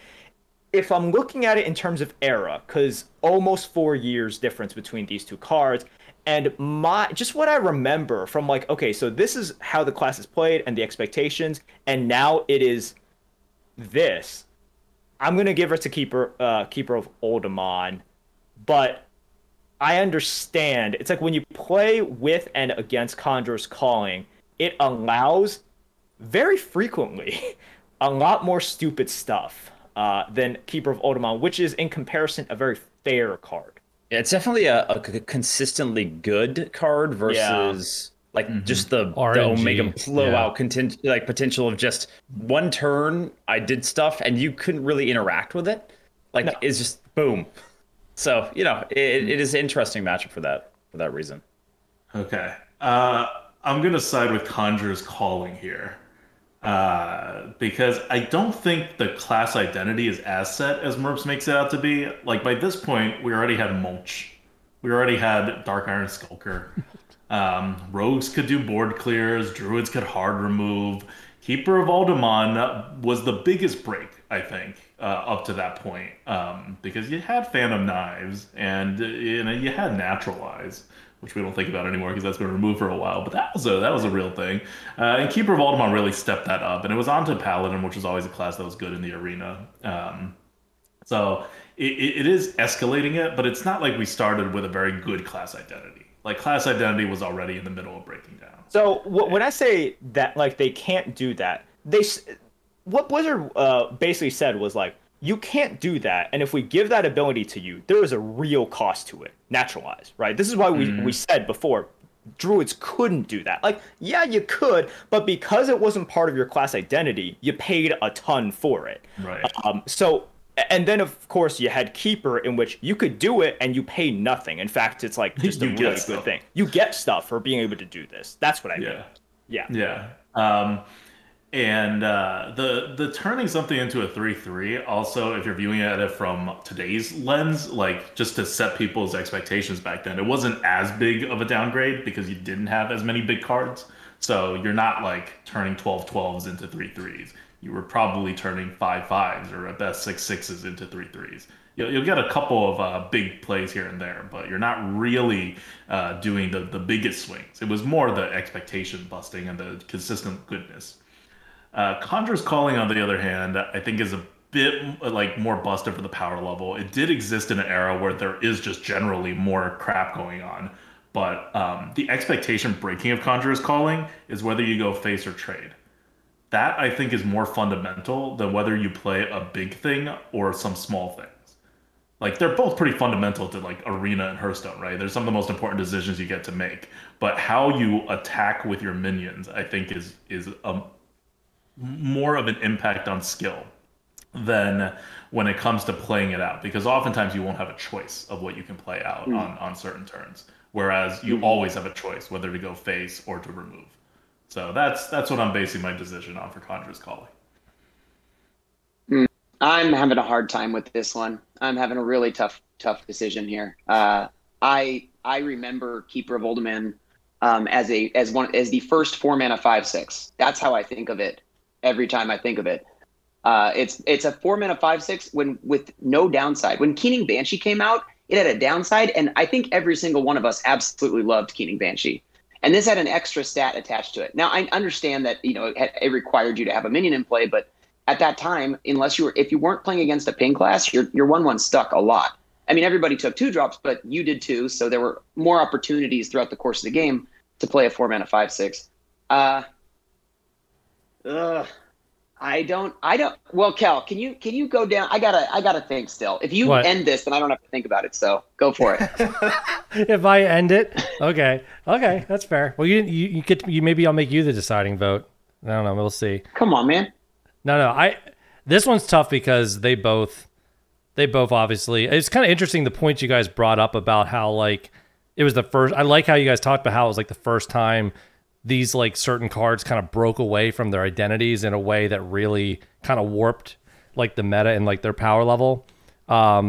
If I'm looking at it in terms of era, because almost 4 years difference between these two cards, And just what I remember from like, okay, so this is how the class is played and the expectations, and now it is this. I'm gonna give it to Keeper of Aldemond, but I understand. It's like when you play with and against Conjurer's Calling, it allows very frequently a lot more stupid stuff than Keeper of Aldemond, which is in comparison a very fair card. Yeah, it's definitely a consistently good card versus like just the Omega blowout potential of just one turn I did stuff and you couldn't really interact with it. Like it's just boom. So it is an interesting matchup for that reason. Okay, I'm gonna side with Conjurer's Calling here. Because I don't think the class identity is as set as Merps makes it out to be. Like, by this point, we already had Mulch. We already had Dark Iron Skulker. Rogues could do board clears. Druids could hard remove. Keeper of Aldemond was the biggest break, I think, up to that point. Because you had Phantom Knives, and you had Naturalize, which we don't think about anymore because that's been removed for a while. But that was a real thing. And Keeper of Aldemond really stepped that up. And it was onto Paladin, which was always a class that was good in the arena. So it is escalating it, but it's not like we started with a very good class identity. Like, class identity was already in the middle of breaking down. So when I say that, like, they can't do that, what Blizzard basically said was, like, you can't do that, and if we give that ability to you, there is a real cost to it. Naturalize, right? This is why we said before, Druids couldn't do that. Like, yeah, you could, but because it wasn't part of your class identity, you paid a ton for it. Right. And then, of course, you had Keeper, in which you could do it and you pay nothing. In fact, it's like just a really good thing. You get stuff for being able to do this. That's what I mean. Yeah. And the turning something into a 3/3, also, if you're viewing it from today's lens, like, just to set people's expectations back then, it wasn't as big of a downgrade because you didn't have as many big cards. So you're not, like, turning 12/12s into 3/3s. You were probably turning 5/5s or at best 6/6s into 3/3s. You'll get a couple of big plays here and there, but you're not really doing the biggest swings. It was more the expectation busting and the consistent goodness. Conjurer's Calling, on the other hand, I think is a bit like more busted for the power level. It did exist in an era where there is just generally more crap going on, but the expectation breaking of Conjurer's Calling is whether you go face or trade. That, I think, is more fundamental than whether you play a big thing or some small things. Like, they're both pretty fundamental to, like, Arena and Hearthstone, right? They're some of the most important decisions you get to make. But how you attack with your minions, I think, is more of an impact on skill than when it comes to playing it out. Because oftentimes you won't have a choice of what you can play out on certain turns. Whereas you always have a choice whether to go face or to remove. So that's what I'm basing my decision on for Conjurer's Calling. I'm having a hard time with this one. I'm having a really tough decision here. I remember Keeper of Aldemond as the first 4-mana 5/6. That's how I think of it every time I think of it. It's a 4-mana 5/6 with no downside. When Keening Banshee came out, it had a downside, and I think every single one of us absolutely loved Keening Banshee. And this had an extra stat attached to it. Now, I understand that it required you to have a minion in play, but at that time, if you weren't playing against a ping class, your 1/1 stuck a lot. I mean, everybody took 2-drops, but you did too, so there were more opportunities throughout the course of the game to play a 4-mana 5/6. I don't. Well, Kel, can you go down? I gotta think still. If you end this, then I don't have to think about it. So go for it. If I end it, okay, that's fair. Well, maybe I'll make you the deciding vote. I don't know. We'll see. Come on, man. No. This one's tough because they both obviously. It's kind of interesting the points you guys brought up about how, like, it was the first. I like how you guys talked about how it was like the first time these, like, certain cards kind of broke away from their identities in a way that really kind of warped, like, the meta and, like, their power level. I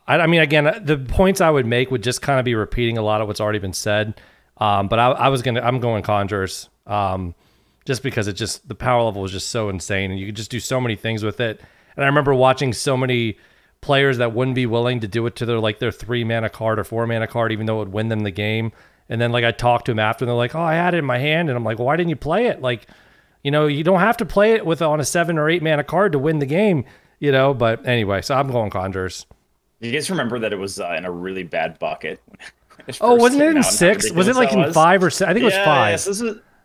mean, again, the points I would make would just kind of be repeating a lot of what's already been said. But I'm going Conjurers, just because the power level was just so insane, and you could just do so many things with it. And I remember watching so many players that wouldn't be willing to do it to their 3 mana card or 4 mana card, even though it would win them the game. And then like I talked to them after, and they're like, "Oh, I had it in my hand," and I'm like, well, "Why didn't you play it? Like, you know, you don't have to play it on a 7 or 8 mana card to win the game, you know." But anyway, so I'm going Conjurers. You guys remember that it was in a really bad bucket? Oh, wasn't it in 6? Was it like in 5 or 6? I think it was 5. Yes,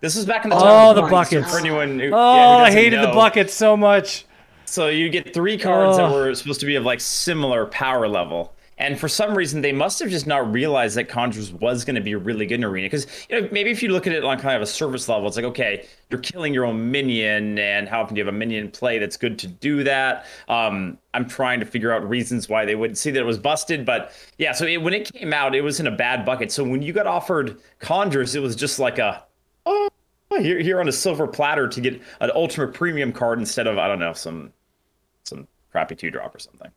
this is back in the time. Oh, the buckets. For anyone who, I hated the buckets so much. So you get 3 cards that were supposed to be of like similar power level. And for some reason, they must have just not realized that Conjurers was going to be really good in Arena. Because, you know, maybe if you look at it on kind of a surface level, it's like, okay, you're killing your own minion, and how often do you have a minion in play that's good to do that? I'm trying to figure out reasons why they wouldn't see that it was busted. But yeah, so when it came out, it was in a bad bucket. So when you got offered Conjurers, it was just like here on a silver platter to get an ultimate premium card instead of, I don't know, some crappy 2-drop or something.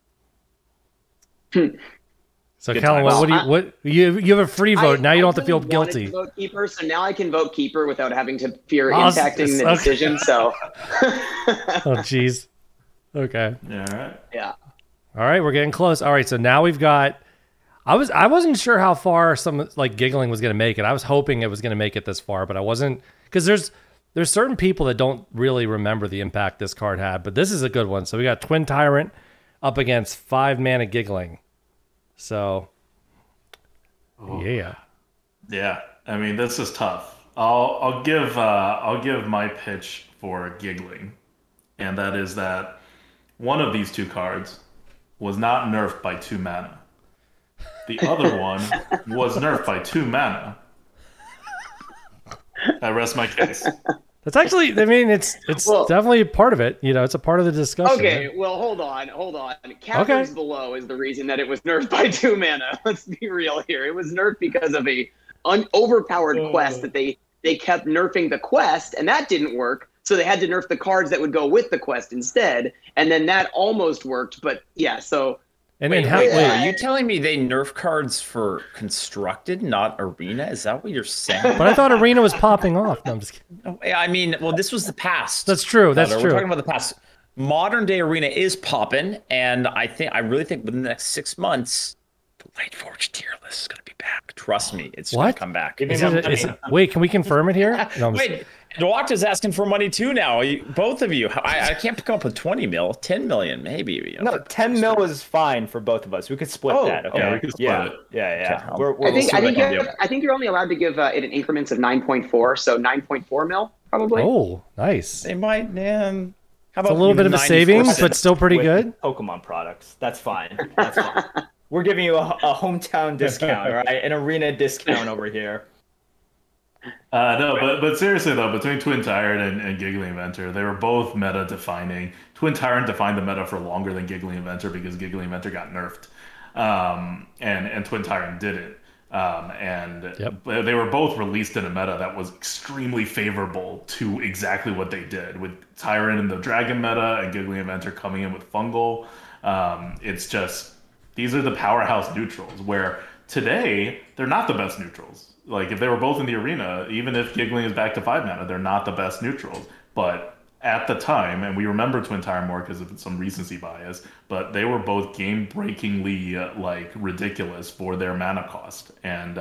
So, Callum, what you have a free vote. Now you don't have to feel guilty. To vote Keeper, so now I can vote Keeper without having to fear impacting the decision. So, oh, jeez. Okay. Yeah. All right, we're getting close. All right, so now we've got. I wasn't sure how far some like giggling was going to make it. I was hoping it was going to make it this far, but I wasn't, because there's certain people that don't really remember the impact this card had. But this is a good one. So we got Twin Tyrant up against 5 mana giggling. So, yeah. I mean, this is tough. I'll give my pitch for giggling, and that is that one of these 2 cards was not nerfed by 2 mana. The other one was nerfed by 2 mana. I rest my case. That's actually, I mean, it's definitely a part of it. You know, it's a part of the discussion. Okay, well, hold on. Caverns Below is the reason that it was nerfed by 2 mana. Let's be real here. It was nerfed because of a overpowered quest that they kept nerfing the quest, and that didn't work. So they had to nerf the cards that would go with the quest instead, and then that almost worked. But yeah, so. And wait, are you telling me they nerf cards for Constructed, not Arena? Is that what you're saying? But I thought Arena was popping off. No, I'm just kidding. I mean, well, this was the past. That's true. That's true. We're talking about the past. Modern day Arena is popping, and I really think within the next 6 months, the Lightforged tier list is going to be back. Trust me, it's going to come back. Wait, can we confirm it here? No, wait. Dwakta's asking for money too now. Both of you. I can't come up with 20 mil, 10 million maybe. You know, no, 10 mil is fine for both of us. We could split that. Okay. Yeah, we could split it. Yeah. Okay. I think you're only allowed to give it in increments of 9.4, so 9.4 mil probably. Oh, nice. They might. How about it's a little bit of a savings, but still pretty good. Pokemon products. That's fine. We're giving you a hometown discount, all right? An Arena discount over here. No, but seriously though, between Twin Tyrant and Giggling Inventor, they were both meta defining. Twin Tyrant defined the meta for longer than Giggling Inventor because Giggling Inventor got nerfed, and Twin Tyrant did it. They were both released in a meta that was extremely favorable to exactly what they did, with Tyrant in the Dragon meta and Giggling Inventor coming in with Fungal. It's just, these are the powerhouse neutrals, where today they're not the best neutrals. Like, if they were both in the Arena, even if Giggling is back to 5 mana, they're not the best neutrals. But at the time, and we remember Twin Tyrant more because of some recency bias, but they were both game-breakingly ridiculous for their mana cost. And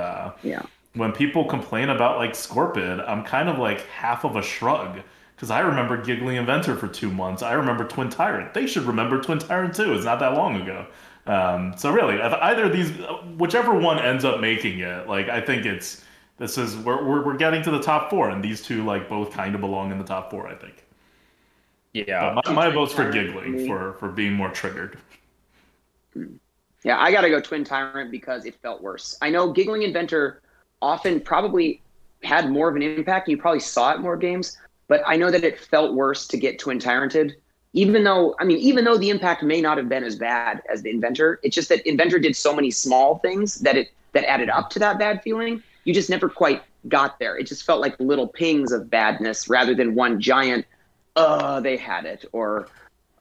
when people complain about like Scorpid, I'm kind of like half of a shrug, because I remember Giggling Inventor for 2 months. I remember Twin Tyrant. They should remember Twin Tyrant too. It's not that long ago. So really, if either of these, whichever one ends up making it, like, I think we're getting to the top 4, and these two like both kind of belong in the top 4, I think. Yeah, my vote's for Giggling for being more triggered. Yeah, I gotta go Twin Tyrant because it felt worse. I know Giggling Inventor often probably had more of an impact. You probably saw it more games, but I know that it felt worse to get Twin Tyranted. Even though the impact may not have been as bad as the Inventor, it's just that Inventor did so many small things that added up to that bad feeling. You just never quite got there. It just felt like little pings of badness rather than one giant, they had it, or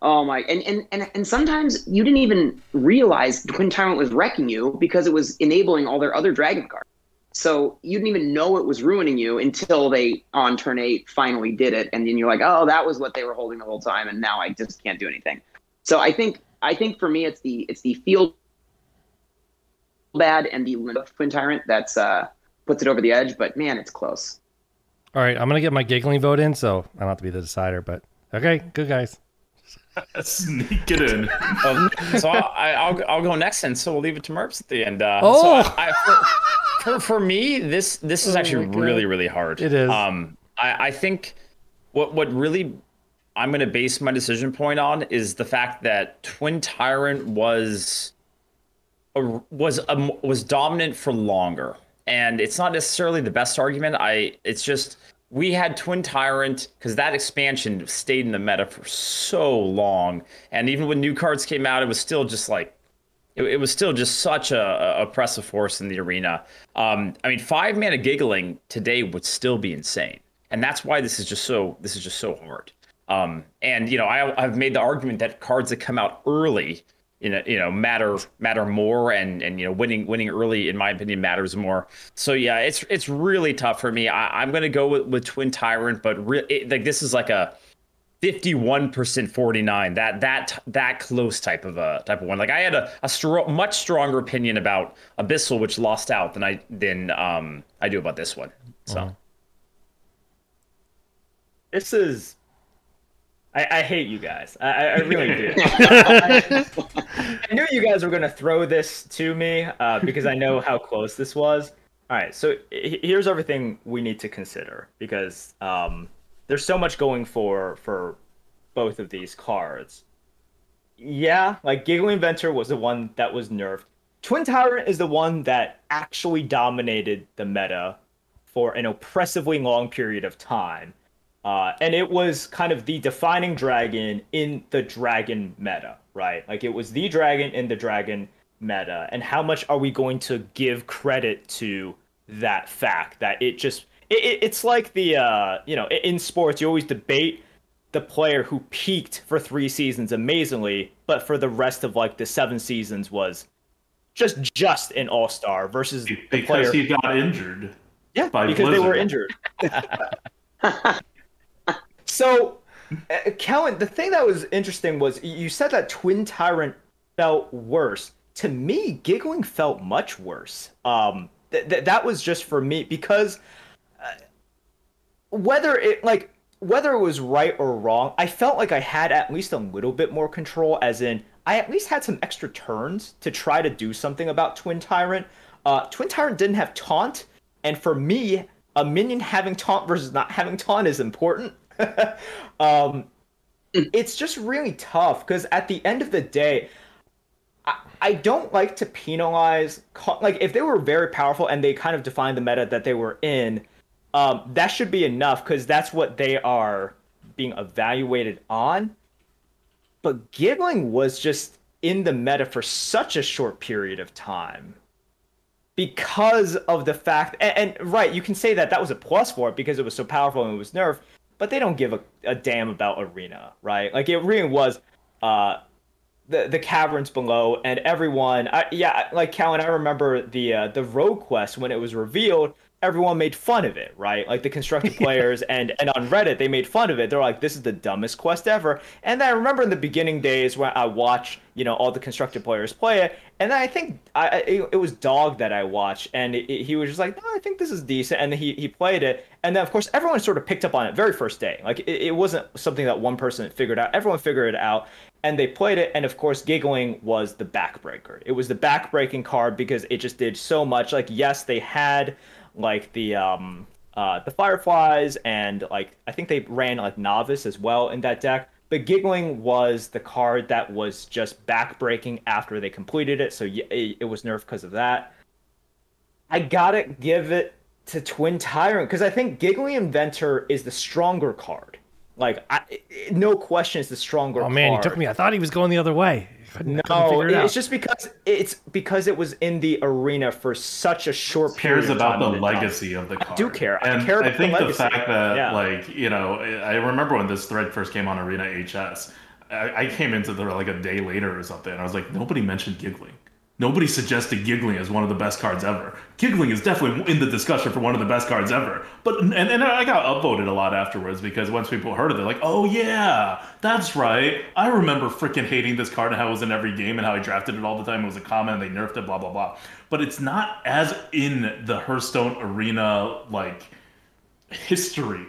oh my, and sometimes you didn't even realize Twin Tyrant was wrecking you because it was enabling all their other dragon cards. So you didn't even know it was ruining you until they, on turn 8, finally did it. And then you're like, oh, that was what they were holding the whole time, and now I just can't do anything. So I think I think for me, it's the feel bad and the Twin Tyrant that's puts it over the edge. But man, it's close. All right, I'm gonna get my giggling vote in, so I don't have to be the decider. But okay, good guys. Sneak it in. So I'll go next, and so we'll leave it to Merps at the end. For me, this is actually really hard. It is. I think what really I'm going to base my decision point on is the fact that Twin Tyrant was dominant for longer, and it's not necessarily the best argument. It's just we had Twin Tyrant because that expansion stayed in the meta for so long, and even when new cards came out, it was still just like it was still just such a oppressive force in the arena. I mean, 5-mana giggling today would still be insane, and that's why this is just so hard. And I've made the argument that cards that come out early, matter more, and winning early, in my opinion, matters more. So yeah, it's really tough for me. I'm gonna go with Twin Tyrant, but this is like a 51% 49, that close type of one. Like I had a much stronger opinion about Abyssal, which lost out, than I do about this one. So this is. I hate you guys. I really do. I knew you guys were going to throw this to me because I know how close this was. All right, so here's everything we need to consider because there's so much going for both of these cards. Yeah, like Giggling Inventor was the one that was nerfed. Twin Tyrant is the one that actually dominated the meta for an oppressively long period of time. And it was kind of the defining dragon in the dragon meta, right? Like it was the dragon in the dragon meta. And how much are we going to give credit to that fact that it's like the, in sports, you always debate the player who peaked for 3 seasons amazingly, but for the rest of like the 7 seasons was just an all-star versus the player he got injured. Yeah, because Blizzard. They were injured. So, Kellen, the thing that was interesting was you said that Twin Tyrant felt worse. To me, Giggling felt much worse. That was just for me because whether it was right or wrong, I felt like I had at least a little bit more control, as in I at least had some extra turns to try to do something about Twin Tyrant. Twin Tyrant didn't have taunt, and for me, a minion having taunt versus not having taunt is important. It's just really tough because at the end of the day, I don't like to penalize, like if they were very powerful and they kind of defined the meta that they were in, that should be enough because that's what they are being evaluated on. But Giggling was just in the meta for such a short period of time because of the fact, and right, you can say that was a plus for it because it was so powerful and it was nerfed. But they don't give a damn about Arena, right? Like, it really was the caverns below, and everyone... like, Callan, I remember the Rogue Quest, when it was revealed, everyone made fun of it, right? Like, the constructed players, and on Reddit, they made fun of it. They're like, this is the dumbest quest ever. And then I remember in the beginning days when I watched, all the constructed players play it, and then I think it was Dog that I watched, and he was just like, no, I think this is decent, and then he played it, and then, of course, everyone sort of picked up on it very first day. Like, it wasn't something that one person figured out. Everyone figured it out, and they played it, and, of course, Giggling was the backbreaker. It was the backbreaking card because it just did so much. Like, yes, they had... like the Fireflies, and like I think they ran like Novice as well in that deck. But Giggling was the card that was just backbreaking after they completed it, so it was nerfed because of that. I gotta give it to Twin Tyrant because I think Giggling Inventor is the stronger card. Like, no question, is the stronger card. Oh man, he took me. I thought he was going the other way. It's just because it was in the arena for such a short period. Cares about the legacy of the card. I do care. And I care about I think the fact that, yeah. I remember when this thread first came on Arena HS, I came into there like a day later or something, and I was like, nobody mentioned Giggling. Nobody suggested Giggling as one of the best cards ever. Giggling is definitely in the discussion for one of the best cards ever. But and I got upvoted a lot afterwards because once people heard it, they're like, "Oh yeah, that's right. I remember freaking hating this card and how it was in every game and how I drafted it all the time. It was a common and they nerfed it, blah blah blah." But it's not as in the Hearthstone Arena like history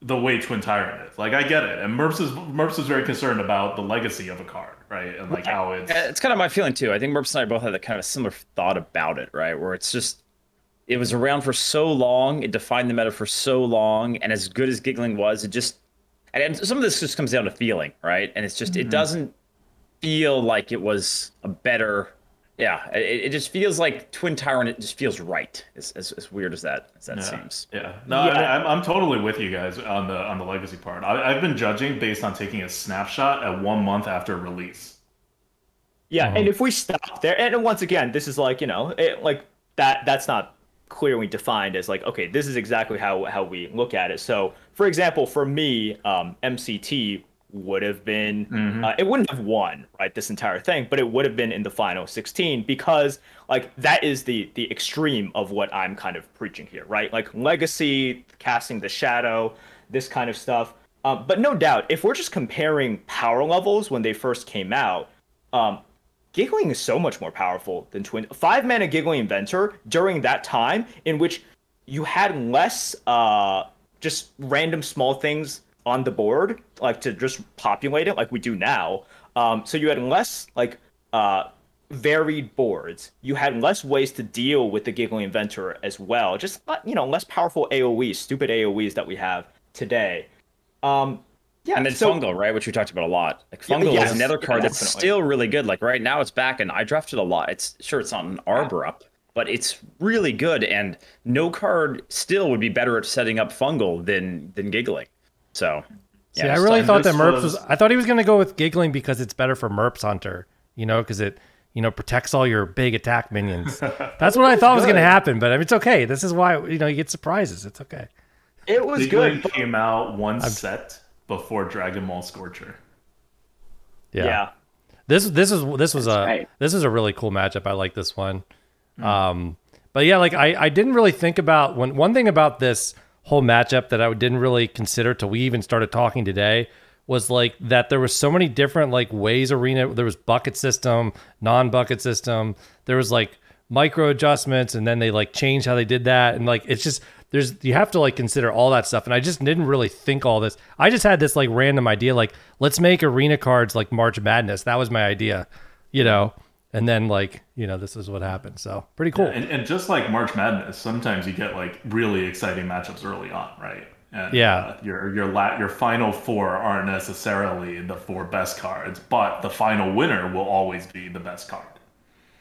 the way Twin Tyrant is. Like, I get it, and Merps is very concerned about the legacy of a card, right? And like how it's kind of my feeling too. I think Merps and I both had that kind of similar thought about it, right? Where it's just, it was around for so long, it defined the meta for so long, and as good as Giggling was, it just, and some of this just comes down to feeling, right? And it's just, it doesn't feel like it was a better. Yeah, it just feels like Twin Tyrant. It just feels right. As weird as that seems. Yeah. No, I'm totally with you guys on the legacy part. I've been judging based on taking a snapshot at 1 month after release. Yeah, and if we stop there, and once again, this is like, like that's not clearly defined as like, okay, this is exactly how we look at it. So, for example, for me, MCT would have been it wouldn't have won, right, this entire thing, but it would have been in the final 16 because like that is the extreme of what I'm kind of preaching here, right? Like legacy, casting the shadow, this kind of stuff. But no doubt, if we're just comparing power levels when they first came out, Giggling is so much more powerful than Twin. 5-mana Giggling Inventor during that time in which you had less just random small things on the board, like to just populate it like we do now. So you had less like varied boards. You had less ways to deal with the Giggling Inventor as well. Just less powerful AoEs, stupid AoEs that we have today. Yeah, and then Fungal, right, which we talked about a lot. Like Fungal is another card that's still really good. Like right now, it's back, and I drafted a lot. It's not an Arbor up, but it's really good. And no card still would be better at setting up Fungal than Giggling. So, yeah. See, I really thought that Merps was. I thought he was going to go with Giggling because it's better for Merps Hunter. Because it protects all your big attack minions. That's what I thought was going to happen. But I mean, it's okay. This is why you get surprises. It's okay. It was Giggling came out one set before Dragon Maul Scorcher. Yeah. This was a really cool matchup. I like this one. But yeah, like I didn't really think about one thing about this whole matchup that I didn't really consider till we even started talking today was like that there was so many different like ways Arena. There was bucket system, non-bucket system. There was like micro adjustments, and then they like changed how they did that, and like it's just you have to like consider all that stuff. And I just didn't really think all this. I just had this like random idea, like let's make Arena cards like March Madness. That was my idea, And then this is what happened. So pretty cool. Yeah, and just like March Madness, sometimes you get like really exciting matchups early on, right? And, your final four aren't necessarily the 4 best cards, but the final winner will always be the best card.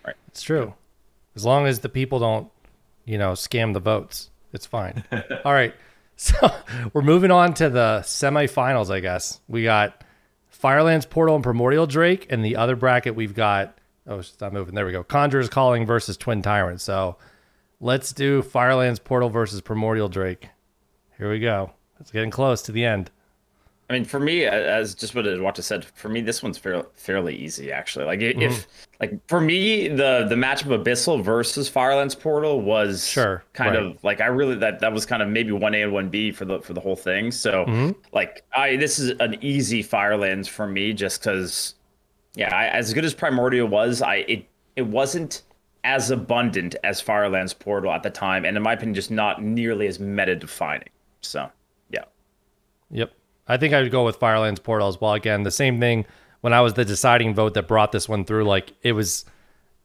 Right. It's true. As long as the people don't, scam the votes, it's fine. All right. So we're moving on to the semifinals, I guess. We got Firelands Portal and Primordial Drake, and the other bracket we've got. Oh, it's not moving. There we go. Conjurer's Calling versus Twin Tyrant. So let's do Firelands Portal versus Primordial Drake. Here we go. It's getting close to the end. I mean, for me, as just what Watcha said, for me, this one's fairly easy, actually. Like, if for me, the matchup of Abyssal versus Firelands Portal was kind of like I really that was kind of maybe 1A and 1B for the whole thing. So this is an easy Firelands for me, just because. Yeah, as good as Primordial was, it wasn't as abundant as Firelands Portal at the time, and in my opinion, just not nearly as meta-defining. So, yeah. Yep. I think I would go with Firelands Portal as well. Again, the same thing when I was the deciding vote that brought this one through. Like it was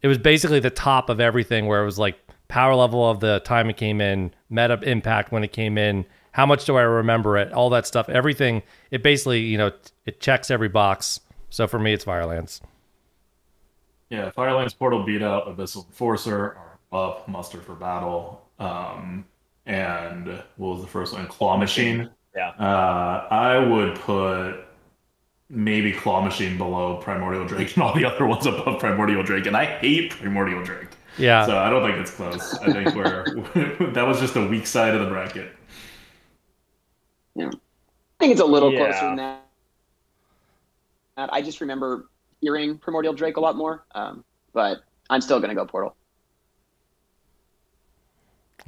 basically the top of everything, where it was like power level of the time it came in, meta impact when it came in, how much do I remember it, all that stuff, everything. It basically, it checks every box. So for me, it's Firelands. Yeah, Firelands Portal beat out Abyssal Enforcer, or Buff, Muster for Battle, and what was the first one? Claw Machine. Yeah. I would put maybe Claw Machine below Primordial Drake and all the other ones above Primordial Drake, and I hate Primordial Drake. Yeah. So I don't think it's close. I think that was just a weak side of the bracket. Yeah. I think it's a little closer than that. I just remember hearing Primordial Drake a lot more, but I'm still gonna go Portal.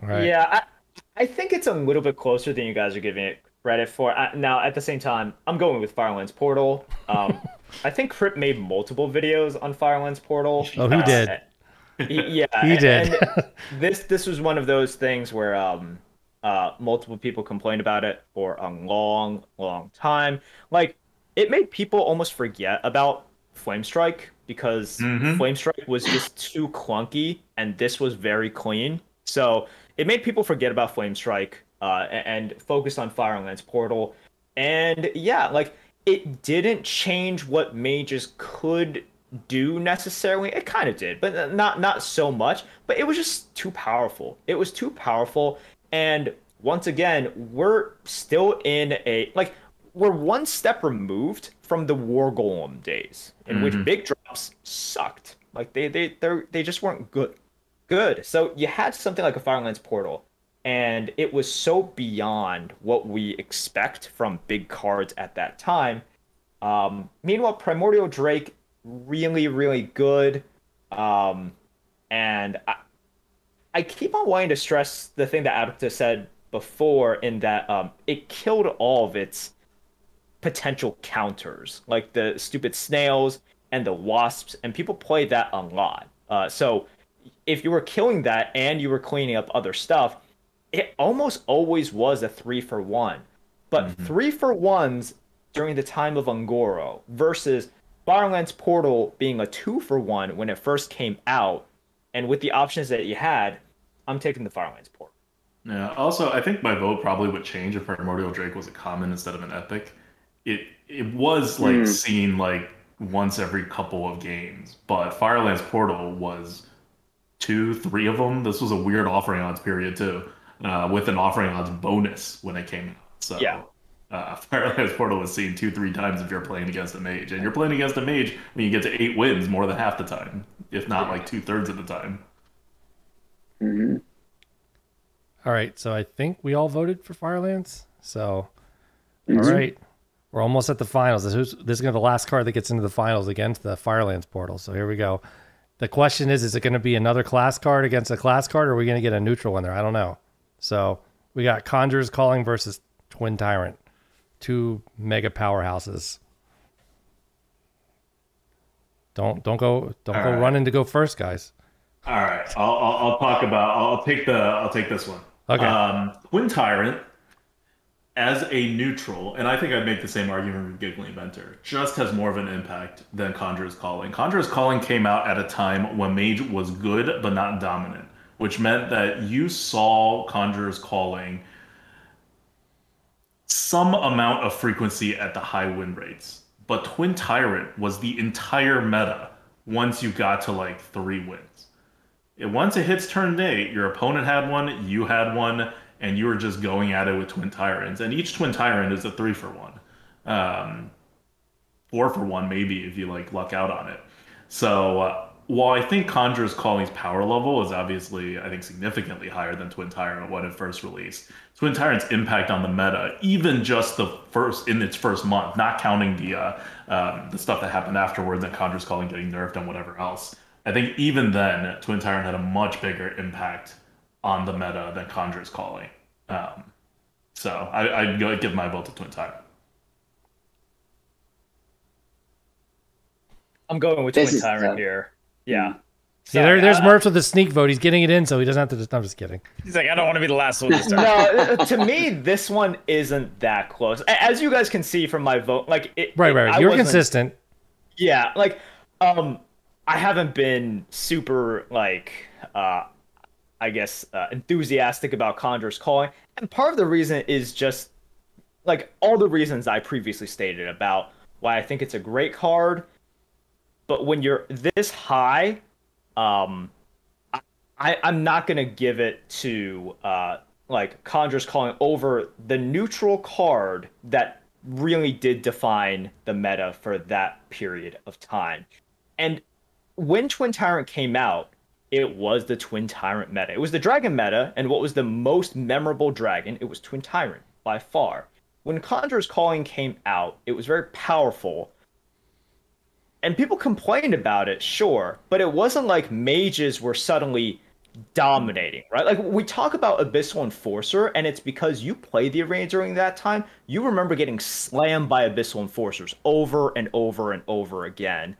Right. Yeah, I think it's a little bit closer than you guys are giving it credit for. Now, at the same time, I'm going with Firelands Portal. I think Crip made multiple videos on Firelands Portal. Oh, he did. Yeah, He did. And this was one of those things where multiple people complained about it for a long, long time. Like, it made people almost forget about Flame Strike because Flame Strike was just too clunky, and this was very clean. So it made people forget about Flame Strike and focus on Firelands Portal. And yeah, like, it didn't change what mages could do necessarily. It kind of did, but not so much. But it was just too powerful. It was too powerful. And once again, we're still in we're one step removed from the War Golem days, in which big drops sucked. Like they just weren't good. So you had something like a Firelands Portal, and it was so beyond what we expect from big cards at that time. Meanwhile, Primordial Drake, really, really good. And I keep on wanting to stress the thing that ADWCTA said before, in that it killed all of its potential counters, like the stupid snails and the wasps, and people play that a lot. So if you were killing that and you were cleaning up other stuff, it almost always was a 3-for-1. But 3-for-1s during the time of Ungoro versus Firelands Portal being a 2-for-1 when it first came out, and with the options that you had, I'm taking the Firelands Portal. Yeah. Also, I think my vote probably would change if Primordial Drake was a common instead of an epic. It was like seen like once every couple of games, but Firelands Portal was 2-3 of them. This was a weird offering odds period too, with an offering odds bonus when it came out. So yeah. Firelands Portal was seen 2-3 times if you're playing against a mage, and you're playing against a mage when you get to 8 wins more than half the time, if not like 2/3 of the time. All right, so I think we all voted for Firelands. So, all right, we're almost at the finals. This is going to be the last card that gets into the finals against the Firelands Portal. So here we go. The question is it going to be another class card against a class card, or are we going to get a neutral in there? I don't know. So we got Conjurer's Calling versus Twin Tyrant, 2 mega powerhouses. Don't go running to go first, guys. All right, I'll take this one. Okay. Twin Tyrant as a neutral, and I think I'd make the same argument with Giggling Inventor, just has more of an impact than Conjurer's Calling. Conjurer's Calling came out at a time when Mage was good but not dominant, which meant that you saw Conjurer's Calling some amount of frequency at the high win rates. But Twin Tyrant was the entire meta once you got to like 3 wins. Once it hits turn 8, your opponent had one, you had one, and you were just going at it with Twin Tyrants. And each Twin Tyrant is a 3-for-1. 4-for-1 maybe if you like luck out on it. So while I think Conjurer's Calling's power level is obviously, I think, significantly higher than Twin Tyrant when it first released, Twin Tyrant's impact on the meta, even just in its first month, not counting the stuff that happened afterwards and Conjurer's Calling getting nerfed and whatever else, I think even then, Twin Tyrant had a much bigger impact on the meta than Conjurer's Calling. So I'd give my vote to Twin Tyrant. I'm going with Twin Tyrant here. Yeah. Yeah, there's Merps with a sneak vote. He's getting it in, so he doesn't have to. I'm just kidding. He's like, I don't want to be the last one to start. No, to me, this one isn't that close. As you guys can see from my vote, like right. You're consistent. Yeah, like I haven't been super enthusiastic about Conjurer's Calling, and part of the reason is just like all the reasons I previously stated about why I think it's a great card. But when you're this high, I'm not gonna give it to Conjurer's Calling over the neutral card that really did define the meta for that period of time. And when Twin Tyrant came out, it was the Twin Tyrant meta. It was the dragon meta, and what was the most memorable dragon? It was Twin Tyrant, by far. When Conjurer's Calling came out, it was very powerful, and people complained about it, sure, but it wasn't like mages were suddenly dominating, right? Like we talk about Abyssal Enforcer, and it's because you played the arena during that time. You remember getting slammed by Abyssal Enforcers over and over and over again,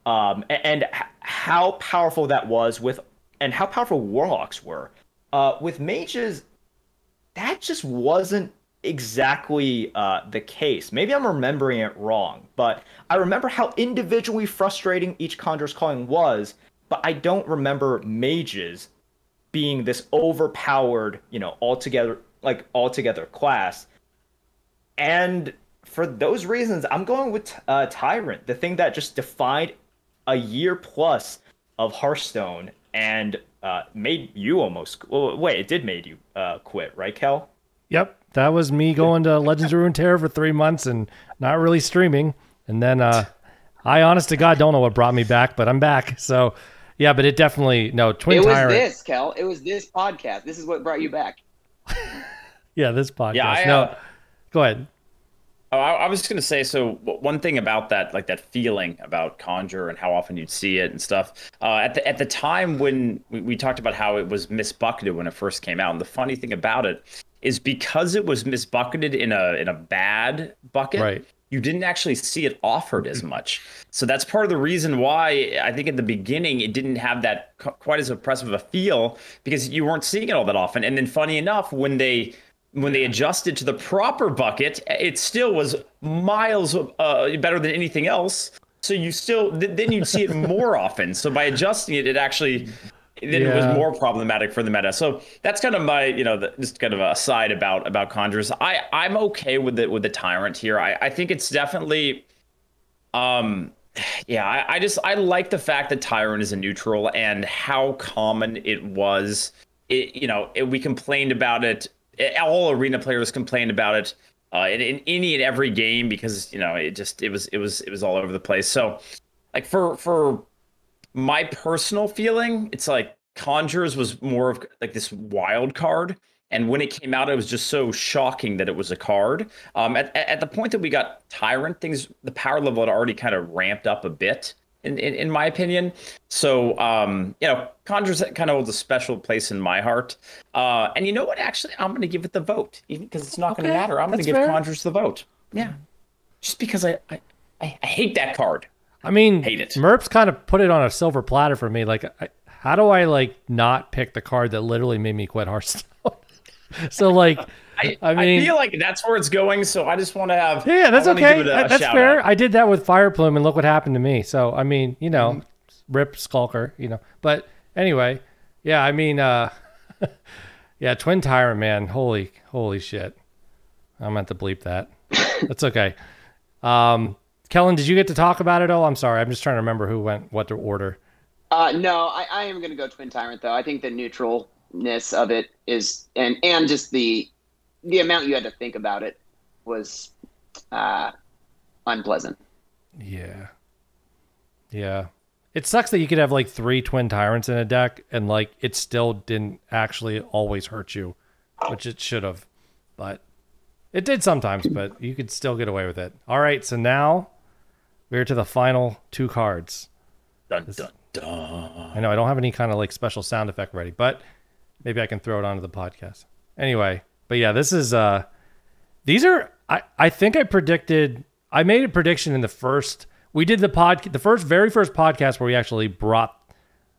and how powerful that was and how powerful warlocks were. With mages, that just wasn't exactly the case. Maybe I'm remembering it wrong, but I remember how individually frustrating each Conjurer's Calling was, but I don't remember mages being this overpowered, altogether class. And for those reasons, I'm going with Tyrant, the thing that just defined a year plus of Hearthstone and made you almost. Well, wait, it did made you quit, right, Kel? Yep, that was me going to Legends of Runeterra for 3 months and not really streaming. And then I, honest to God, don't know what brought me back, but I'm back. So, yeah, but it definitely Twin Tyrant. It was this, Kel. It was this podcast. This is what brought you back. Yeah, this podcast. Yeah, go ahead. Oh, I was just gonna say, so one thing about that, like that feeling about Conjure and how often you'd see it and stuff. At the time when we talked about how it was misbucketed when it first came out, and the funny thing about it is because it was misbucketed in a bad bucket, right, you didn't actually see it offered as much. So that's part of the reason why I think at the beginning it didn't have that quite as impressive a feel, because you weren't seeing it all that often. And then funny enough, when they adjusted to the proper bucket, it still was miles better than anything else. So then you'd see it more often. So by adjusting it, it was more problematic for the meta. So that's kind of my, just kind of a side about Conjurers. I'm okay with the Tyrant here. I think it's definitely, I like the fact that Tyrant is a neutral and how common it was. We complained about it. All arena players complained about it in any and every game because it was all over the place. So like for my personal feeling, it's like Conjurers was more of like this wild card, and when it came out, it was just so shocking that it was a card. At the point that we got Tyrant, the power level had already kind of ramped up a bit. In my opinion. So, Conjurers kind of holds a special place in my heart. And you know what? Actually, I'm going to give it the vote, even because it's not going to matter. I'm going to give Conjurers the vote. Yeah. Just because I hate that card. I mean, hate it. Merps kind of put it on a silver platter for me. Like, how do I not pick the card that literally made me quit Hearthstone? So like, I mean, I feel like that's where it's going. So I just want to have. Yeah, that's okay. That's fair. Out. I did that with Fire Plume, and look what happened to me. So I mean, rip Skulker, But anyway, yeah. I mean, yeah, Twin Tyrant, man. Holy shit. I meant to bleep that. That's okay. Kellen, did you get to talk about it all? I'm sorry. I'm just trying to remember who went what to order. No, I am going to go Twin Tyrant though. I think the neutralness of it is, and just the amount you had to think about it was unpleasant. Yeah. It sucks that you could have like 3 Twin Tyrants in a deck and like it still didn't actually always hurt you, which it should have, but it did sometimes, but you could still get away with it. All right, so now we're to the final 2 cards. Dun, dun, dun. I know I don't have any kind of like special sound effect ready, but maybe I can throw it onto the podcast. Anyway, but yeah, this is these are I think I made a prediction in the first, we did the very first podcast where we actually brought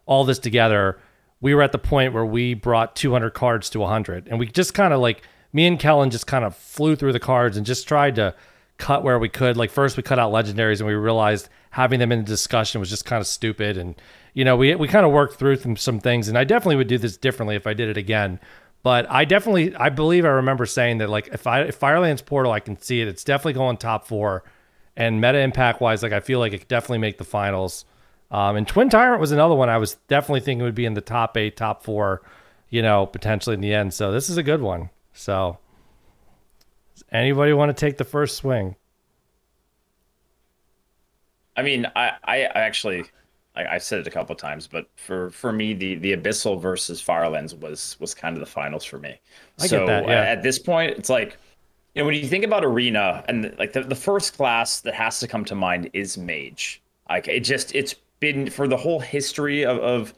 all this together. We were at the point where we brought 200 cards to 100, and we just kind of like, me and Kellen just kind of flew through the cards and just tried to cut where we could. Like first we cut out legendaries, and we realized having them in the discussion was just kind of stupid. And we kind of worked through some things, and I definitely would do this differently if I did it again. But I believe I remember saying that like if Firelands Portal, I can see it. It's definitely going top 4, and meta impact wise, like I feel like it could definitely make the finals. And Twin Tyrant was another one I was definitely thinking would be in the top 8, top 4, potentially in the end. So this is a good one. So does anybody want to take the first swing? I mean, I actually, I've said it a couple of times, but for me, the Abyssal versus Firelands was kind of the finals for me. I get that, yeah. At this point, it's like, when you think about Arena, and like the first class that has to come to mind is Mage. Like it's been for the whole history of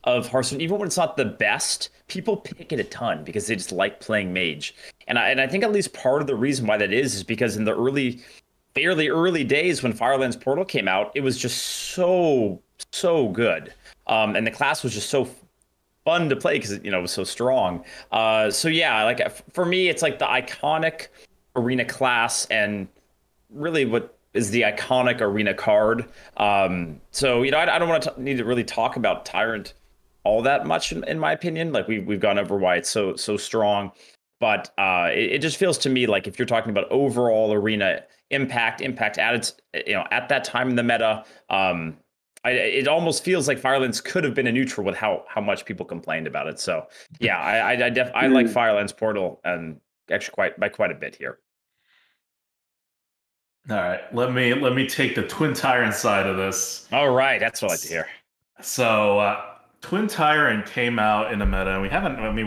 Hearthstone, even when it's not the best, people pick it a ton because they just like playing mage. And I think at least part of the reason why that is because in the fairly early days when Firelands Portal came out, it was just so good. And the class was just so fun to play because it was so strong. So yeah, like for me, it's like the iconic arena class and really what is the iconic arena card. So I don't want to need to really talk about Tyrant all that much in my opinion. Like we've gone over why it's so strong, but it just feels to me like if you're talking about overall arena impact added at that time in the meta, it almost feels like Firelands could have been a neutral with how much people complained about it. So yeah, I like Firelands Portal and actually quite a bit here. All right, let me take the Twin Tyrant side of this. All right, that's what I like to hear. So Twin Tyrant came out in a meta, and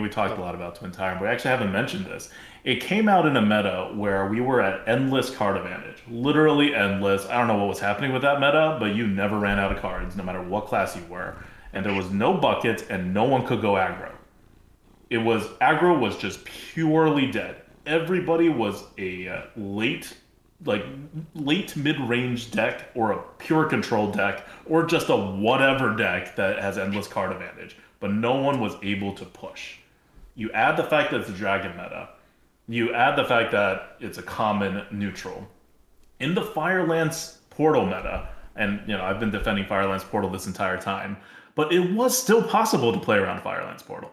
we talked a lot about Twin Tyrant, but we actually haven't mentioned this. It came out in a meta where we were at endless card advantage, literally endless. I don't know what was happening with that meta, but you never ran out of cards, no matter what class you were, and there was no buckets, and no one could go aggro. Aggro was just purely dead. Everybody was a late mid-range deck or a pure control deck or just a whatever deck that has endless card advantage, but no one was able to push. You add the fact that it's a dragon meta, you add the fact that it's a common neutral. In the Firelands Portal meta, and I've been defending Firelands Portal this entire time, but it was still possible to play around Firelands Portal.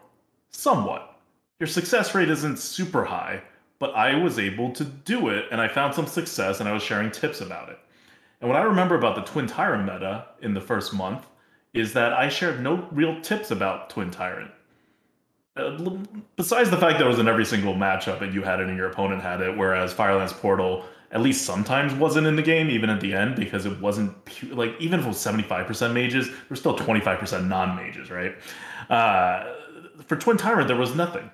Somewhat. Your success rate isn't super high, but I was able to do it, and I found some success, and I was sharing tips about it. And what I remember about the Twin Tyrant meta in the first month is that I shared no real tips about Twin Tyrant. Besides the fact that it was in every single matchup and you had it and your opponent had it, whereas Firelands Portal at least sometimes wasn't in the game, even at the end, because it wasn't even if it was 75% mages, there's still 25% non-mages, right? For Twin Tyrant, there was nothing.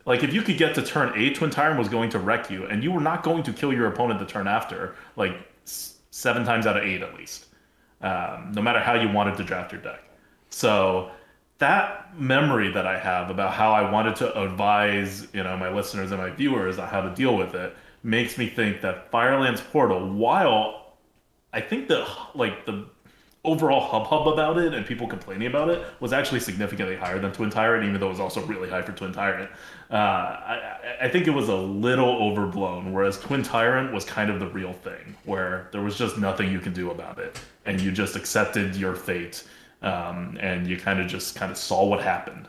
Like, if you could get to turn 8, Twin Tyrant was going to wreck you, and you were not going to kill your opponent the turn after, 7 times out of 8 at least, no matter how you wanted to draft your deck. So that memory that I have about how I wanted to advise, my listeners and my viewers on how to deal with it makes me think that Firelands Portal, while I think the overall hubbub about it and people complaining about it was actually significantly higher than Twin Tyrant, even though it was also really high for Twin Tyrant. I think it was a little overblown, whereas Twin Tyrant was kind of the real thing, where there was just nothing you could do about it, and you just accepted your fate, and you kind of saw what happened.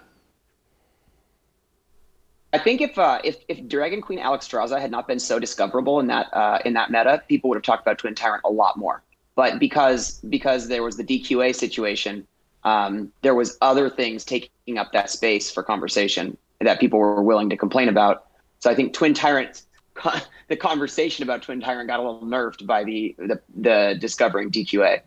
I think if Dragon Queen Alexstrasza had not been so discoverable in that meta, people would have talked about Twin Tyrant a lot more. But because there was the DQA situation, there was other things taking up that space for conversation that people were willing to complain about. So I think Twin Tyrant, the conversation about Twin Tyrant got a little nerfed by the discovering DQA.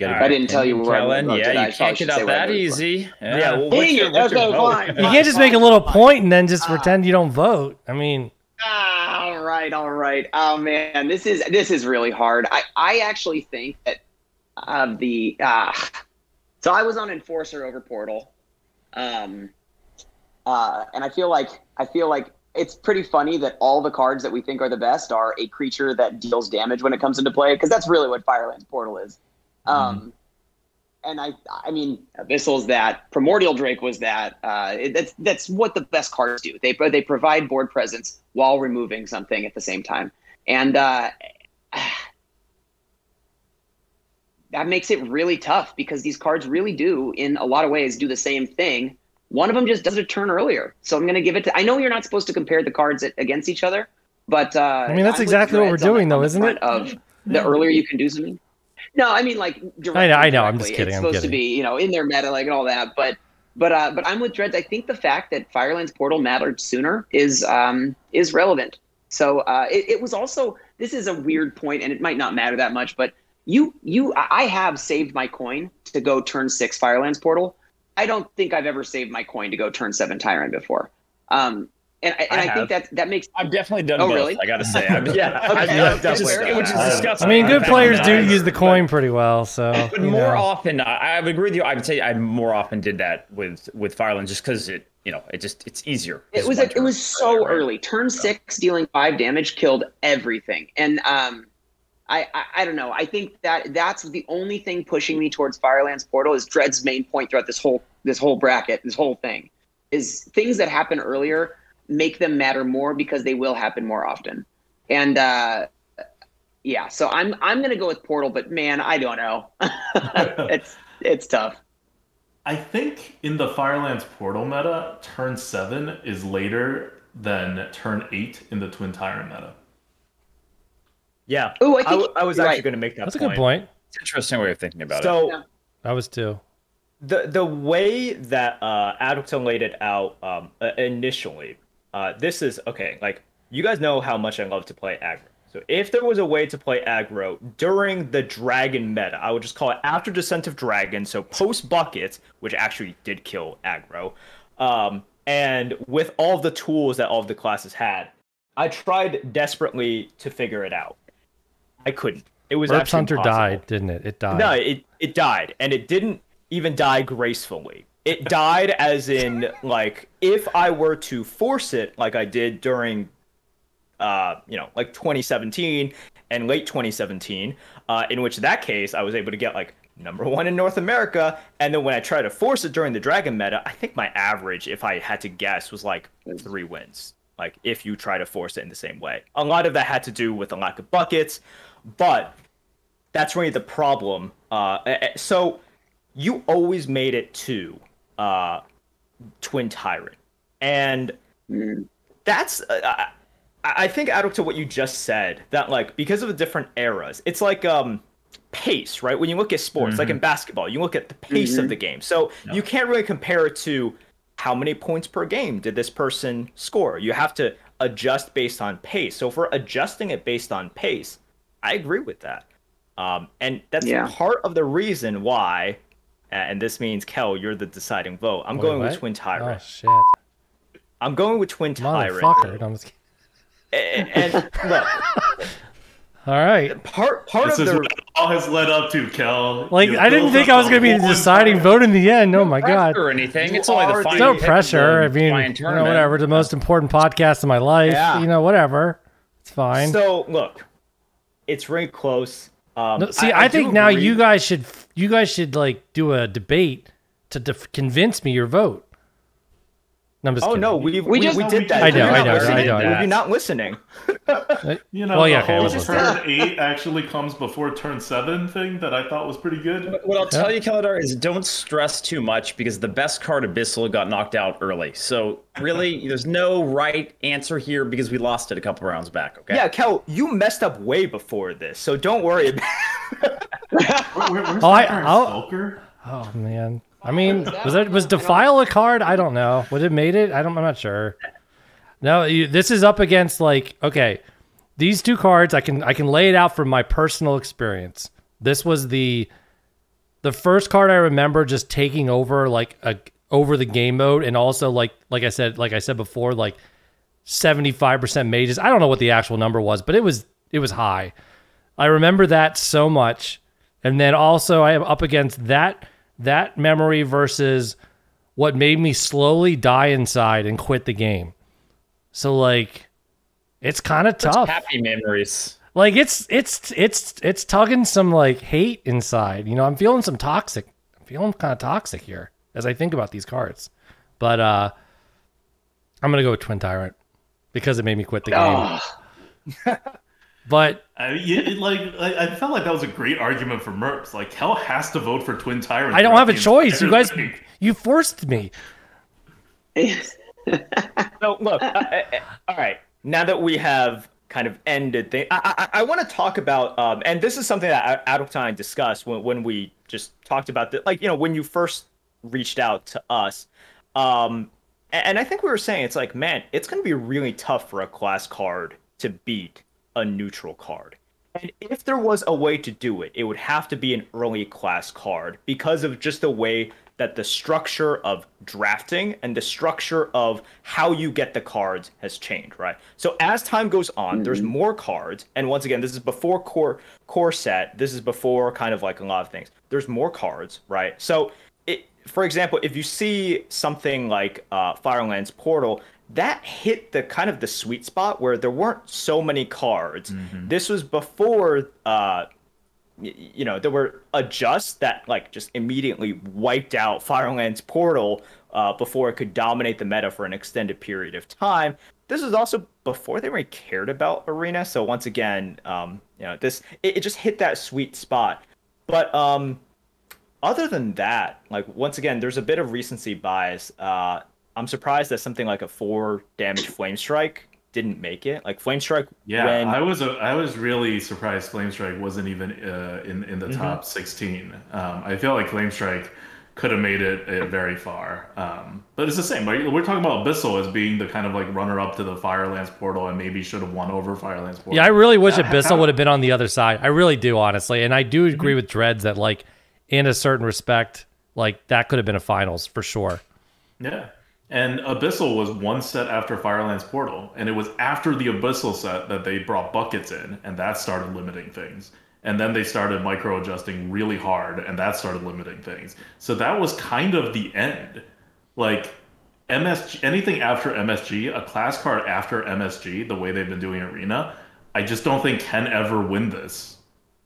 I didn't tell you where Kellen. Yeah, you can't get out that easy. Yeah, well, Dang it, okay, fine. You can't just make a little point and then just pretend you don't vote. I mean... All right. Oh man, this is really hard. I actually think that so I was on Enforcer over Portal, and I feel like it's pretty funny that all the cards that we think are the best are a creature that deals damage when it comes into play, because that's really what Firelands Portal is. And I mean, Abyssal's that, Primordial Drake was that. That's what the best cards do. They provide board presence while removing something at the same time, and that makes it really tough because these cards really do, in a lot of ways, do the same thing. One of them just does a turn earlier, so I'm going to give it to. I know you're not supposed to compare the cards against each other, but I mean that's exactly what we're doing, though, isn't it? Of the earlier you can do something. No, I mean I know. I'm just kidding. It's supposed to be, in their meta, and all that. But I'm with Dreads. I think the fact that Firelands Portal mattered sooner is relevant. So it was also, this is a weird point, and it might not matter that much. But I have saved my coin to go turn 6 Firelands Portal. I don't think I've ever saved my coin to go turn 7 Tyrant before. I think that makes. I've definitely done Oh, both. really? I gotta say, I've definitely which is disgusting. I mean, good players do use the coin pretty well. So, but more often, I would agree with you. I would say I more often did that with Firelands just because it's easier. It was so early. Turn 6, dealing 5 damage killed everything, and I don't know. I think that's the only thing pushing me towards Firelands Portal is Dread's main point throughout this whole bracket, this whole thing, is things that happen earlier make them matter more because they will happen more often. And yeah, so I'm gonna go with Portal, but man, I don't know. it's tough. I think in the Firelands Portal meta, turn 7 is later than turn 8 in the Twin Tyrant meta. Yeah. Oh, I was actually going to make that That's point. a good point. It's an interesting way of thinking about it. So I was too. the way that ADWCTA laid it out initially, this is okay. Like, you guys know how much I love to play aggro. So if there was a way to play aggro during the dragon meta, I would just call it after Descent of Dragon, so post buckets, which actually did kill aggro, and with all the tools that all of the classes had, I tried desperately to figure it out. I couldn't. It was Merps actually Hunter impossible. died, didn't it? It died. No, it died, and it didn't even die gracefully. It died as in, like, if I were to force it like I did during like 2017 and late 2017, in which that case I was able to get like #1 in North America, and then when I tried to force it during the Dragon meta, I think my average, if I had to guess, was like 3 wins. Like, if you try to force it in the same way. A lot of that had to do with the lack of buckets, but that's really the problem. So you always made it to Twin Tyrant, and that's I think out to what you just said, that like because of the different eras, it's like pace, right? When you look at sports, like in basketball, you look at the pace of the game. So you can't really compare it to how many points per game did this person score. You have to adjust based on pace. So if we're adjusting it based on pace, I agree with that. And that's part of the reason why, and this means, Kel, you're the deciding vote. I'm going with Twin Tyrant. Oh, shit. I'm going with Twin Tyrant. Motherfucker. No, I'm just kidding. And look, all right. Part This of is the what it all has led up to, Kel. Like, You I didn't built think up I was going to be a the whole deciding entire- vote in the end. Oh, my God. Or anything. It's You only are the final. No the- pressure. I mean, tournament. whatever. The most important podcast of my life. Yeah. Whatever. It's fine. So look, it's really close. No, see, I think do now agree. you guys should like do a debate to convince me your vote. No, I'm just Oh kidding. no, we did that. I know, You're I not know, listening. I know, You're not listening. You know, Well, yeah, the okay, I whole was turn 8 actually comes before turn 7 thing that I thought was pretty good. What I'll tell you, Kaladar, is don't stress too much because the best card, Abyssal, got knocked out early. So really, there's no right answer here because we lost it a couple rounds back. Okay. Yeah, Kel, you messed up way before this, so don't worry about Where's I'll- Skulker? Oh man. I mean, was Defile a card? I don't know. Would it made it? I'm not sure. No, this is up against like, okay, these two cards. I can lay it out from my personal experience. This was the first card I remember just taking over over the game mode, and also like I said before, like 75% mages. I don't know what the actual number was, but it was high. I remember that so much, and then also I am up against that memory versus what made me slowly die inside and quit the game. So like, it's kind of tough. Happy memories. Like it's tugging some like hate inside. I'm feeling some toxic. I'm feeling kind of toxic here as I think about these cards. But I'm gonna go with Twin Tyrant because it made me quit the game. But I felt like that was a great argument for Merps. Like, Kel has to vote for Twin Tyrant. I don't have a choice. You guys, Everything. you forced me. So look, all right. Now that we have kind of ended things, I want to talk about, and this is something that ADWCTA discussed when we just talked about the, like, when you first reached out to us, and I think we were saying it's like, man, it's going to be really tough for a class card to beat a neutral card. And if there was a way to do it, it would have to be an early class card because of just the way that the structure of drafting and the structure of how you get the cards has changed, right? So as time goes on, there's more cards. And once again, this is before core set. This is before kind of like a lot of things. There's more cards, right? So, for example, if you see something like Firelands Portal, that hit the kind of the sweet spot where there weren't so many cards. This was before there were adjusts that like just immediately wiped out Firelands Portal before it could dominate the meta for an extended period of time. This was also before they really cared about Arena. So once again, it just hit that sweet spot. But other than that, like once again, there's a bit of recency bias. I'm surprised that something like a 4 damage Flame Strike didn't make it. Like Flame Strike. Yeah, I was really surprised Flame Strike wasn't even in the top 16. I feel like Flame Strike could have made it very far. But it's the same. We're talking about Abyssal as being the kind of like runner up to the Firelands Portal and maybe should have won over Firelands Portal. Yeah, I really wish Abyssal would have been on the other side. I really do, honestly. And I do agree with Dreads that like in a certain respect, like that could have been a finals for sure. Yeah. And Abyssal was one set after Firelands Portal, and it was after the Abyssal set that they brought buckets in, and that started limiting things. And then they started micro-adjusting really hard, and that started limiting things. So that was kind of the end. Like, MSG, anything after MSG, a class card after MSG, the way they've been doing Arena, I just don't think can ever win this.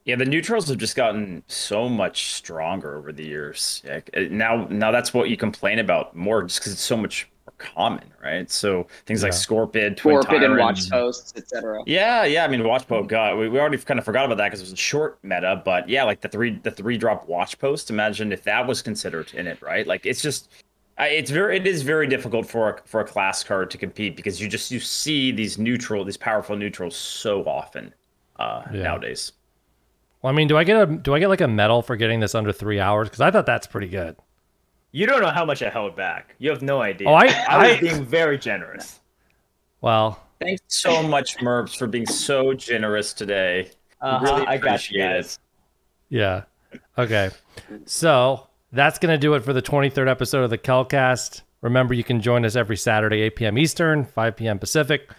Yeah, the neutrals have just gotten so much stronger over the years. Now that's what you complain about more, just because it's so much more common, right? So things like Scorpid, Twin Tyrant, and Watch Posts, etc. Yeah. I mean, Watch Post. We already kind of forgot about that because it was a short meta. But yeah, like the three drop Watch Post. Imagine if that was considered in it, right? Like it's just. It is very difficult for a class card to compete because you see these powerful neutrals so often nowadays. Well, I mean, do I get like a medal for getting this under 3 hours? Because I thought that's pretty good. You don't know how much I held back. You have no idea. Oh, I was being very generous. Well, thanks so much, Merps, for being so generous today. Really appreciate it. Yeah. Okay. So that's going to do it for the 23rd episode of the Kelcast. Remember, you can join us every Saturday, 8 p.m. Eastern, 5 p.m. Pacific.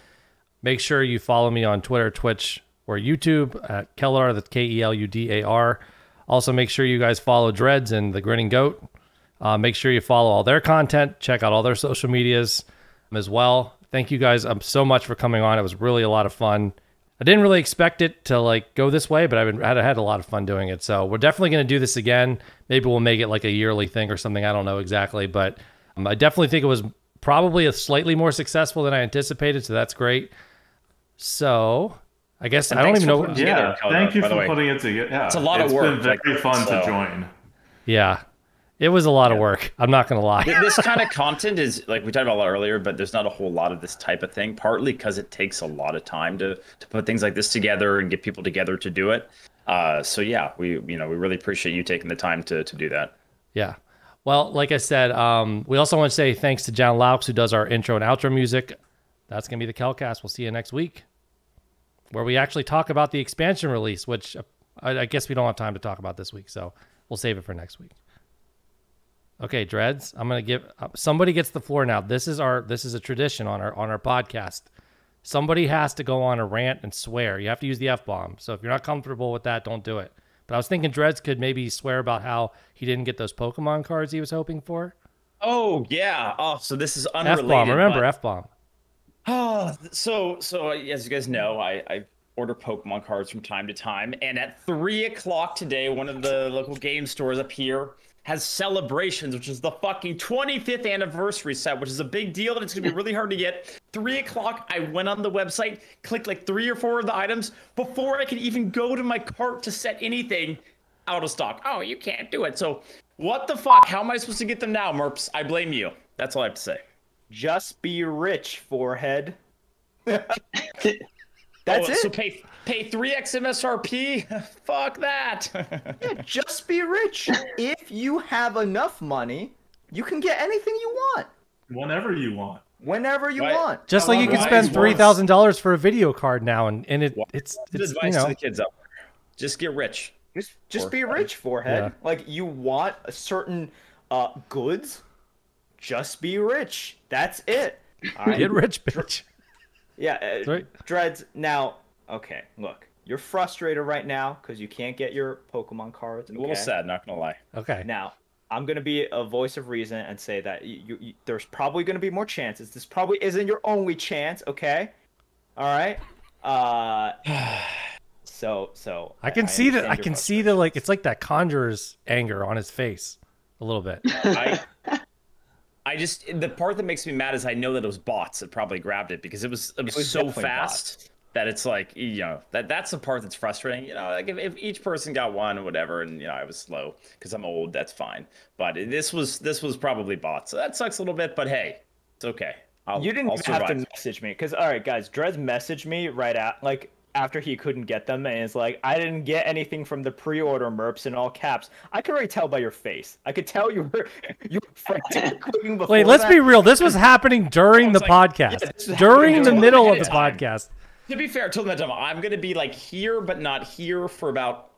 Make sure you follow me on Twitter, Twitch, or YouTube at Keldar, that's Keludar. Also, make sure you guys follow Dreads and the Grinning Goat. Make sure you follow all their content. Check out all their social medias as well. Thank you guys so much for coming on. It was really a lot of fun. I didn't really expect it to like go this way, but I had a lot of fun doing it. So we're definitely going to do this again. Maybe we'll make it like a yearly thing or something. I don't know exactly, but I definitely think it was probably a slightly more successful than I anticipated. So that's great. So I guess I don't even know. Thank you for putting it together. Yeah, it's a lot of work. It's been very fun to join. Yeah, it was a lot of work. I'm not going to lie. This kind of content is, like we talked about earlier, but there's not a whole lot of this type of thing, partly because it takes a lot of time to put things like this together and get people together to do it. So yeah, we really appreciate you taking the time to do that. Yeah. Well, like I said, we also want to say thanks to John Laux, who does our intro and outro music. That's going to be the Kelcast. We'll see you next week, where we actually talk about the expansion release, which I guess we don't have time to talk about this week, so we'll save it for next week. Okay, Dreads, I'm gonna give somebody gets the floor now. This is a tradition on our podcast. Somebody has to go on a rant and swear. You have to use the F-bomb. So if you're not comfortable with that, don't do it. But I was thinking Dreads could maybe swear about how he didn't get those Pokemon cards he was hoping for. Oh yeah. Oh, so this is unrelated. F-bomb. Remember F-bomb. Oh, so as you guys know, I order Pokemon cards from time to time, and at 3 o'clock today, one of the local game stores up here has Celebrations, which is the fucking 25th anniversary set, which is a big deal, and it's gonna be really hard to get. 3 o'clock, I went on the website, clicked like 3 or 4 of the items before I could even go to my cart to set anything. Out of stock. Oh, you can't do it. So what the fuck? How am I supposed to get them now, Merps? I blame you. That's all I have to say. Just be rich, forehead. That's it. So pay 3x MSRP? Fuck that. Yeah, just be rich. If you have enough money, you can get anything you want. Whenever you want. Whenever you want. Just like you can spend $3,000 for a video card now, and it's advice to the kids out there. Just get rich. Just be rich, forehead. Yeah. Like you want a certain goods, just be rich. That's it. All right? Get rich, bitch. Yeah, right. Dreads. Now, okay, look, you're frustrated right now because you can't get your Pokemon cards. Okay? A little sad, not gonna lie. Okay. Now, I'm gonna be a voice of reason and say that there's probably gonna be more chances. This probably isn't your only chance. Okay. All right. So I can see that. I can see the like. It's like that conjurer's anger on his face, a little bit. I just the part that makes me mad is I know that it was bots that probably grabbed it because it was so fast that it's like that's the part that's frustrating. Like if each person got one or whatever, and I was slow because I'm old, that's fine. But this was probably bots, so that sucks a little bit. But hey, it's okay. You didn't have to message me because all right, guys, Dreads messaged me right after he couldn't get them, and it's like, I didn't get anything from the pre-order Merps in all caps. I could already tell by your face. I could tell you were frantic. Wait, let's be real. This was happening during the podcast. During the middle of the podcast. To be fair, I told him that I'm going to be like here, but not here for about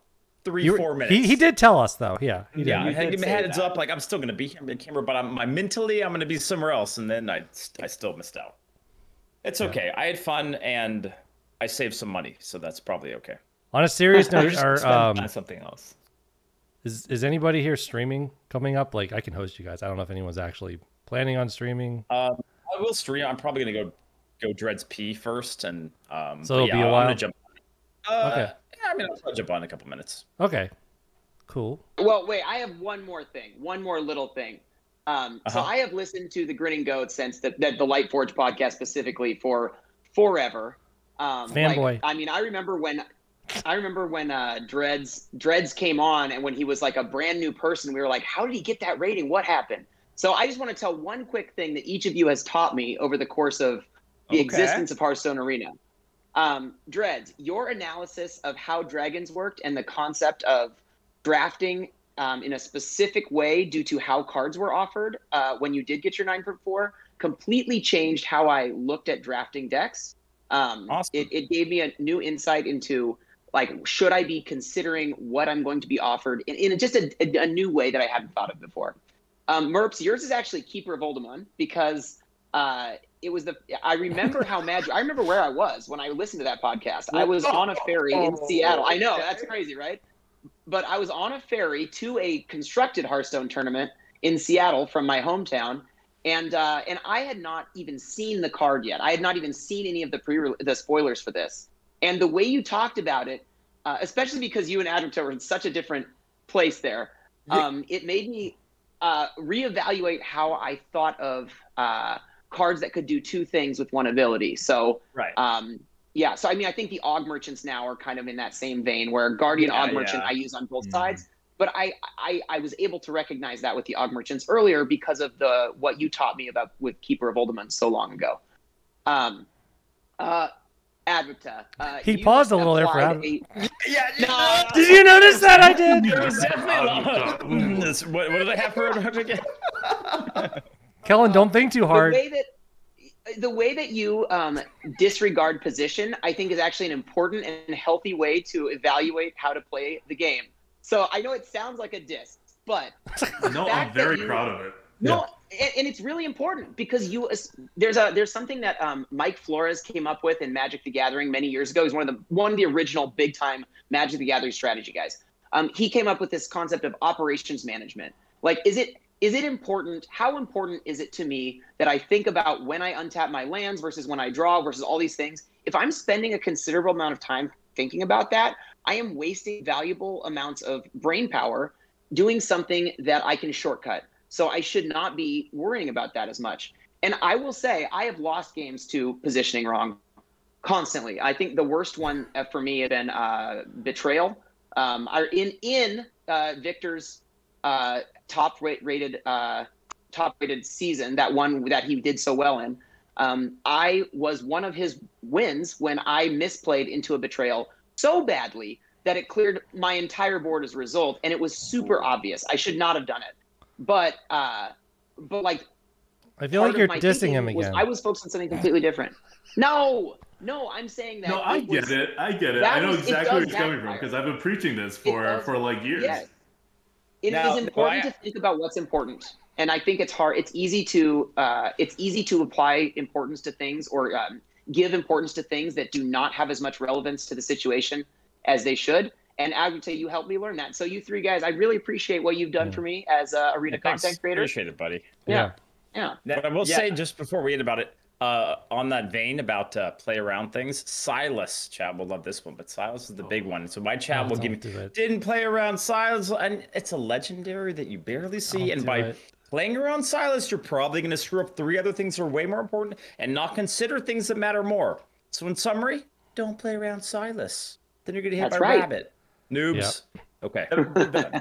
3-4 minutes. He did tell us though. Yeah. Yeah. I had heads up. Like I'm still going to be here in camera, but I'm mentally going to be somewhere else. And then I still missed out. It's okay. I had fun and I saved some money, so that's probably okay. On a serious note, something else. Is anybody here streaming coming up? Like, I can host you guys. I don't know if anyone's actually planning on streaming. I will stream. I'm probably gonna go Dreads P first, and so it'll be a while. I'm gonna jump on. Okay. Yeah, I mean, I'll jump on in a couple minutes. Okay. Cool. Well, wait. I have one more thing. One more little thing. So I have listened to the Grinning Goat since the Lightforge podcast specifically for forever. Fanboy. I mean, I remember when Dreads came on, and when he was like a brand new person, we were like, how did he get that rating? What happened? So I just want to tell one quick thing that each of you has taught me over the course of the existence of Hearthstone Arena. Dreads, your analysis of how dragons worked and the concept of drafting in a specific way due to how cards were offered when you did get your 9.4 completely changed how I looked at drafting decks. Awesome. It gave me a new insight into, like, should I be considering what I'm going to be offered in just a new way that I hadn't thought of before. Merps, yours is actually Keeper of Aldemond because it was I remember how magic. I remember where I was when I listened to that podcast. I was on a ferry in Seattle. I know, that's crazy, right? But I was on a ferry to a constructed Hearthstone tournament in Seattle from my hometown. And I had not even seen the card yet. I had not even seen any of the spoilers for this. And the way you talked about it, especially because you and ADWCTA were in such a different place there, it made me reevaluate how I thought of cards that could do two things with one ability. So, right. Yeah. So, I mean, I think the Aug Merchants now are kind of in that same vein where Guardian Aug Merchant I use on both sides. But I was able to recognize that with the Aug Merchants earlier because of what you taught me about with Keeper of Aldemond so long ago. ADWCTA. He paused a little there for Adam. No. Did you notice that? I did. What did I have for again? Kellen, don't think too hard. The way that you disregard position, I think, is actually an important and healthy way to evaluate how to play the game. So I know it sounds like a diss, but no, I'm very proud of it. No, and it's really important because there's something that Mike Flores came up with in Magic the Gathering many years ago. He's one of the original big time Magic the Gathering strategy guys. He came up with this concept of operations management. Like, is it important? How important is it to me that I think about when I untap my lands versus when I draw versus all these things? If I'm spending a considerable amount of time thinking about that, I am wasting valuable amounts of brain power doing something that I can shortcut. So I should not be worrying about that as much. And I will say I have lost games to positioning wrong constantly. I think the worst one for me has been Betrayal. In Victor's top-rated season, that one that he did so well in, I was one of his wins when I misplayed into a Betrayal so badly that it cleared my entire board as a result, and it was super obvious. I should not have done it. But like, I feel like you're dissing him again. I was focused on something completely different. No, I'm saying that. No, I get it. I know exactly where it's coming from because I've been preaching this for like years. It is important to think about what's important, and I think it's hard. It's easy to apply importance to things or give importance to things that do not have as much relevance to the situation as they should. And I would say you helped me learn that. So you three guys, I really appreciate what you've done for me as arena content creators. Appreciate it, buddy. Yeah. But I will say, just before we get about it, on that vein about play around things, Silas, chat will love this one, but Silas is the big one. So my chat will give me, didn't play around Silas, and it's a legendary that you barely see. And by playing around Silas, you're probably going to screw up 3 other things that are way more important and not consider things that matter more. So in summary, don't play around Silas. Then you're going to get hit by a rabbit. Noobs. Yep. Okay.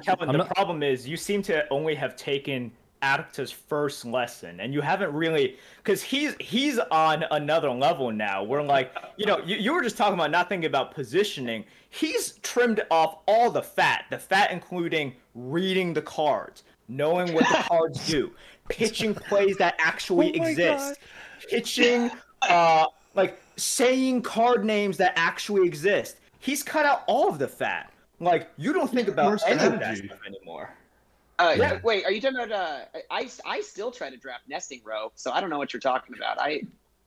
Kevin, the problem is you seem to only have taken Atika's first lesson, and you haven't really, because he's on another level now. We're like, you were just talking about not thinking about positioning. He's trimmed off all the fat including reading the cards, knowing what the cards do, pitching plays that actually exist, pitching, like saying card names that actually exist. He's cut out all of the fat. Like, you don't think about any of that stuff anymore. Wait, are you talking about? I still try to draft nesting row, so I don't know what you're talking about.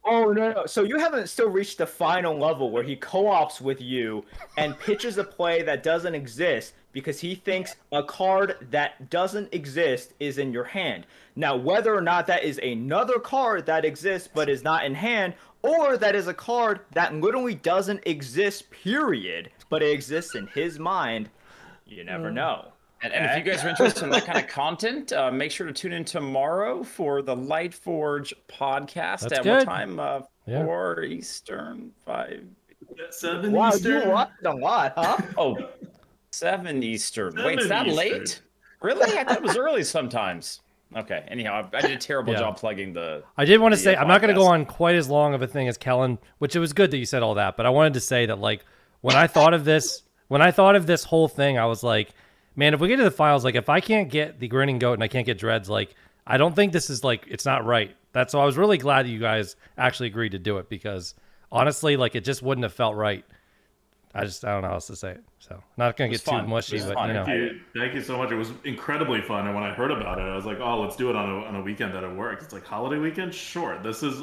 Oh no! So you haven't still reached the final level where he co-ops with you and pitches a play that doesn't exist because he thinks a card that doesn't exist is in your hand. Now, whether or not that is another card that exists but is not in hand, or that is a card that literally doesn't exist, period, but it exists in his mind, you never know. And if you guys are interested in that kind of content, make sure to tune in tomorrow for the Lightforge podcast. That's at good. What time? 4 Eastern, 5. 7 wow, Eastern. You watched a lot, huh? Oh, 7 Eastern. 7 Wait, is that Eastern. late? Really? I thought it was early sometimes. Okay. Anyhow, I did a terrible job plugging the. I did want to say, I'm not going to podcast. go on quite as long of a thing as Kellen, which it was good that you said all that, but I wanted to say that, like, when I thought of this whole thing, I was like, man, if we get to the finals, like, if I can't get the Grinning Goat and I can't get Dreads, like, I don't think this is, like, it's not right. So I was really glad that you guys actually agreed to do it, because honestly, like, it just wouldn't have felt right. I don't know how else to say it. So not going to get too mushy, but Thank you so much. It was incredibly fun. And when I heard about it, I was like, oh, let's do it on a weekend that it works. It's like holiday weekend. Sure. This is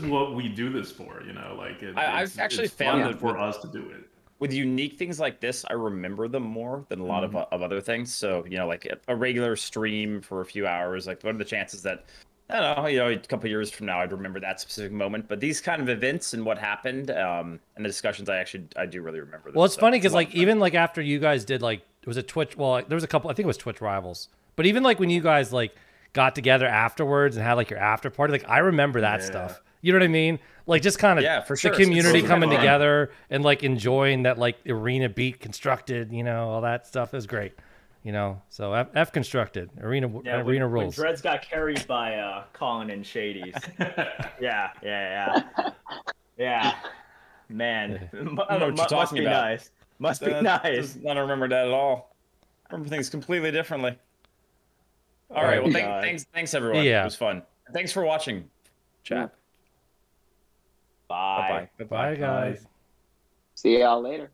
what we do this for, like I've actually found that for us to do it. With unique things like this, I remember them more than a lot of other things. So, like a regular stream for a few hours, like what are the chances that, I don't know, a couple of years from now, I'd remember that specific moment. But these kind of events and what happened and the discussions, I do really remember them. Well, it's funny because, like, even like after you guys did, like, it was a Twitch, well, there was a couple, I think it was Twitch Rivals. But even like when you guys like got together afterwards and had like your after party, like I remember that stuff. You know what I mean? Like just kind of for sure. the community coming together and like enjoying that like arena beat constructed, all that stuff is great. So F constructed arena rules. When Dreads got carried by Colin and Shady's. Yeah. Man, I don't know what you're talking about. Nice. Must be nice. I don't remember that at all. I remember things completely differently. All right. Well, thanks everyone. Yeah. It was fun. Thanks for watching, chat. Bye. Bye, guys. See y'all later.